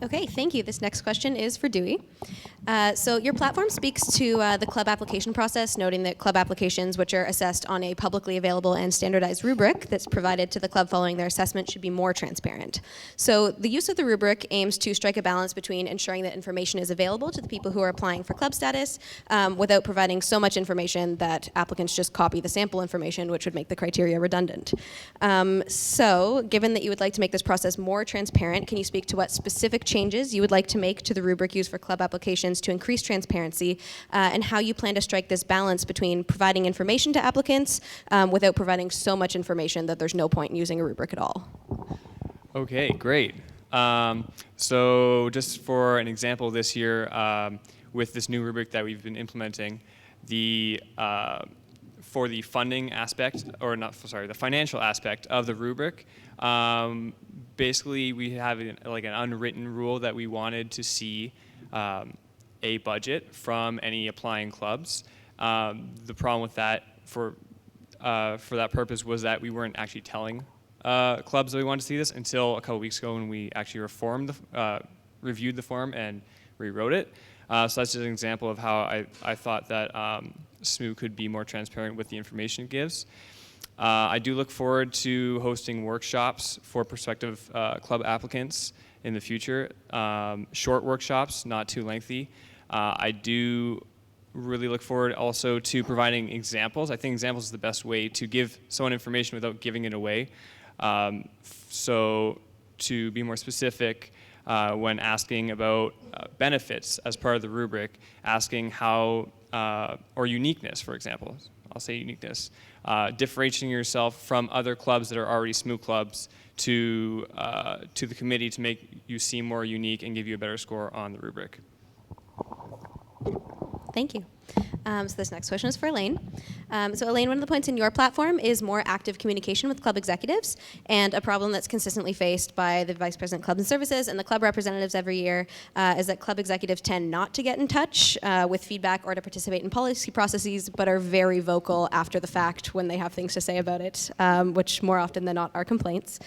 Okay, thank you. This next question is for Dewey. So your platform speaks to the club application process, noting that club applications, which are assessed on a publicly available and standardized rubric that's provided to the club following their assessment, should be more transparent. So the use of the rubric aims to strike a balance between ensuring that information is available to the people who are applying for club status without providing so much information that applicants just copy the sample information, which would make the criteria redundant. So given that you would like to make this process more transparent, can you speak to what specific changes you would like to make to the rubric used for club applications to increase transparency, and how you plan to strike this balance between providing information to applicants without providing so much information that there's no point in using a rubric at all? Okay, great. So just for an example this year, with this new rubric that we've been implementing, for the funding aspect, or not, sorry, the financial aspect of the rubric, basically we have like an unwritten rule that we wanted to see a budget from any applying clubs. The problem with that for that purpose was that we weren't actually telling clubs that we wanted to see this until a couple weeks ago when we actually reviewed the form and rewrote it. So that's just an example of how I thought that SMU could be more transparent with the information it gives. I do look forward to hosting workshops for prospective club applicants in the future. Short workshops, not too lengthy. I do really look forward also to providing examples. I think examples is the best way to give someone information without giving it away. So to be more specific, when asking about benefits as part of the rubric, asking how, or uniqueness, for example, I'll say uniqueness, differentiating yourself from other clubs that are already SMU clubs to the committee to make you seem more unique and give you a better score on the rubric. Thank you. So this next question is for Elaine. So Elaine, one of the points in your platform is more active communication with club executives, and a problem that's consistently faced by the Vice President Clubs and Services and the club representatives every year is that club executives tend not to get in touch with feedback or to participate in policy processes, but are very vocal after the fact when they have things to say about it, which more often than not are complaints.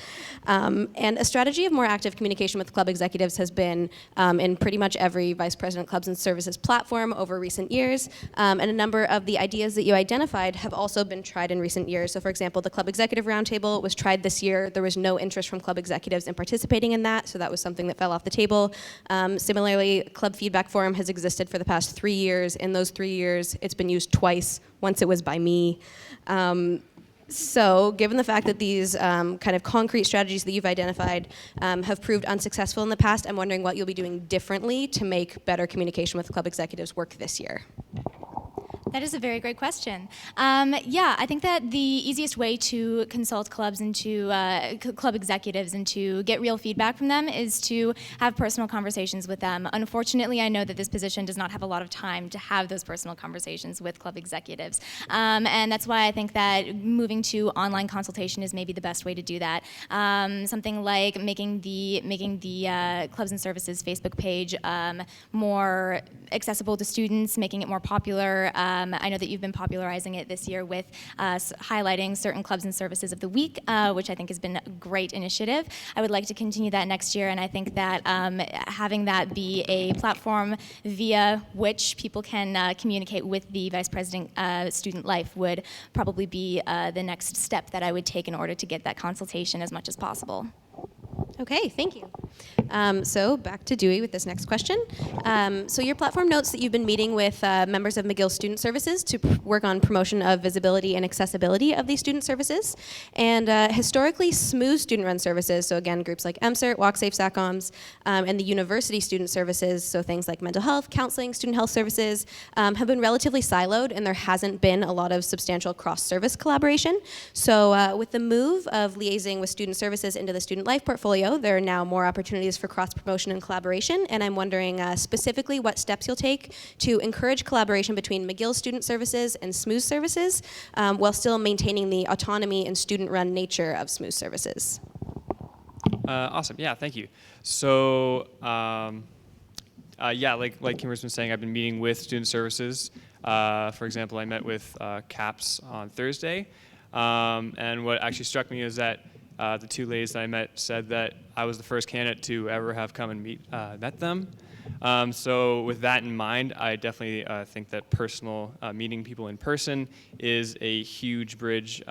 And a strategy of more active communication with club executives has been in pretty much every Vice President Clubs and Services platform over recent years. And a number of the ideas that you identified have also been tried in recent years. So for example, the Club Executive Roundtable was tried this year. There was no interest from club executives in participating in that, so that was something that fell off the table. Similarly, Club Feedback Forum has existed for the past 3 years. In those 3 years, it's been used twice. Once it was by me. So, given the fact that these kind of concrete strategies that you've identified have proved unsuccessful in the past, I'm wondering what you'll be doing differently to make better communication with club executives work this year. That is a very great question. Yeah, I think that the easiest way to consult clubs and to club executives and to get real feedback from them is to have personal conversations with them. Unfortunately, I know that this position does not have a lot of time to have those personal conversations with club executives, and that's why I think that moving to online consultation is maybe the best way to do that. Something like making the Clubs and Services Facebook page more accessible to students, making it more popular. I know that you've been popularizing it this year with highlighting certain clubs and services of the week, which I think has been a great initiative. I would like to continue that next year, and I think that having that be a platform via which people can communicate with the Vice President Student Life would probably be the next step that I would take in order to get that consultation as much as possible. Okay, thank you. So back to Dewey with this next question. So your platform notes that you've been meeting with members of McGill Student Services to work on promotion of visibility and accessibility of these student services. And historically, SSMU student-run services, so again, groups like MCERT, WalkSafe, SACOMS, and the university student services, so things like mental health, counseling, student health services, have been relatively siloed, and there hasn't been a lot of substantial cross-service collaboration. So with the move of liaising with student services into the student life portfolio, there are now more opportunities for cross-promotion and collaboration, and I'm wondering specifically what steps you'll take to encourage collaboration between McGill Student Services and SSMU services while still maintaining the autonomy and student-run nature of SSMU services. Awesome. Yeah, thank you. So, yeah, like Kimber's been saying, I've been meeting with student services. For example, I met with CAPS on Thursday, and what actually struck me is that the two ladies that I met said that I was the first candidate to ever have come and met them. So with that in mind, I definitely think that meeting people in person is a huge bridge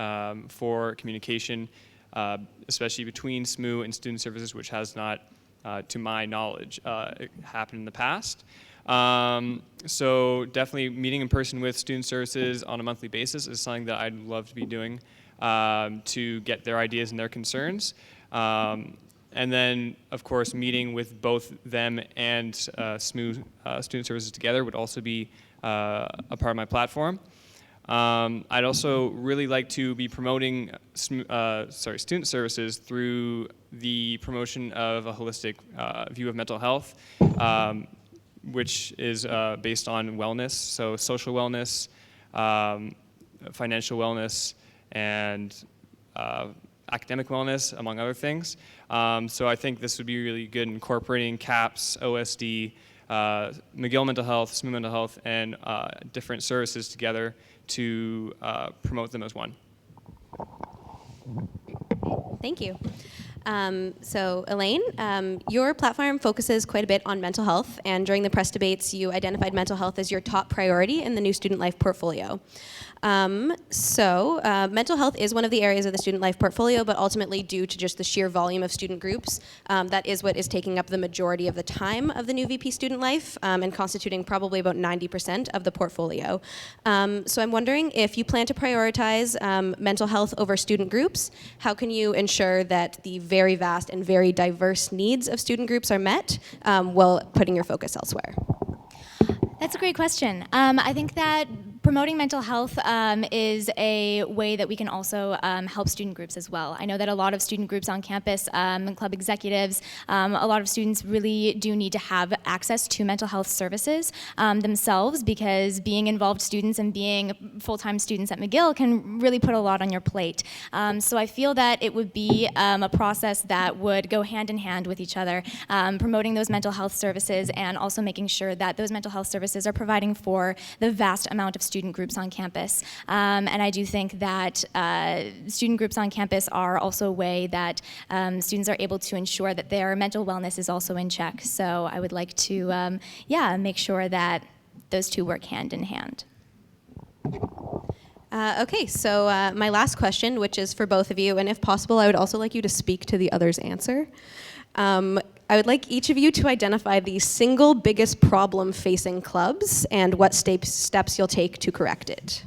for communication, especially between SSMU and student services, which has not, to my knowledge, happened in the past. So definitely meeting in person with student services on a monthly basis is something that I'd love to be doing to get their ideas and their concerns. And then, of course, meeting with both them and SSMU student services together would also be a part of my platform. I'd also really like to be promoting student services through the promotion of a holistic view of mental health, which is based on wellness, so social wellness, financial wellness, and academic wellness, among other things. So I think this would be really good incorporating CAPS, OSD, McGill Mental Health, SSMU Mental Health, and different services together to promote them as one. Thank you. So Elaine, your platform focuses quite a bit on mental health, and during the press debates, you identified mental health as your top priority in the new student life portfolio. Mental health is one of the areas of the student life portfolio, but ultimately due to just the sheer volume of student groups, that is what is taking up the majority of the time of the new VP student life and constituting probably about 90% of the portfolio. So I'm wondering if you plan to prioritize mental health over student groups, how can you ensure that the very vast and very diverse needs of student groups are met while putting your focus elsewhere? That's a great question. I think that promoting mental health is a way that we can also help student groups as well. I know that a lot of student groups on campus, club executives, a lot of students really do need to have access to mental health services themselves, because being involved students and being full-time students at McGill can really put a lot on your plate. So I feel that it would be a process that would go hand in hand with each other, promoting those mental health services and also making sure that those mental health services are providing for the vast amount of student groups on campus. And I do think that student groups on campus are also a way that students are able to ensure that their mental wellness is also in check. So I would like to, make sure that those two work hand in hand. Okay, so my last question, which is for both of you, and if possible, I would also like you to speak to the other's answer. I would like each of you to identify the single biggest problem facing clubs and what steps you'll take to correct it.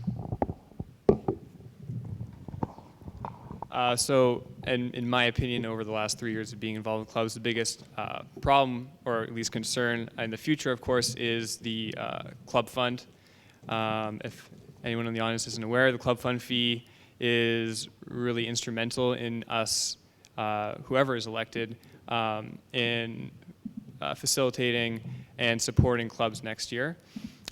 In my opinion, over the last 3 years of being involved in clubs, the biggest problem, or at least concern in the future, of course, is the club fund. If anyone in the audience isn't aware, the club fund fee is really instrumental in us, whoever is elected, in facilitating and supporting clubs next year.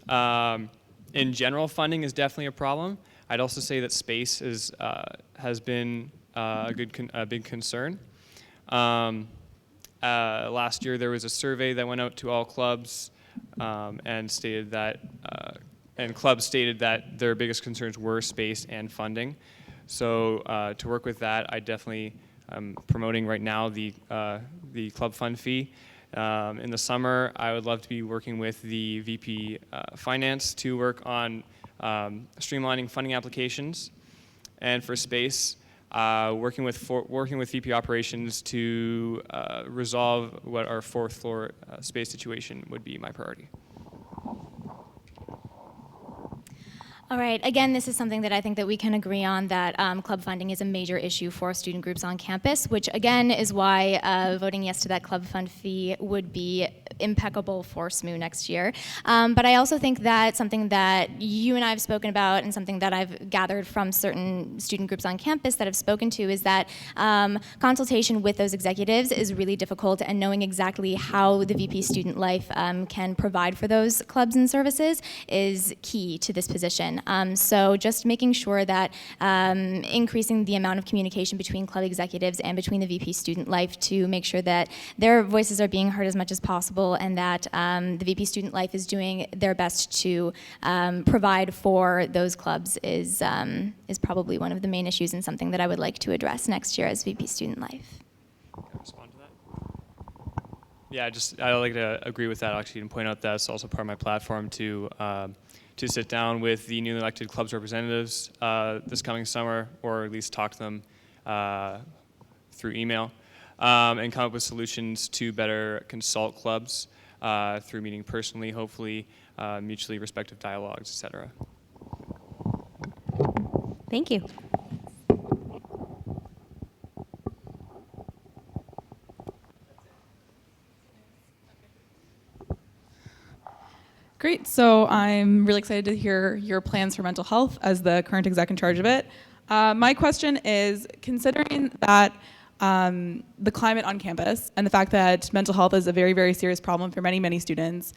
In general, funding is definitely a problem. I'd also say that space has been a big concern. Last year, there was a survey that went out to all clubs and stated that, clubs stated that their biggest concerns were space and funding. So to work with that, I definitely am promoting right now the club fund fee. In the summer, I would love to be working with the VP Finance to work on streamlining funding applications. And for space, working with VP Operations to resolve what our fourth floor space situation would be my priority. All right, again, this is something that I think that we can agree on, that club funding is a major issue for student groups on campus, which again is why voting yes to that club fund fee would be impeccable for SMU next year. But I also think that something that you and I have spoken about, and something that I've gathered from certain student groups on campus that I've spoken to, is that consultation with those executives is really difficult, and knowing exactly how the VP Student Life can provide for those clubs and services is key to this position. So just making sure that increasing the amount of communication between club executives and between the VP Student Life to make sure that their voices are being heard as much as possible, and that the VP Student Life is doing their best to provide for those clubs is probably one of the main issues, and something that I would like to address next year as VP Student Life. Can I respond to that? Yeah, I'd like to agree with that actually, and point out that it's also part of my platform to sit down with the newly elected clubs representatives this coming summer, or at least talk to them through email, and come up with solutions to better consult clubs through meeting personally, hopefully mutually respectful dialogues, etc. Thank you. Great. So I'm really excited to hear your plans for mental health as the current exec in charge of it. My question is, considering that the climate on campus and the fact that mental health is a very, very serious problem for many, many students,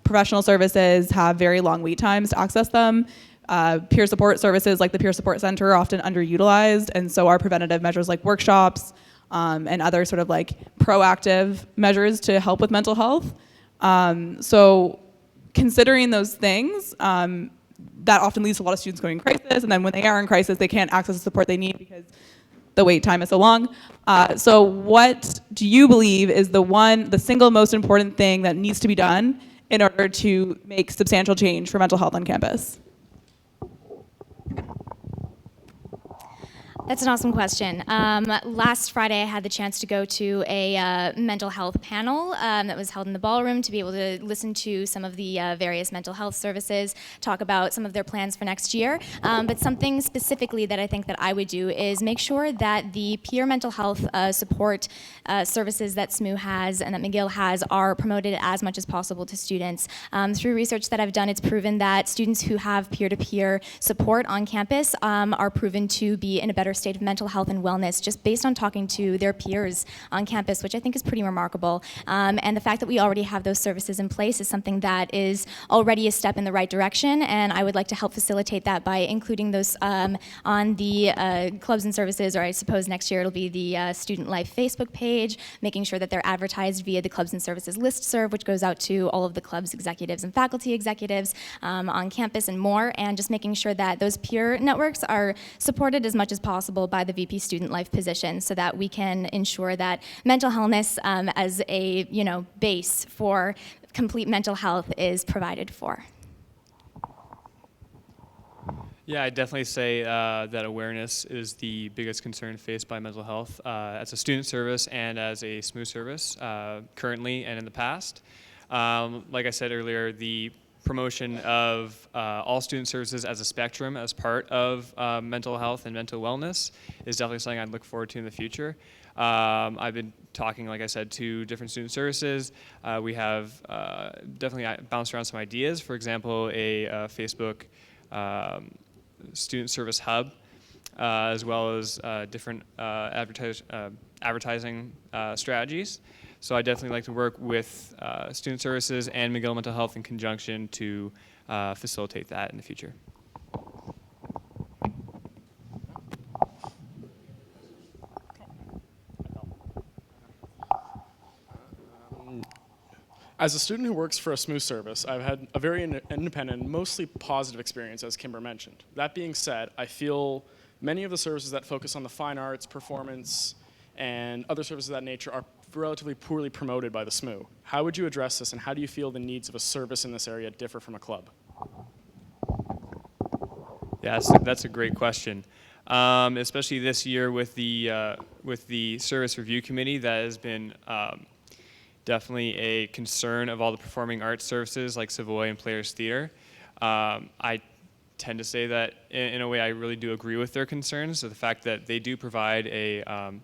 professional services have very long wait times to access them. Peer support services like the Peer Support Center are often underutilized, and so are preventative measures like workshops and other sort of like proactive measures to help with mental health. So considering those things, that often leads to a lot of students going in crisis, and then when they are in crisis, they can't access the support they need because the wait time is so long. So what do you believe is the single most important thing that needs to be done in order to make substantial change for mental health on campus? That's an awesome question. Last Friday, I had the chance to go to a mental health panel that was held in the ballroom to be able to listen to some of the various mental health services, talk about some of their plans for next year. But something specifically that I think that I would do is make sure that the peer mental health support services that SMU has and that McGill has are promoted as much as possible to students. Through research that I've done, it's proven that students who have peer-to-peer support on campus are proven to be in a better state of mental health and wellness just based on talking to their peers on campus, which I think is pretty remarkable. And the fact that we already have those services in place is something that is already a step in the right direction, and I would like to help facilitate that by including those on the clubs and services, or I suppose next year it'll be the Student Life Facebook page, making sure that they're advertised via the clubs and services listserv, which goes out to all of the clubs executives and faculty executives on campus and more, and just making sure that those peer networks are supported as much as possible by the VP Student Life position, so that we can ensure that mental wellness as a base for complete mental health is provided for. Yeah, I'd definitely say that awareness is the biggest concern faced by mental health as a student service and as a SMU service currently and in the past. Like I said earlier, the promotion of all student services as a spectrum as part of mental health and mental wellness is definitely something I'd look forward to in the future. I've been talking, like I said, to different student services. We have definitely bounced around some ideas. For example, a Facebook student service hub, as well as different advertising strategies. So I definitely like to work with student services and McGill Mental Health in conjunction to facilitate that in the future. As a student who works for a SMU service, I've had a very independent, mostly positive experience, as Kimber mentioned. That being said, I feel many of the services that focus on the fine arts, performance, and other services of that nature are relatively poorly promoted by the SMU. How would you address this, and how do you feel the needs of a service in this area differ from a club? Yeah, that's a great question. Especially this year with the service review committee, that has been definitely a concern of all the performing arts services like Savoy and Players Theatre. I tend to say that in a way I really do agree with their concerns. So the fact that they do provide a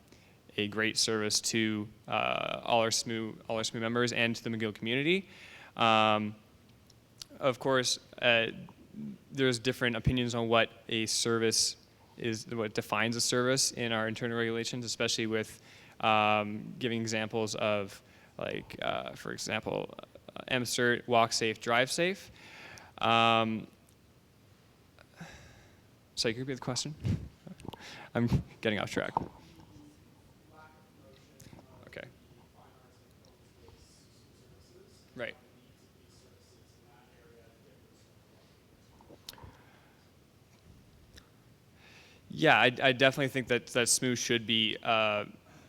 great service to all our SMU members and to the McGill community. Of course, there's different opinions on what a service is, what defines a service in our internal regulations, especially with giving examples of, like, for example, MCERT, walk safe, drive safe. Sorry, can you repeat the question? I'm getting off track. Okay. Right. Yeah, I definitely think that SMU should be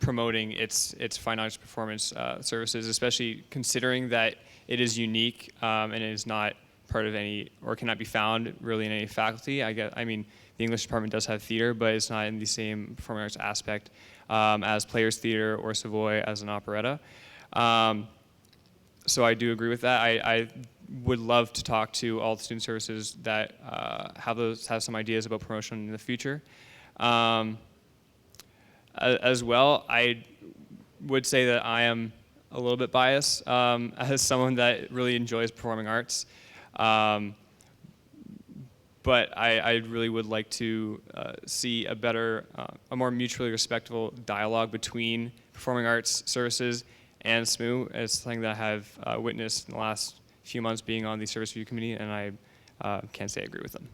promoting its fine arts performance services, especially considering that it is unique and it is not part of any, or cannot be found really in any faculty. I mean, the English department does have theater, but it's not in the same performing arts aspect as Players Theatre or Savoy as an operetta. So I do agree with that. I would love to talk to all the student services that have some ideas about promotion in the future. As well, I would say that I am a little bit biased as someone that really enjoys performing arts. But I really would like to see a better, a more mutually respectful dialogue between performing arts services and SMU. It's something that I have witnessed in the last few months being on the service review committee, and I can't say I agree with them.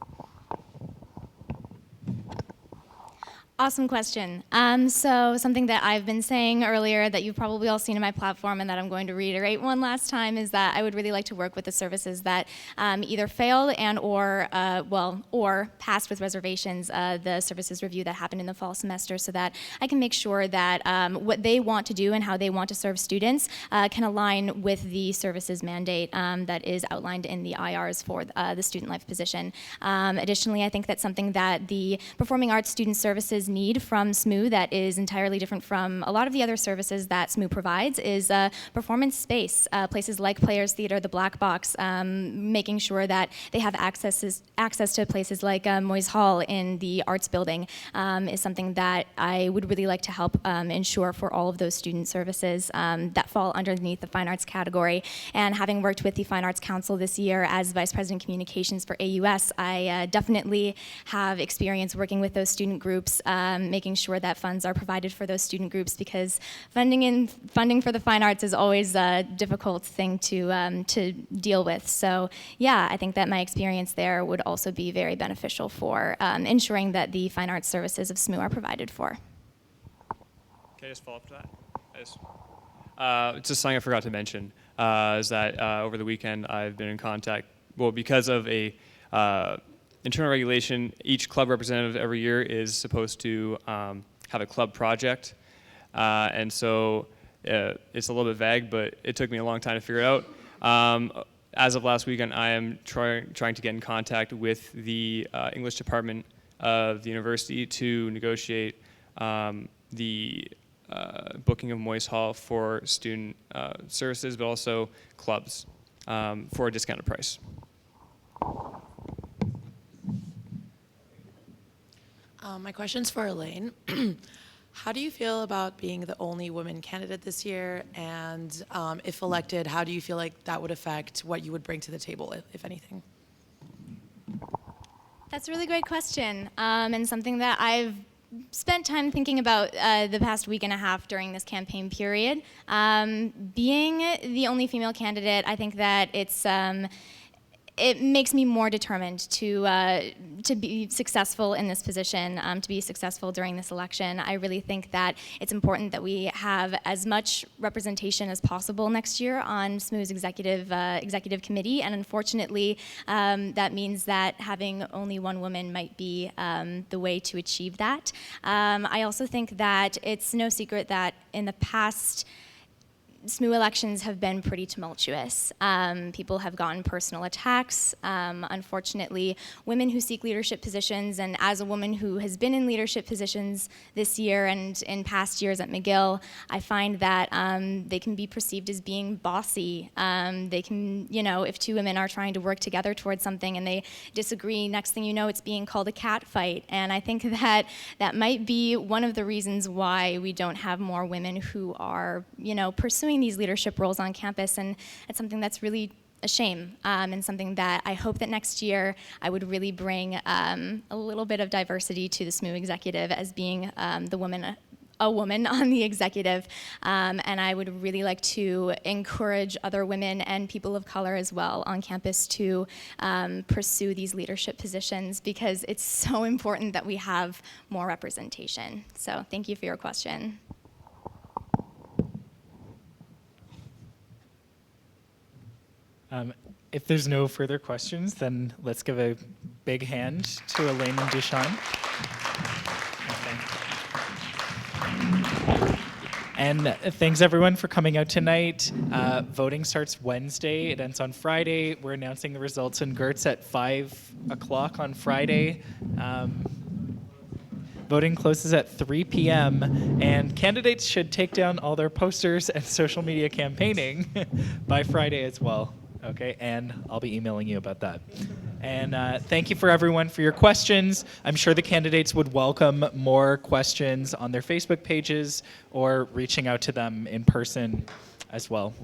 Awesome question. So something that I've been saying earlier that you've probably all seen in my platform and that I'm going to reiterate one last time is that I would really like to work with the services that either failed and or passed with reservations the services review that happened in the fall semester, so that I can make sure that what they want to do and how they want to serve students can align with the services mandate that is outlined in the IRs for the student life position. Additionally, I think that's something that the performing arts student services need from SMU that is entirely different from a lot of the other services that SMU provides is performance space. Places like Players Theatre, the Black Box, making sure that they have access to places like Moyes Hall in the arts building is something that I would really like to help ensure for all of those student services that fall underneath the Fine Arts category. And having worked with the Fine Arts Council this year as Vice President Communications for AUS, I definitely have experience working with those student groups, making sure that funds are provided for those student groups, because funding for the fine arts is always a difficult thing to deal with. So yeah, I think that my experience there would also be very beneficial for ensuring that the fine arts services of SMU are provided for. Can I just follow up to that? It's just something I forgot to mention, is that over the weekend I've been in contact, well, because of a internal regulation, each club representative every year is supposed to have a club project. And so it's a little bit vague, but it took me a long time to figure it out. As of last weekend, I am trying to get in contact with the English department of the university to negotiate the booking of Moyes Hall for student services, but also clubs for a discounted price. My question's for Elaine. How do you feel about being the only woman candidate this year? And if elected, how do you feel like that would affect what you would bring to the table, if anything? That's a really great question, and something that I've spent time thinking about the past week and a half during this campaign period. Being the only female candidate, I think that it makes me more determined to be successful in this position, to be successful during this election. I really think that it's important that we have as much representation as possible next year on SMU's executive committee, and unfortunately, that means that having only one woman might be the way to achieve that. I also think that it's no secret that in the past, SMU elections have been pretty tumultuous. People have gotten personal attacks. Unfortunately, women who seek leadership positions, and as a woman who has been in leadership positions this year and in past years at McGill, I find that they can be perceived as being bossy. They can, if two women are trying to work together towards something and they disagree, next thing you know, it's being called a cat fight. And I think that that might be one of the reasons why we don't have more women who are, pursuing these leadership roles on campus, and it's something that's really a shame, and something that I hope that next year I would really bring a little bit of diversity to the SMU executive as being a woman on the executive, and I would really like to encourage other women and people of color as well on campus to pursue these leadership positions, because it's so important that we have more representation. So thank you for your question. If there's no further questions, then let's give a big hand to Elaine and Dushan. And thanks everyone for coming out tonight. Voting starts Wednesday, it ends on Friday. We're announcing the results in Gertz at 5 o'clock on Friday. Voting closes at 3 p.m. and candidates should take down all their posters and social media campaigning by Friday as well. Okay, and I'll be emailing you about that. And thank you for everyone for your questions. I'm sure the candidates would welcome more questions on their Facebook pages or reaching out to them in person as well.